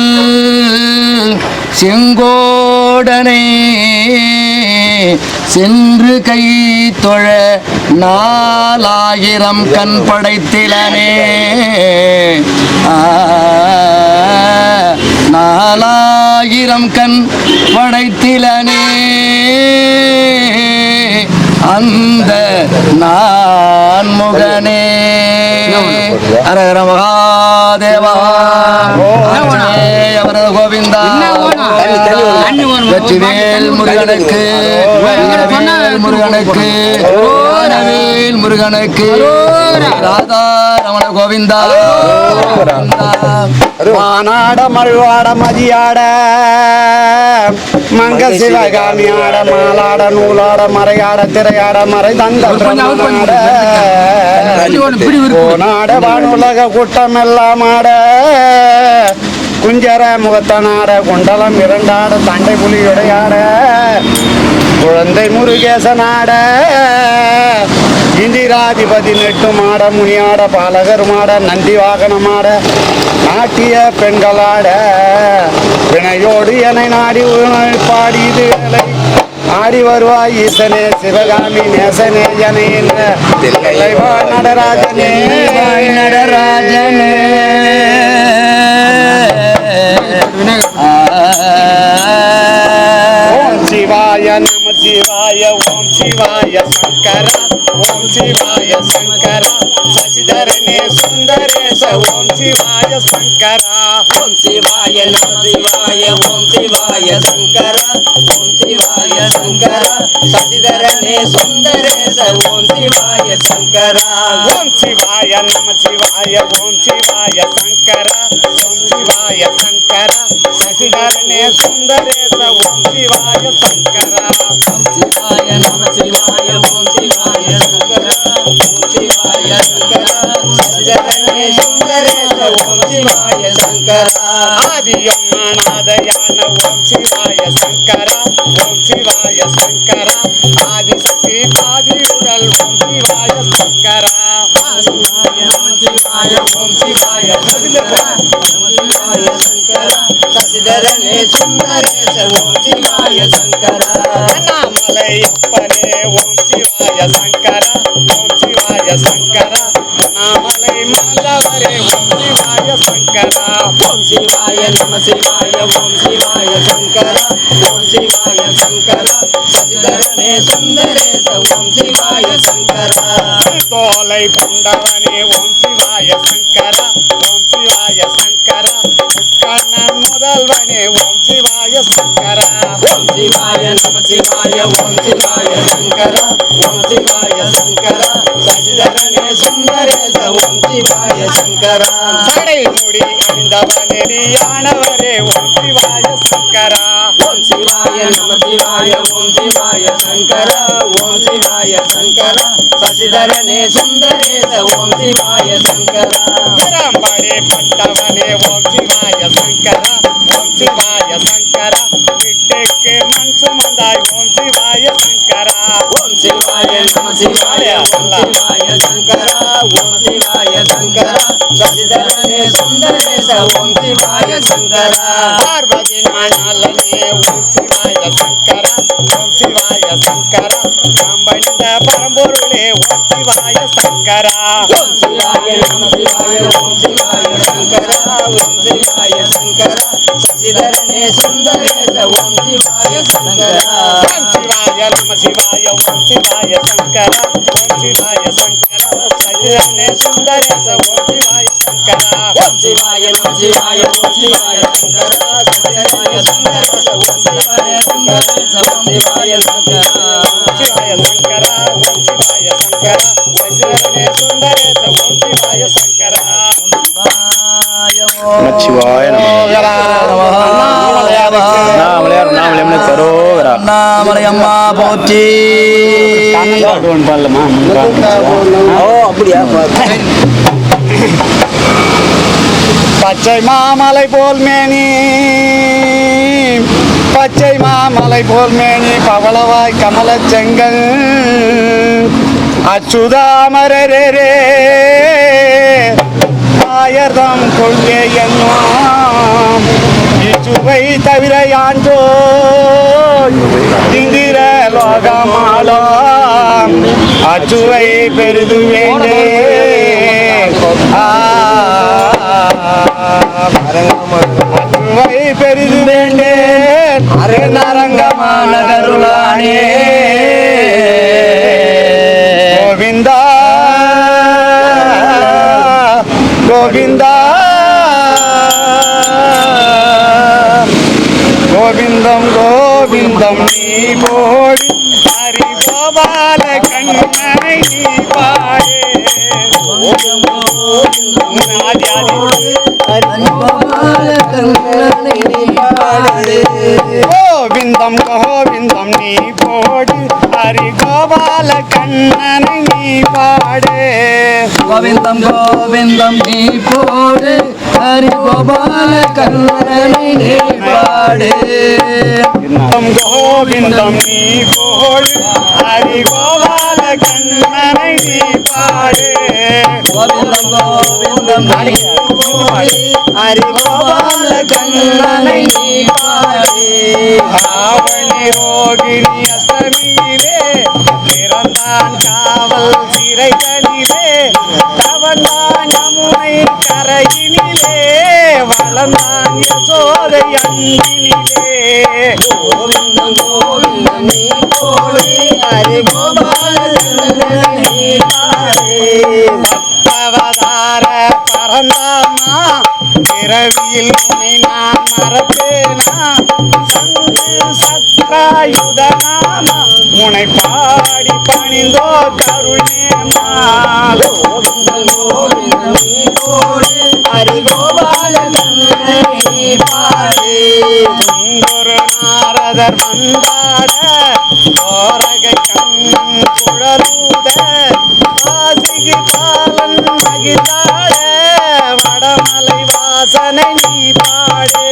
செங்கோடனை சென்று கை தொழ 4000 கண் படைத்திலனே 4000 கண் படைத்திலனே அந்த நான்முகனே ஹரஹர மகாதேவா அவரது கோவிந்தா வெற்றிவேல் முருகனுக்கு முருகனுக்கு வேல் முருகனுக்கு ராதா ரமண கோவிந்தா மானாட மழ்வாட மதியாட மங்க சிவகாமி ஆட மாலாட நூலாட மறையாட திரையாட மறை தந்த நாட வானுலக கூட்டம் எல்லாம் ஆட குஞ்சர முகத்தனாட குண்டலம் இரண்டாட தண்டை புலியுடையாட குழந்தை முருகேசனாட இந்திராதிபதி நெட்டு மாட முனியாட பாலகர் மாட நந்தி வாகனமாட நாட்டிய பெண்களாட வினையோடு என்னை நாடி பாடியது வேலை ஆடி வருவாய் ஈசனே சிவகாமி நேசனே ஜனே நடராஜனே நடராஜனே ஓம் சிவாய நம சிவாய ஓம் சிவாய சங்கர ஓம் சிவாய சங்கர சசிதரனே சுந்தரேச ஓம் சிவாய சங்கர ஓம் சிவாய நம சிவாய ஓம் சிவாய சங்கர ஓம் சிவாய சங்கர சசிதரனே சுந்தரேச ஓம் சிவாய சங்கர ஓம் சிவாய நம சிவாய ஓம் சிவாய சங்கர ஓம் சிவாய சங்கர சசிதரனே சுந்தரேச ஓம் சிவாய சங்கர ஓம் சிவாய நம சிவாய ஓம் சிவாய சங்கர ஓம் சிவாய சங்கர சசிதரனே சுந்தரேச ஓம் சிவாய சங்கர ஆதியம் அநாதயான ஓம் சிவாய சங்கர ஓம் சிவாய சங்கர ஆதிசக்தி பாதி உடல் ஓம் சிவாய சங்கர ஓம் சிவாய ஓம் சிவாய சசிதரனே சுந்தரேச ஓம் சிவாய சங்கர அண்ணாமலை அப்பனே ஓம் சிவாய சங்கர ஓம் சிவாய சங்கர அண்ணாமலை மாதவரே ஓம் சிவாய சங்கர ஓம் சிவாய நம சிவாய ஓம் சிவாய சங்கர ஓம் சிவாய சங்கர சசிதரனே சுந்தரேச ஓம் சிவாய சங்கர தோலை கொண்டவனே ஓம் சிவாய சங்கர ஓம் சிவாய சங்கர கண்ணன் முதல்வனே ஓம் சிவாய சங்கர ஓம் சிவாய நம சிவாய ஓம் சிவாய சங்கர ஓம் சிவாய சங்கர சசிதரனே சுந்தரேச ஓம் சிவாய சங்கர சடை முடி அணிந்தவனே ஆனவரே ஓம் சிவாய சங்கர ஓம் சிவாய நம சிவாய ஓம் சிவாய சங்கர ஓம் சிவாய சங்கர சசிதரனே சுந்தரேச ஓம் சிவாய சங்கர திறம்படே பட்டவனே ஓம் சிவாய சங்கர ஓம் சிவாய சங்கர விட்டுக்கு மண் சுமந்தாய் ஓம் சிவாய சங்கர ஓம் சிவாய நம சிவாய ஓம் சிவாய சங்கர ஓம் சிவாய சங்கர சசிதரனே சுந்தரேச ஓம் சிவாய சங்கரா பார்வதி நாளனே ஓம் சிவாய சங்கரா ஓம் சிவாய சங்கரா சாம்பணிந்த பரம்பொருளே ஓம் சிவாய சங்கரா ஓம் சிவாய நம சிவாய ஓம் சிவாய சங்கரா ஓம் சிவாய சங்கரா சசிதரனே சுந்தரேச ஓம் சிவாய சங்கரா ஓம் சிவாய நம சிவாய ஓம் சிவாய சங்கரா ஓம் சிவாய சங்கரா சசிதரனே சுந்தரேச ஓம் சிவாய சங்கரா ஓம் சிவாய நம சிவாய ஓம் சிவாய சங்கரா சசிதரனே சுந்தரேச ஓம் சிவாய சுந்தரேச ஓம் சிவாய சங்கரா சிவாய சங்கரா ஓம் சிவாய சங்கரா சசிதரனே சுந்தரேச ஓம் சிவாய சங்கரா நமச்சிவாய அண்ணாமலையார் கரோகரா. அண்ணாமலையம்மா போற்றி. பச்சை மாமலை போல் மேனி பச்சை மாமலை போல் மேனி பவளவாய் கமல செங்கல் அச்சுதாமரரே ஆயர்தம் கொள்கை என்னும் இச்சுவை தவிர யாஞ்சோ இந்திர லோகமாலாம் அச்சுவை பெரிது வேண்டே அச்சுவை பெரிது வேண்டேன் அரங்கமான கருளானே கோவிந்தா கோவிந்தா கோவிந்தம் கோவிந்தம் நீ போடி ஹரி கோபால கண்ணனை நீ பாடு ஆதி கோவிந்தம் கோவிந்தம் நீ போடு ஹரி கோபால கண்ணனை நீ பாடு கோவிந்தம் கோவிந்தம் நீ போடு ஹரி கோபால கண்ணனை நீ பாடு கோவிந்தம் நீ போடு ஹரி கோபால கண்ணனை நீ பாடு கோவிந்தம் கோவிந்தம் நீ போடு ஹரி கோபால கண்ணனை நீ பாடு ஆவணி ரோகிணி அஷ்டமியிலே பிறந்தான் காவல் சிறைகளிலே தவந்தான் யமுனை கரையினிலே வளர்ந்தான் யசோதை அன்பினிலே கோவிந்தம் கோவிந்தம் நீ போடு ஹரி கோபால கண்ணனை நீ பாடு அவதார பரந்தாமா பிறவியில் உன்னை நான் மறப்பேனா சங்கு சத்ராயுதனாமா உன்னை பாடி பணிந்தோ கருணேமா கோவிந்தம் கோவிந்தம் நீ போடு ஹரி கோபால கண்ணனை நீ பாடு குரு நாரதர் வந்தாட ஓரகை கண்ணன் குழலூத வாசிகி பாலன் மகிழாட வடமலை வாசனை நீ பாடு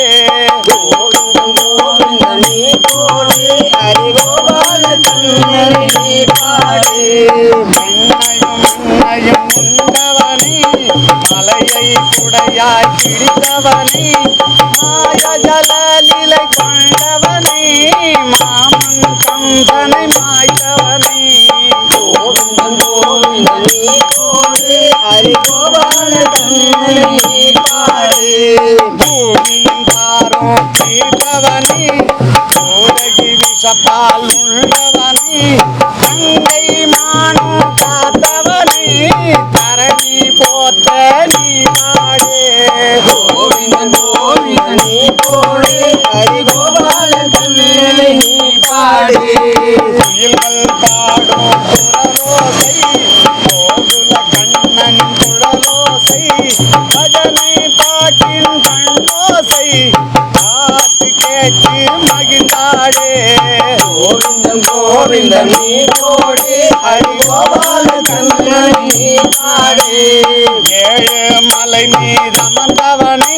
கோவிந்தம் கோவிந்தம் நீ போடு ஹரி கோபால கண்ணனை நீ பாடு மண்ணையும் மண்ணையும் உண்டவனே மலையை குடையாய் பிடித்தவனே மாய ஜலலிலை கொண்டவனே மாமன் கந்தனை மாய்த்தவனே கோவிந்தம் கோவிந்தம் நீ போடு ஹரி கோபால கண்ணனை நீ பாடு பூமியின் தாரும் தீர்த்தவனே சூரகி விஷப்பால் உள்ளவனே கங்கை மானும் காத்தவனே தரணி போற்ற நீ பாடு கோவிந்தம் கோவிந்தம் நீ போடு ஹரி கோபால கண்ணனை நீ பாடு குயில்கள் பாடும் குழலோசை கோகுல கண்ணன் குழலோசை பஜனை பாட்டின் கண்ணோசை காத்து கேட்டு மகிழ்ந்தாடே கோவிந்தம் கோவிந்தம் நீ போடு ஹரி கோபால கண்ணனை நீ பாடு ஏழு மலை மீதமர்ந்தவனே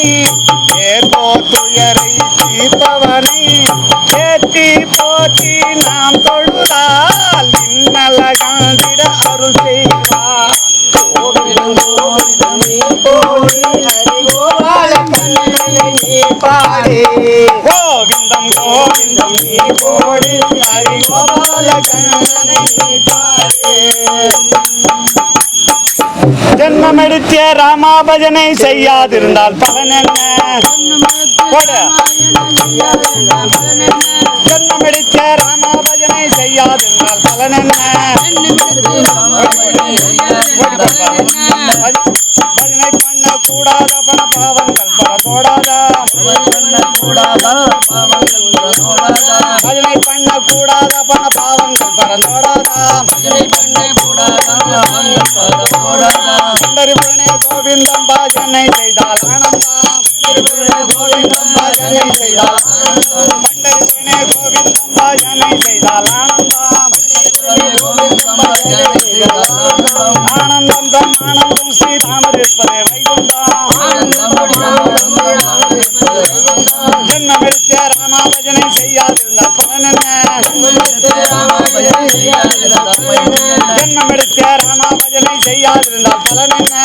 ஏதோ துயரை தீர்ப்பவனே ஏற்றி போற்றி நாம் தொழுதால் இன்னலகாந்திட அருள் செய்வார் கோவிந்தம் கோவிந்தம் நீ போடு ஹரி கோபால கண்ணனை நீ பாடு கோவிந்தம் கோவிந்தம் நீ போடு ஹரி கோபால கண்ணனை நீ பாடு ஜென்மமெடுத்திய ராமா பஜனை செய்யாதிருந்தால் பலன் என்ன ஜென்மமெடுத்திய ராமா பஜனை செய்யாதிருந்தால் பலன் என்ன பஜனை பண்ண கூடாத பல பாவங்கள் பரதோடாதா பஜனை பண்ண கூடாத பல பாவங்கள் பரந்தோடாதா சுந்தரிபுரனே கோவிந்தம் பஜனை செய்தால் ஆனந்தம் கோவிந்தம் பஜனை செய்தால் பண்டரிபுரனே கோவிந்தம் பஜனை செய்தால் ஆனந்தம் ஆனந்தம் பிரம்மானந்தம் ஸ்ரீராமரிப்பதே வைகுண்டம் ஜென்மமெடுத்த ராமா பஜனை செய்யாதிருந்தால் பலன் என்ன ஜென்மமெடுத்த ராமா பஜனை செய்யாதிருந்தால் பலன் என்ன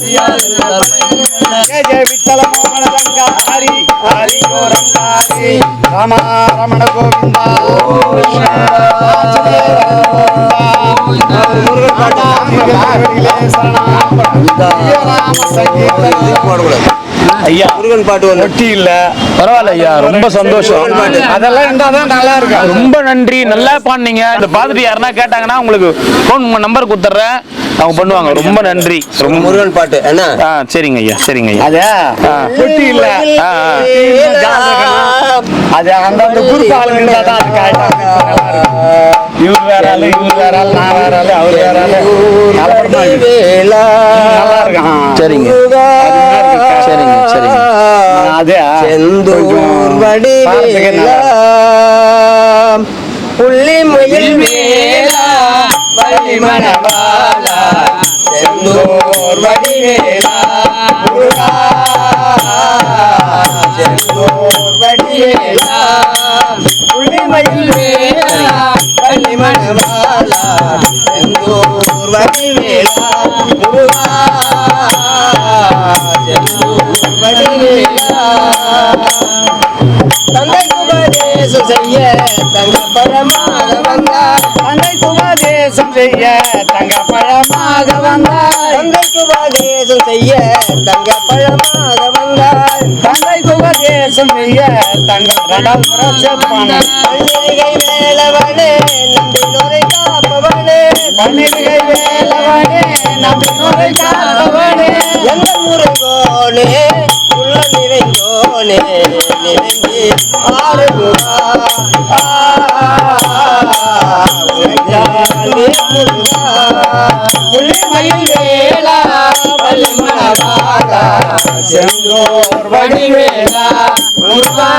ஜெய ஜெய விட்டல மோகன ரங்கா ஹரி ஹரி கோரங்கா ஹரி ராமா ரமண கோவிந்தா ஐயா முருகன் பாட்டு ஒட்டி இல்ல பரவாயில்ல ஐயா, ரொம்ப சந்தோஷம். அதெல்லாம் இருந்தாதான் நல்லா இருக்கும். ரொம்ப நன்றி, நல்லா பாடுனீங்க. இந்த பார்த்துட்டு யாருன்னா கேட்டாங்கன்னா உங்களுக்கு ஃபோன் உங்க நம்பர் கொடுத்துட்றேன், அவங்க பண்ணுவாங்க. ரொம்ப நன்றி. ரொம்ப முருகன் பாட்டு என்ன? சரிங்க ஐயா, சரிங்க ஐயா. அது ஒட்டி இல்ல, அது அந்தந்த குரூப் ஆளுங்க இருந்தா தான் அது காட்டாங்க. இவர் வேற ஆளு, இவர் வேற ஆளு, நான் வேற ஆளு, அவர் வேற ஆளு. நல்லா இருக்கும். சரிங்க சரிங்க சரிங்க. அது செந்தூர் வடிவேலா புள்ளி முயல் வேலா வழிமணவாளா செந்தூர் வடிவேலா முருகா செந்தூர் வடிவேலா புள்ளி முயல் வேலா வழிமணவாளா செந்தூர் வடிவேலா முருகா செந்தூர் வடிவேலா தந்தை உபதேசம் செய்ய தங்க பழமாக வந்தார் தந்தை உபதேசம் செய்ய தங்க பழமாக வந்தார் தந்தை உபதேசம் செய்ய தங்க பழமாக வந்தார் தந்தை உபதேசம் செய்ய தங்க ரெண்டாவது முறை சேர்ப்பான பள்ளிகை வேலவனே நம்பினோரை காப்பவனே பன்னிருகை வேலவனே நம்பினோரை காப்பவனே எங்கள் முருகோனே உள்ள நிறைந்தோனே நிறைந்து ஆறுமுகா புள்ளிமயில் வேலா வள்ளிமணவாளா செந்தூர் வடிவேலா முருகா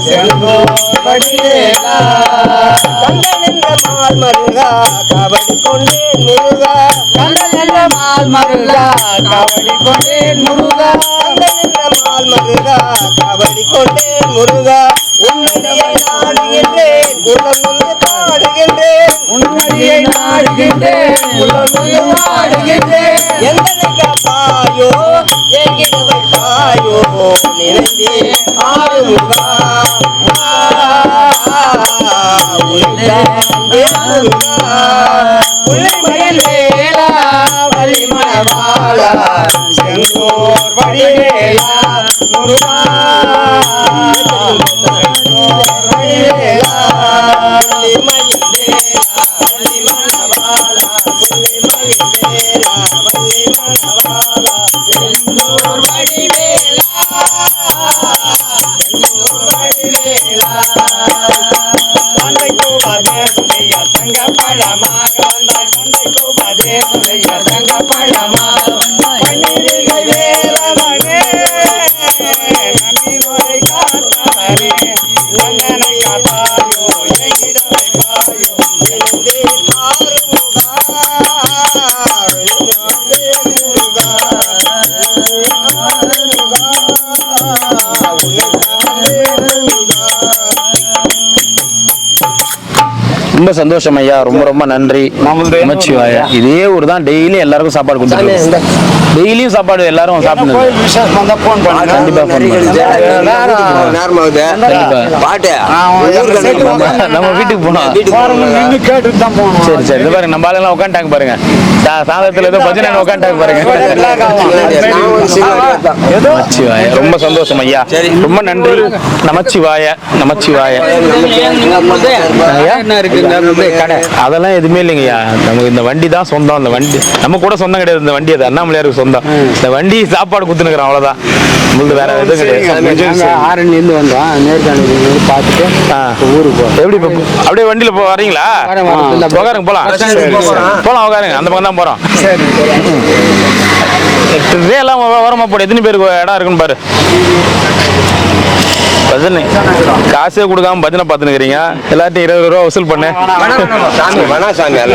செந்தூர் வடிவேலா கந்தன் என்ற மால் மருகா கபடி கொண்டேன் முருகா கந்தன் என்ற மால் மருகா கபடி கொண்டேன் முருகா கந்தன் என்ற மால் மருகா கபடி கொண்டேன் முருகா உன்னுடைய நாடுகின்றேன் உள்ளம் வந்து பாடுகின்றேன் உன்னுடைய நாடுகின்றேன் உலகை வாடுகின்றேன் எந்தனை காப்பாயோ எங்கிட வைப்பாயோ நிறைந்தே ஆறுமுகா புள்ளிமயில் வேலா வள்ளிமணவாளா செந்தூர் வடிவேலா முருகா செந்தூர் வடிவேலா தந்தைக்கு உபதேசம் செய்ய தங்க பழமாக வந்தாய் தந்தைக்கு உபதேசம் செய்ய தங்க பழமாக வந்தாய் பன்னிருகை வேலவனே நம்பினோரை காத்தாரே வந்தனை காத்தாயோ எங்கிட வைப்பாயோ நிறைந்தே ஆறுமுகா முருகா ரொம்ப சந்தோஷம் ஐயா, ரொம்ப ரொம்ப நன்றி. நமச்சிவாய. இதே ஊர் தான், டெய்லி எல்லாருக்கும் சாப்பாடு கொடுத்துருக்கோம். டெய்லியும் சாப்பாடு எல்லாரும் சாப்பிடுங்க. கண்டிப்பா ஃபோன் நம்ம வீட்டுக்கு போனோம். சரி சரி, இது பாருங்க நம்ம ஆளுங்களாம் உட்காந்துட்டாங்க பாருங்க. சாதத்துல ஏதோ பஜனை உட்காந்துட்டாங்க பாருங்க. நமச்சிவாய. ரொம்ப சந்தோஷம் ஐயா, ரொம்ப நன்றி. நமச்சிவாய. நமச்சிவாய. அதெல்லாம் எதுவுமே இல்லைங்கய்யா, நமக்கு இந்த வண்டி தான் சொந்தம். இந்த வண்டி நம்ம கூட சொந்தம் கிடையாது, இந்த வண்டி அது அண்ணாமலையாருக்கு சொந்தம். இந்த வண்டி சாப்பாடு குத்துனுக்குறோம், அவ்வளவுதான். உங்களுக்கு வேற எதுவும் கிடையாது. ஆரணிலேருந்து வந்தோம், நேர்காணல் பார்த்துட்டு ஊருக்கு போகிறோம். எப்படி அப்படியே வண்டியில வரீங்களா? உட்காருங்க, போலாம் போலாம், உட்காருங்க. அந்த பக்கம் தான் போறோம். எல்லாம் வரமா போடு. எத்தனை பேருக்கு இடம் இருக்குன்னு பாரு. பஜனை காசே கொடுக்காம பஜனை பார்த்துனுக்கிறீங்க. எல்லாத்தையும் 20 ரூபா வசூல் பண்ண.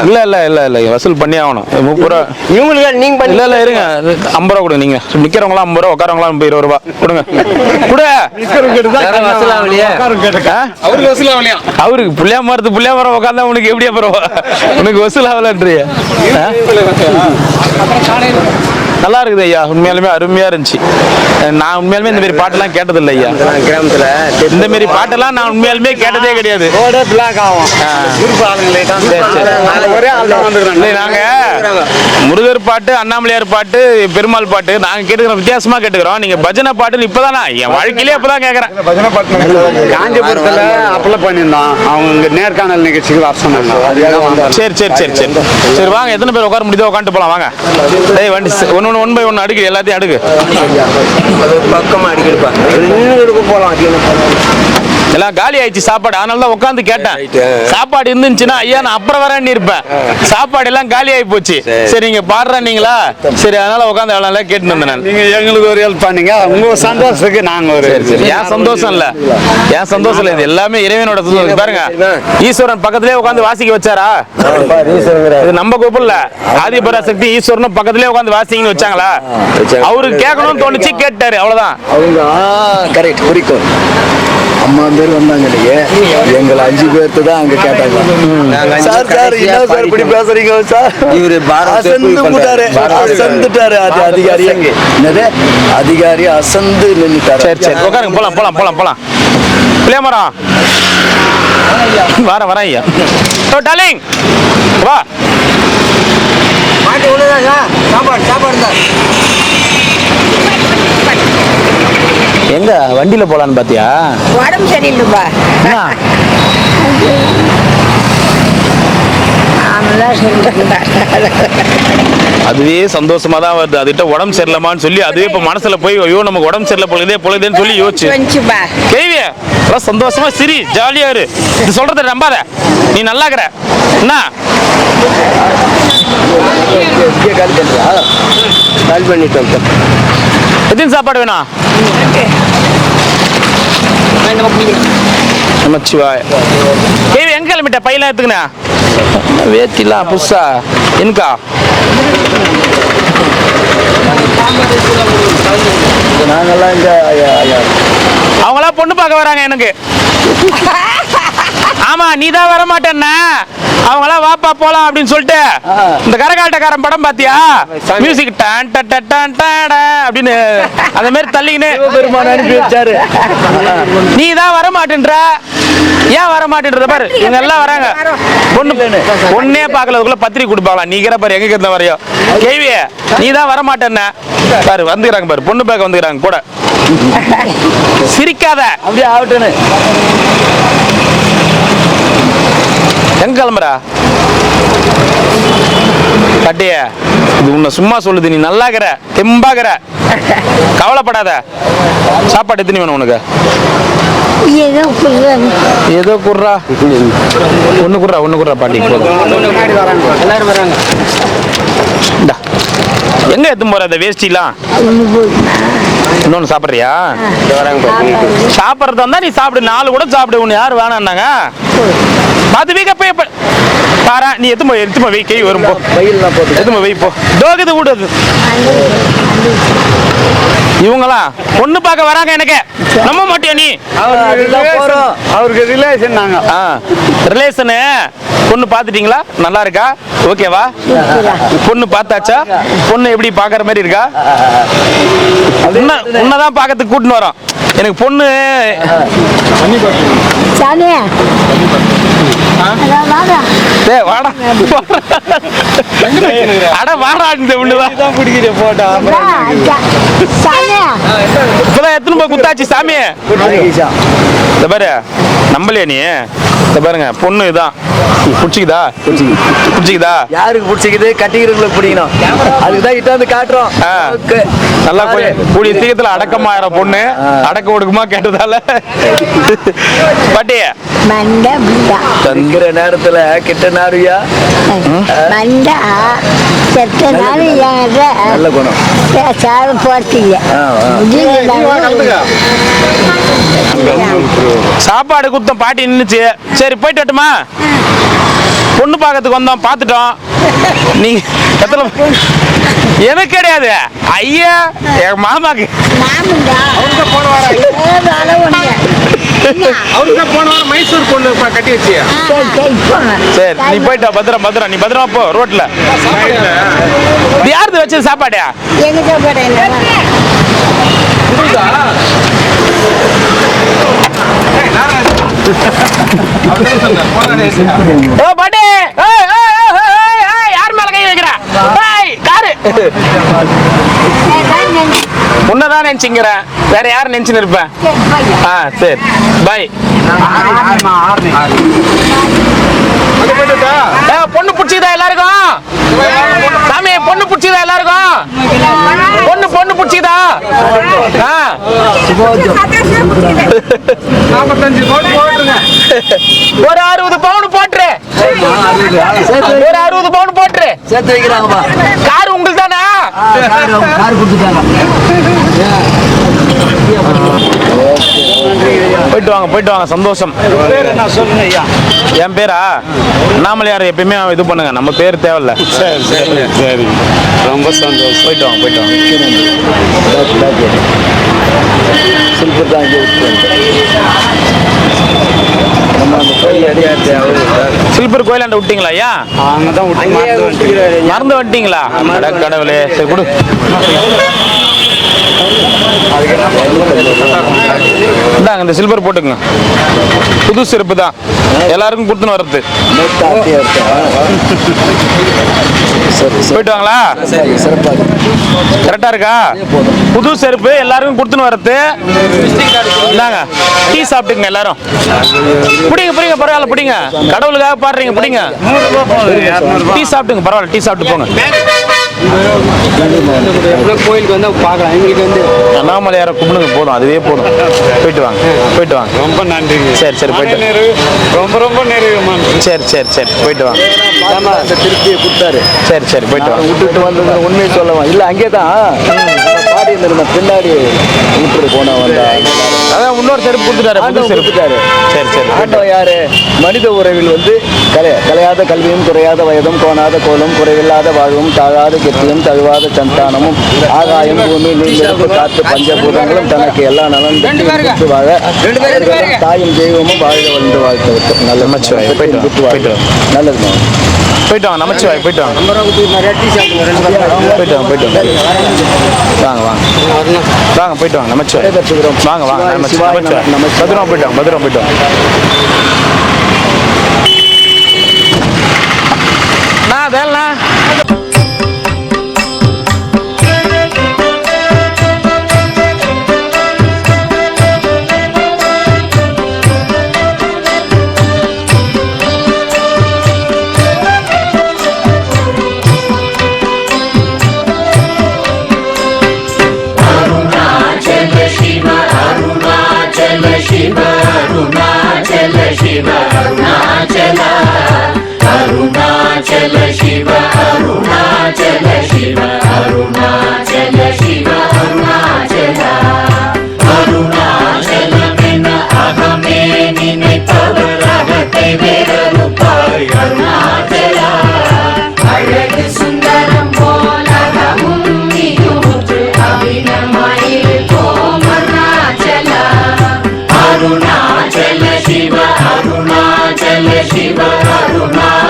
இல்ல இல்ல இல்ல இல்ல, வசூல் பண்ணி ஆகணும். 30 ரூபா இவங்களுக்கு நீங்க இல்ல இல்ல, இருங்க. 50 ரூபா கொடுங்க. நீங்க நிக்கிறவங்களாம் 50 ரூபா, உட்காரவங்களாம் 20 ரூபா கொடுங்க. அவருக்கு புள்ளியா மரத்து புள்ளியா மரம் உட்காந்தா உனக்கு எப்படியா பரவா? உனக்கு வசூல் ஆகலன்றிய. நல்லா இருக்குது ஐயா, உண்மையாலுமே அருமையா இருந்துச்சு. நான் உண்மையாலுமே இந்த மாதிரி பாட்டெல்லாம் கேட்டதில்லை ஐயா. கிராமத்துல இந்த மாதிரி பாட்டெல்லாம் நான் உண்மையாலுமே கேட்டதே கிடையாது. நாங்க முருகர் பாட்டு, அண்ணாமலையார் பாட்டு, பெருமாள் பாட்டு நாங்க கேட்டுக்கிறோம், வித்தியாசமா கேட்டுக்கிறோம். நீங்க பஜனை பாட்டுன்னு இப்பதான் என் வாழ்க்கையிலே இப்பதான் கேட்கறேன். பஜனை பாட்டு காஞ்சிபுரத்துல அப்ளை பண்ணியிருந்தோம், அவங்க நேர்காணல் நிகழ்ச்சிக்கு வர சொன்னாங்க. சரி சரி சரி சரி சரி, வாங்க. எத்தனை பேர் உட்கார முடியுதோ உட்காந்து போலாம் வாங்க. டேய் வண்டி ஒன் பை ஒன் அடுக்கு, எல்லாத்தையும் அடுக்கு. பக்கமா அடிக்கிறப்பா போலாம். எல்லாம் காலி ஆயிடுச்சு சாப்பாடு, அதனால தான் உட்காந்து கேட்டேன். சாப்பாடு இருந்துச்சுன்னா ஐயா நான் அப்புறம் வரேன்னு இருப்பேன். சாப்பாடு எல்லாம் காலி ஆகி போச்சு. சரி நீங்க பாடுறீங்களா? சரி, அதனால உட்காந்து எவ்வளோ கேட்டு வந்தேன் நான். நீங்க எங்களுக்கு ஒரு ஹெல்ப் பண்ணீங்க, உங்க சந்தோஷத்துக்கு நாங்க ஒரு. ஏன் சந்தோஷம் இல்ல, ஏன் சந்தோஷம் இல்ல, இது எல்லாமே இறைவனோட சந்தோஷம். பாருங்க, ஈஸ்வரன் பக்கத்திலே உட்காந்து வாசிக்க வச்சாரா? இது நம்ம கூப்பிடல, ஆதிபராசக்தி ஈஸ்வரனும் பக்கத்திலே உட்காந்து வாசிங்கன்னு வச்சாங்களா? அவருக்கு கேட்கணும்னு தோணுச்சு, கேட்டாரு, அவ்வளவுதான். அவங்க கரெக்ட் குறிக்கோள். அம்மா பேர் வந்தாங்க, எங்களை 5 பேர்த்து தான் அங்க கேட்டாங்க. சார் சார் என்ன சார் இப்படி பேசுறீங்க சார்? இவரு அசந்துட்டாரு. அது அதிகாரி என்னது அதிகாரி அசந்து நின்னுட்டாரு. சரி சரி, உட்காருங்க, போலாம் போலாம் போலாம் போலாம். பிள்ளைய மரம் வரேன் ஐயா. டார்லிங் வா. சாப்பாடு தான் எங்க வண்டியில போலான்னு பாத்தியா? உடம்பு சரியில்லைப்பா. அதுவே சந்தோஷமா தான் வருது. அதுகிட்ட உடம்பு சரியில்லமான்னு சொல்லி அதுவே இப்ப மனசுல போய் ஐயோ நமக்கு உடம்பு சரியில்லை பொழுதேன்னு சொல்லி யோசிச்சு கேள்வி சந்தோஷமா சிரி, ஜாலியா இரு. இது சொல்றத நம்பாத, நீ நல்லா இருக்கிற என்ன? எத்தனை சாப்பாடு வேணும்? நமச்சிவாய. கேள்வி எங்க கிளம்பிட்ட? பையெல்லாம் எடுத்துக்கினா வேத்திலாம் புதுசா எனக்கா? நாங்கெல்லாம் இங்க அவங்களாம் பொண்ணு பார்க்க வராங்க எனக்கு. ஆமா, நீ தான் வர மாட்டேன்னா அவங்களாம் வாப்பா போலாம் அப்படின்னு சொல்லிட்டு இந்த கரகாட்டக்காரன் படம் பாத்தியா? மியூசிக் டான் டான் டான் டான் அப்படின்னு அந்த மாதிரி தள்ளிக்கினு பெருமான் அனுப்பி வச்சாரு. நீ தான் வர மாட்டேன்ற. ஏன் வர மாட்டேன்றத பாரு, இவங்க எல்லாம் வராங்க. பொண்ணே பாக்கலதுக்குள்ள பத்திரிக்கை கொடுப்பாங்களா? நீ பாரு எங்க கிட்ட வரையோ கேள்விய. நீ தான் வர மாட்டேன்ன பாரு, வந்துக்கிறாங்க பாரு, பொண்ணு பார்க்க வந்துக்கிறாங்க கூட. சிரிக்காத, அப்படியே ஆகட்டுன்னு. எங்க கிளம்புறா கட்டிய? இது உன்னை சும்மா சொல்லுது, நீ நல்லாக்கிற தெம்பாக்கிற, கவலைப்படாத. சாப்பாடு எத்தனை வேணும் உனக்கு? ஏதோ குர்றா, ஒண்ணு குர்றா பாட்டி. எல்லாரும் வராங்க. எங்க எத்தும் போற அந்த வேஷ்டிலாம்? இன்னொன்னு சாப்பிட்றியா? சாப்பிட்றதா இருந்தா நீ சாப்பிடு, 4 கூட சாப்பிடு. உன்னை யாரு வேணான்னாங்க? பார்த்து வீக்க போய் பாரா, நீ எத்துமா வை, கை வரும் போ, எத்துமா வை போ. டோகுது விடுது. இவங்களாம் பொண்ணு பார்க்க வராங்க எனக்கு, நம்ப மாட்டியா நீ? அவருக்கு ரிலேஷன் நாங்க. ரிலேஷனு பொண்ணு பார்த்துட்டீங்களா? நல்லா இருக்கா? ஓகேவா? பொண்ணு பார்த்தாச்சா? பொண்ணு எப்படி பார்க்குற மாதிரி இருக்கா? உன்னதான் பார்க்கறதுக்கு கூட்டின்னு வரோம். எனக்கு பொண்ணு வாடா அட வாடா இந்த ஒண்ணுதான் பிடிக்கிற போட்டா இப்பதான் எத்தனை போய் குத்தாச்சு சாமி. இந்த பாரு நம்பலையா நீ? இந்த பாருங்க பொண்ணு இதான். பிடிச்சிக்குதா? பிடிச்சிக்குதா? யாருக்கு பிடிச்சிக்குது? கட்டிக்கிறவங்களுக்கு பிடிக்கணும். அதுக்குதான் இட்டாந்து காட்டுறோம். நல்லா கூடிய சீக்கிரத்துல அடக்கமாயிர பொண்ணு அடக்க ஒடுக்குமா கேட்டதால பாட்டி தங்குற நேரத்துல கிட்ட நாருயா நல்ல குணம். சாப்பாடு குத்தம் பாட்டி நின்னுச்சு. சரி போயிட்டு வரட்டுமா? பொண்ணு பார்க்கறதுக்கு வந்தோம், பார்த்துட்டோம். நீ எத்தனை? எனக்கு கிடையாது ஐயா, என் மாமாக்கு. மைசூர் பொண்ணு கட்டி வச்சியா? சரி நீ போயிட்டா. பத்திரம் பத்திரம். நீ பத்திரமா போ. ரோட்ல யாருது வச்சது சாப்பாடு? எங்க சாப்பாடு? பாட்டி யார் மேல கை வைக்கிற? காரு உன்னதான் நினைச்சுங்கிறேன். வேற யாரும் நினைச்சுன்னு இருப்பேன். சரி பாய். பொண்ணு பிடிச்சிதா எல்லாருக்கும்? சாமி பொண்ணு பிடிச்சிதா எல்லாருக்கும்? பொண்ணு பிடிச்சிதா? 45 பவுன் போட்டுருங்க. ஒரு 60 பவுன் போட்டுரு. ஒரு 60 பவுன் போட்டுரு. சேர்த்து வைக்கிறாங்கப்பா. கார் உங்களுக்கு தானே? கார் கொடுத்துட்டாங்க. போயிட்டு வாங்க போயிட்டு வாங்க. சந்தோஷம். என் பேரா அண்ணாமலையார். எப்பயுமே இது பண்ணுங்க, நம்ம பேர் தேவையில்ல. சரி சரி சரி, ரொம்ப சந்தோஷம். போயிட்டு வாங்க போயிட்டு வாங்க. சில்பர் தான் இங்கே சில்பர் கோயிலாண்ட விட்டீங்களா? ஐயா அங்கதான் மறந்து வந்துட்டீங்களா? கடவுளே. சரி கொடு. இந்தாங்க இந்த சில்வர் போட்டுக்குங்க. புது செருப்பு தான் எல்லாருக்கும் கொடுத்துன்னு வர்றது. போயிட்டு வாங்களா? கரெக்டா இருக்கா? புது செருப்பு எல்லாருக்கும் கொடுத்துன்னு வர்றது. இந்தாங்க டீ சாப்பிட்டுங்க எல்லாரும். பிடிங்க பிடிங்க, பரவாயில்ல பிடிங்க. கடவுளுக்காக பாடுறீங்க, பிடிங்க. டீ சாப்பிட்டுங்க, பரவாயில்ல. டீ சாப்பிட்டு போங்க. கோயிலுக்கு வந்து பார்க்கலாம். எங்களுக்கு வந்து அண்ணாமலையாரை கும்பிடுங்க, போதும். அதுவே போதும். போயிட்டு வாங்க போயிட்டு வாங்க. ரொம்ப நன்றி. சரி சரி போயிட்டு ரொம்ப ரொம்ப நிறைவுமா. சரி சரி சரி போயிட்டு வாங்க. திருப்தியை கொடுத்தாரு. சரி சரி போயிட்டு வாங்க. விட்டுட்டு வந்தது உண்மையை சொல்லலாம். இல்லை அங்கே தான் பாடி இருந்த பின்னாடி விட்டுட்டு போனா வந்தா. அதான் இன்னொரு செருப்பு கொடுத்துட்டாரு. புது செருப்பு. சரி சரி. ஆண்டவன் யாரு? மனித உறவில் வந்து கலையாத கல்வியும் குறையாத வயதும் கோணாத கோலும் குறைவில்லாத வாழ்வும் தாழாத கெட்டியும் தழுவாத சந்தானமும் ஆகாயம் பூமி நீர்நெருப்பு காற்று பஞ்சபூதங்களும் தனக்கு எல்லா நலன் பெற்று வாழ தாயும் தெய்வமும் வாழ வந்து வாழ்த்து. நல்ல நமச்சிவாய். போயிட்டு போயிட்டு நல்லது. போயிட்டு வாங்க. நமச்சிவாய். போயிட்டு வாங்க. போயிட்டு வாங்க போயிட்டு வாங்க. வாங்க வாங்க வாங்க போயிட்டு வாங்க. நமச்சிவாய். வாங்க வாங்க. நமச்சிவாய். பத்திரமா போயிட்டு வாங்க. பத்திரமா போயிட்டு வாங்க. நான் வேலை Arunachala Shiva, Arunachala Shiva, Arunachala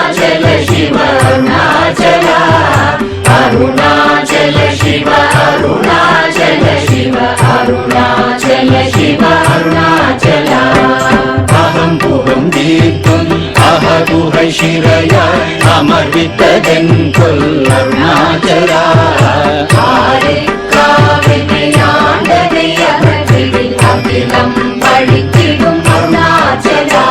Arunachal சிவ அருணாச்சல சிவ அருணாச்சல சிவ அருணாச்சலா அகம் புகம் தீர்க்கும் அககுகை சிறையாய் அமர்வித்ததென் கொல் அருணாச்சலா ஆண்டதை அகற்றிடில் அகிலம் பழித்திடும் அருணாச்சலா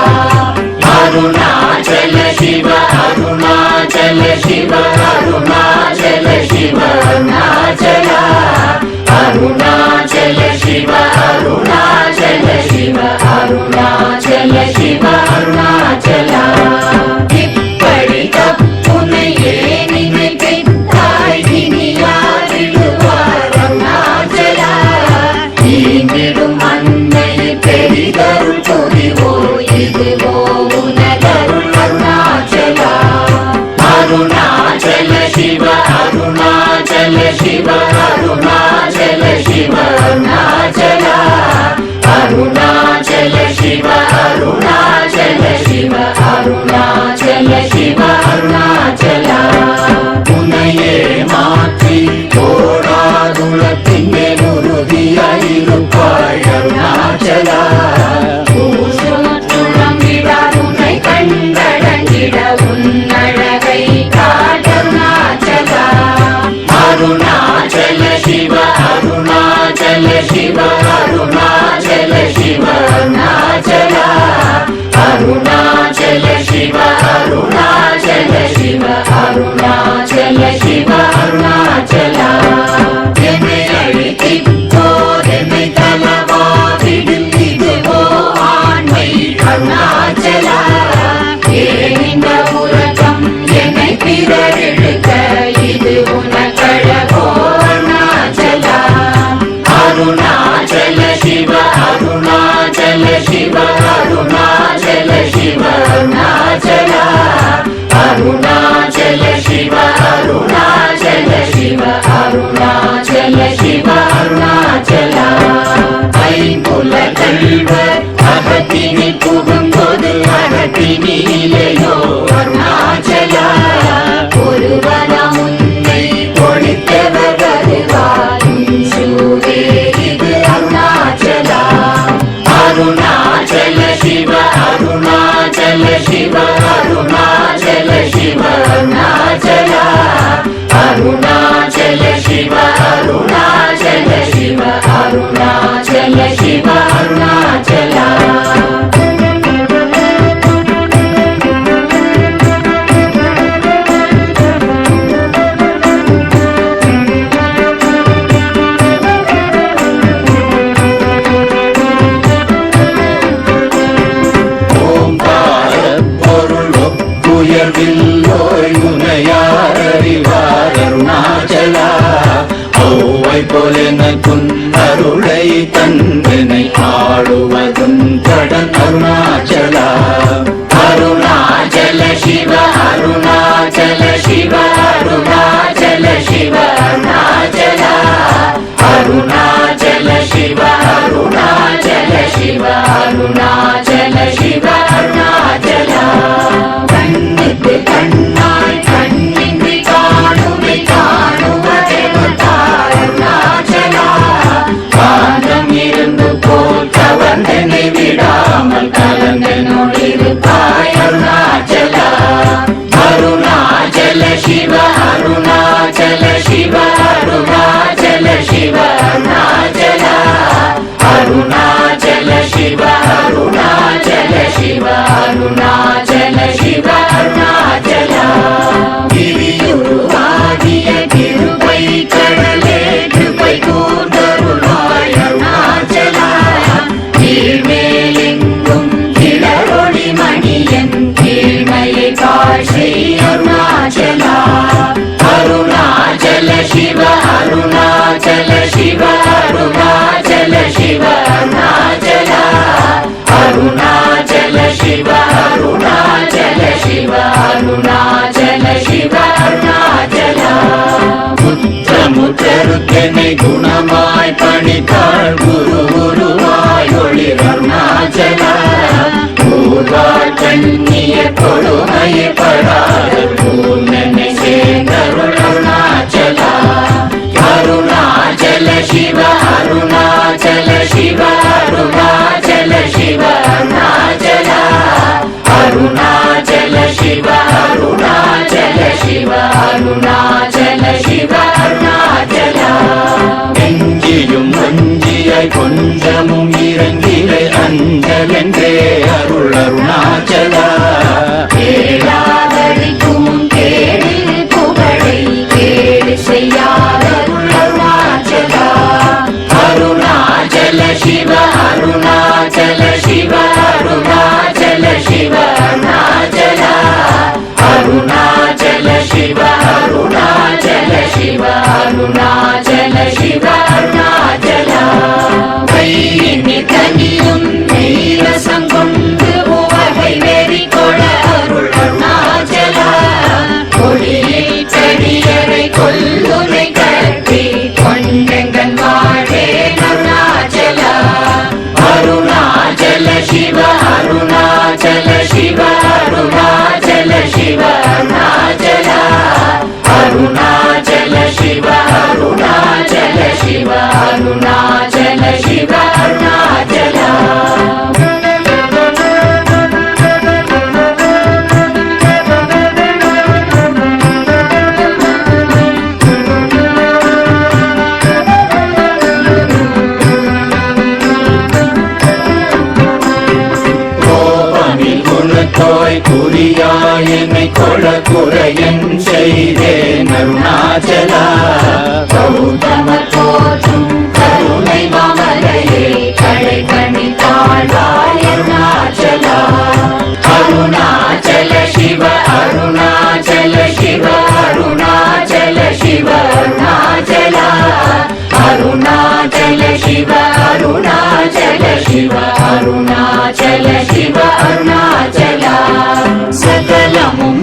அருணாச்சல சிவ அருணாச்சல சிவ அருணாச்சல சிவ அருணாச்சலா அருணாச்சல சிவ அருணாச்சல சிவ அருணாச்சல சிவ அருணாச்சலா இப்படி தப்புனையே நினைத்தாய் இனியாரிடுவார் அருணாச்சலா ஈந்திடும் அன்னை பெரிதருள் புரிவோ இதுவோ உனதருள் அருணாச்சலா அருணாச்சல சிவ அருணாச்சல சிவ அருணாச்சல சிவ அருணாச்சலா அருணாச்சல சிவ அருணாச்சல சிவ அருணாச்சல சிவ அருணாச்சலா உன்னையே மாற்றி ஓடாதுலத்தின் மேல் உறுதியாயிருப்பாய் அருணாச்சலா உன்னை கண்டடங்கிட உன்னழகை காட்டருணாச்சலா அருணாச்சல சிவ அருணாச்சல சிவ அருணாச்சல சிவ அருணாச்சலா அருணாச்சல சிவ அருணாச்சல சிவ அருணாச்சல சிவ அருணாச்சலா என்னை அழித்திப்போர் என்னை தலவாதிடும் இதுவோ ஆண்மை அருணாச்சலா ஏன் இந்த உலகம் என்னை பிறரெடுக்க இது உனக்கழகோ அருணாச்சலா அருணாச்சல சிவ அருணாச்சல சிவ அருணாச்சல சிவ அருணாச்சலா அருணாச்சல சிவ அருணாச்சல சிவ அருணாச்சல சிவ அருணாச்சலா ஐம்புல கல்வர் அகத்தினி புகும்போது அகத்தினிலேயோ அருணாச்சலா ஒருவனம் உன்னை ஒழித்தவர் வருவாரும் சூரே இது அருணாச்சலா அருணாச்சல சிவ அருணாச்சல சிவ அருணாச்சல சிவ அருணாச்சலா அருணாச்சல சிவ அருணாச்சல சிவ அருணாச்சல சிவ அருணாச்சலா அருணாச்சலா ஔவை போலெனக்குன் அருளை தந்தனை ஆளுவதும் கடன் அருணாச்சலா அருணாச்சல சிவ அருணாச்சல சிவ அருணாச்சல சிவ அருணாச்சலா அருணாச்சல சிவ அருணாச்சல சிவ அருணாச்சல சிவ அருணாச்சலா கண்ணுக்கு கண்ணாய் கண்ணின்றி காணுமை காணுவதெவதாய் அருணாச்சலா காந்தம் இருந்து போல் கவர்ந்தனை விடாமல் கலந்தனோடிருப்பாய் அருணாச்சலா அருணாச்சல சிவ அருணாச்சல சிவ அருணாச்சல சிவ அருணாச்சலா அருணாச்சல சிவ அருணாச்சல சிவ அருணாச்சல சிவ அருணாச்சலா கிரியுருவாகிய கிருபை கடலே கிருபை கூர்ந்தருளாய் அருணாச்சலா கீழ்மேலெங்கும் கிளரொளி மணியன் கீழ்மையை காட்சி அருணாச்சலா அருணாச்சல சிவ அருணாச்சல சிவ அருணாச்சல சிவ அருணாச்சலா அருணாச்சல சிவ அருணாச்சல சிவ அருணாச்சல சிவ அருணாச்சலா முற்றமுற்றருக்கெனை குணமாய் பணித்தாள் குரு குருவாய் ஒளிர் அருணாச்சலா கூர்வாள் கண்ணிய கொடுமையை படாத பூர்ணனை சேர்ந்தருள் அருணாச்சலா அஞ்சலென்றே அருள் அருணாச்சலா கேளாதடிக்கும் கேடு புகழை கேடு செய்யாத அருணாச்சலா அருணாச்சல சிவ அருணாச்சல சிவ அருணாச்சல சிவ அருணாச்சலா அருணாச்சல சிவ அருணாச்சல சிவ அருணாச்சல சிவ அருணாச்சலா கையினி தனியும் நீரசம் கொண்டு உவகை வெறி கொள அருள் அருணாச்சலா கொடியரை கொல்லுனை கட்டி கொண்டெங்கன் வாழே அருணாச்சலா அருணாச்சல சிவ அருணாச்சல சிவ அருணாச்சல சிவ அருணாச்சலா அருணாச்சல சிவ அருணாச்சல சிவ அருணாச்சல சிவ அருணாச்சலா தோய் குறியாய் என்னை கொள குறையன் செய்தேன் அருணாச்சலா கௌதம போற்றும் கருணை மாமலையே கடை கணி தாழ்வாய் அருணாச்சலா அருணாச்சல சிவ அருணாச்சல சிவ அருணாச்சல சிவ அருணாச்சலா அருணாச்சல சிவ அருணாச்சல சிவ அருணாச்சல சிவ அருணாச்சலா சகலமும்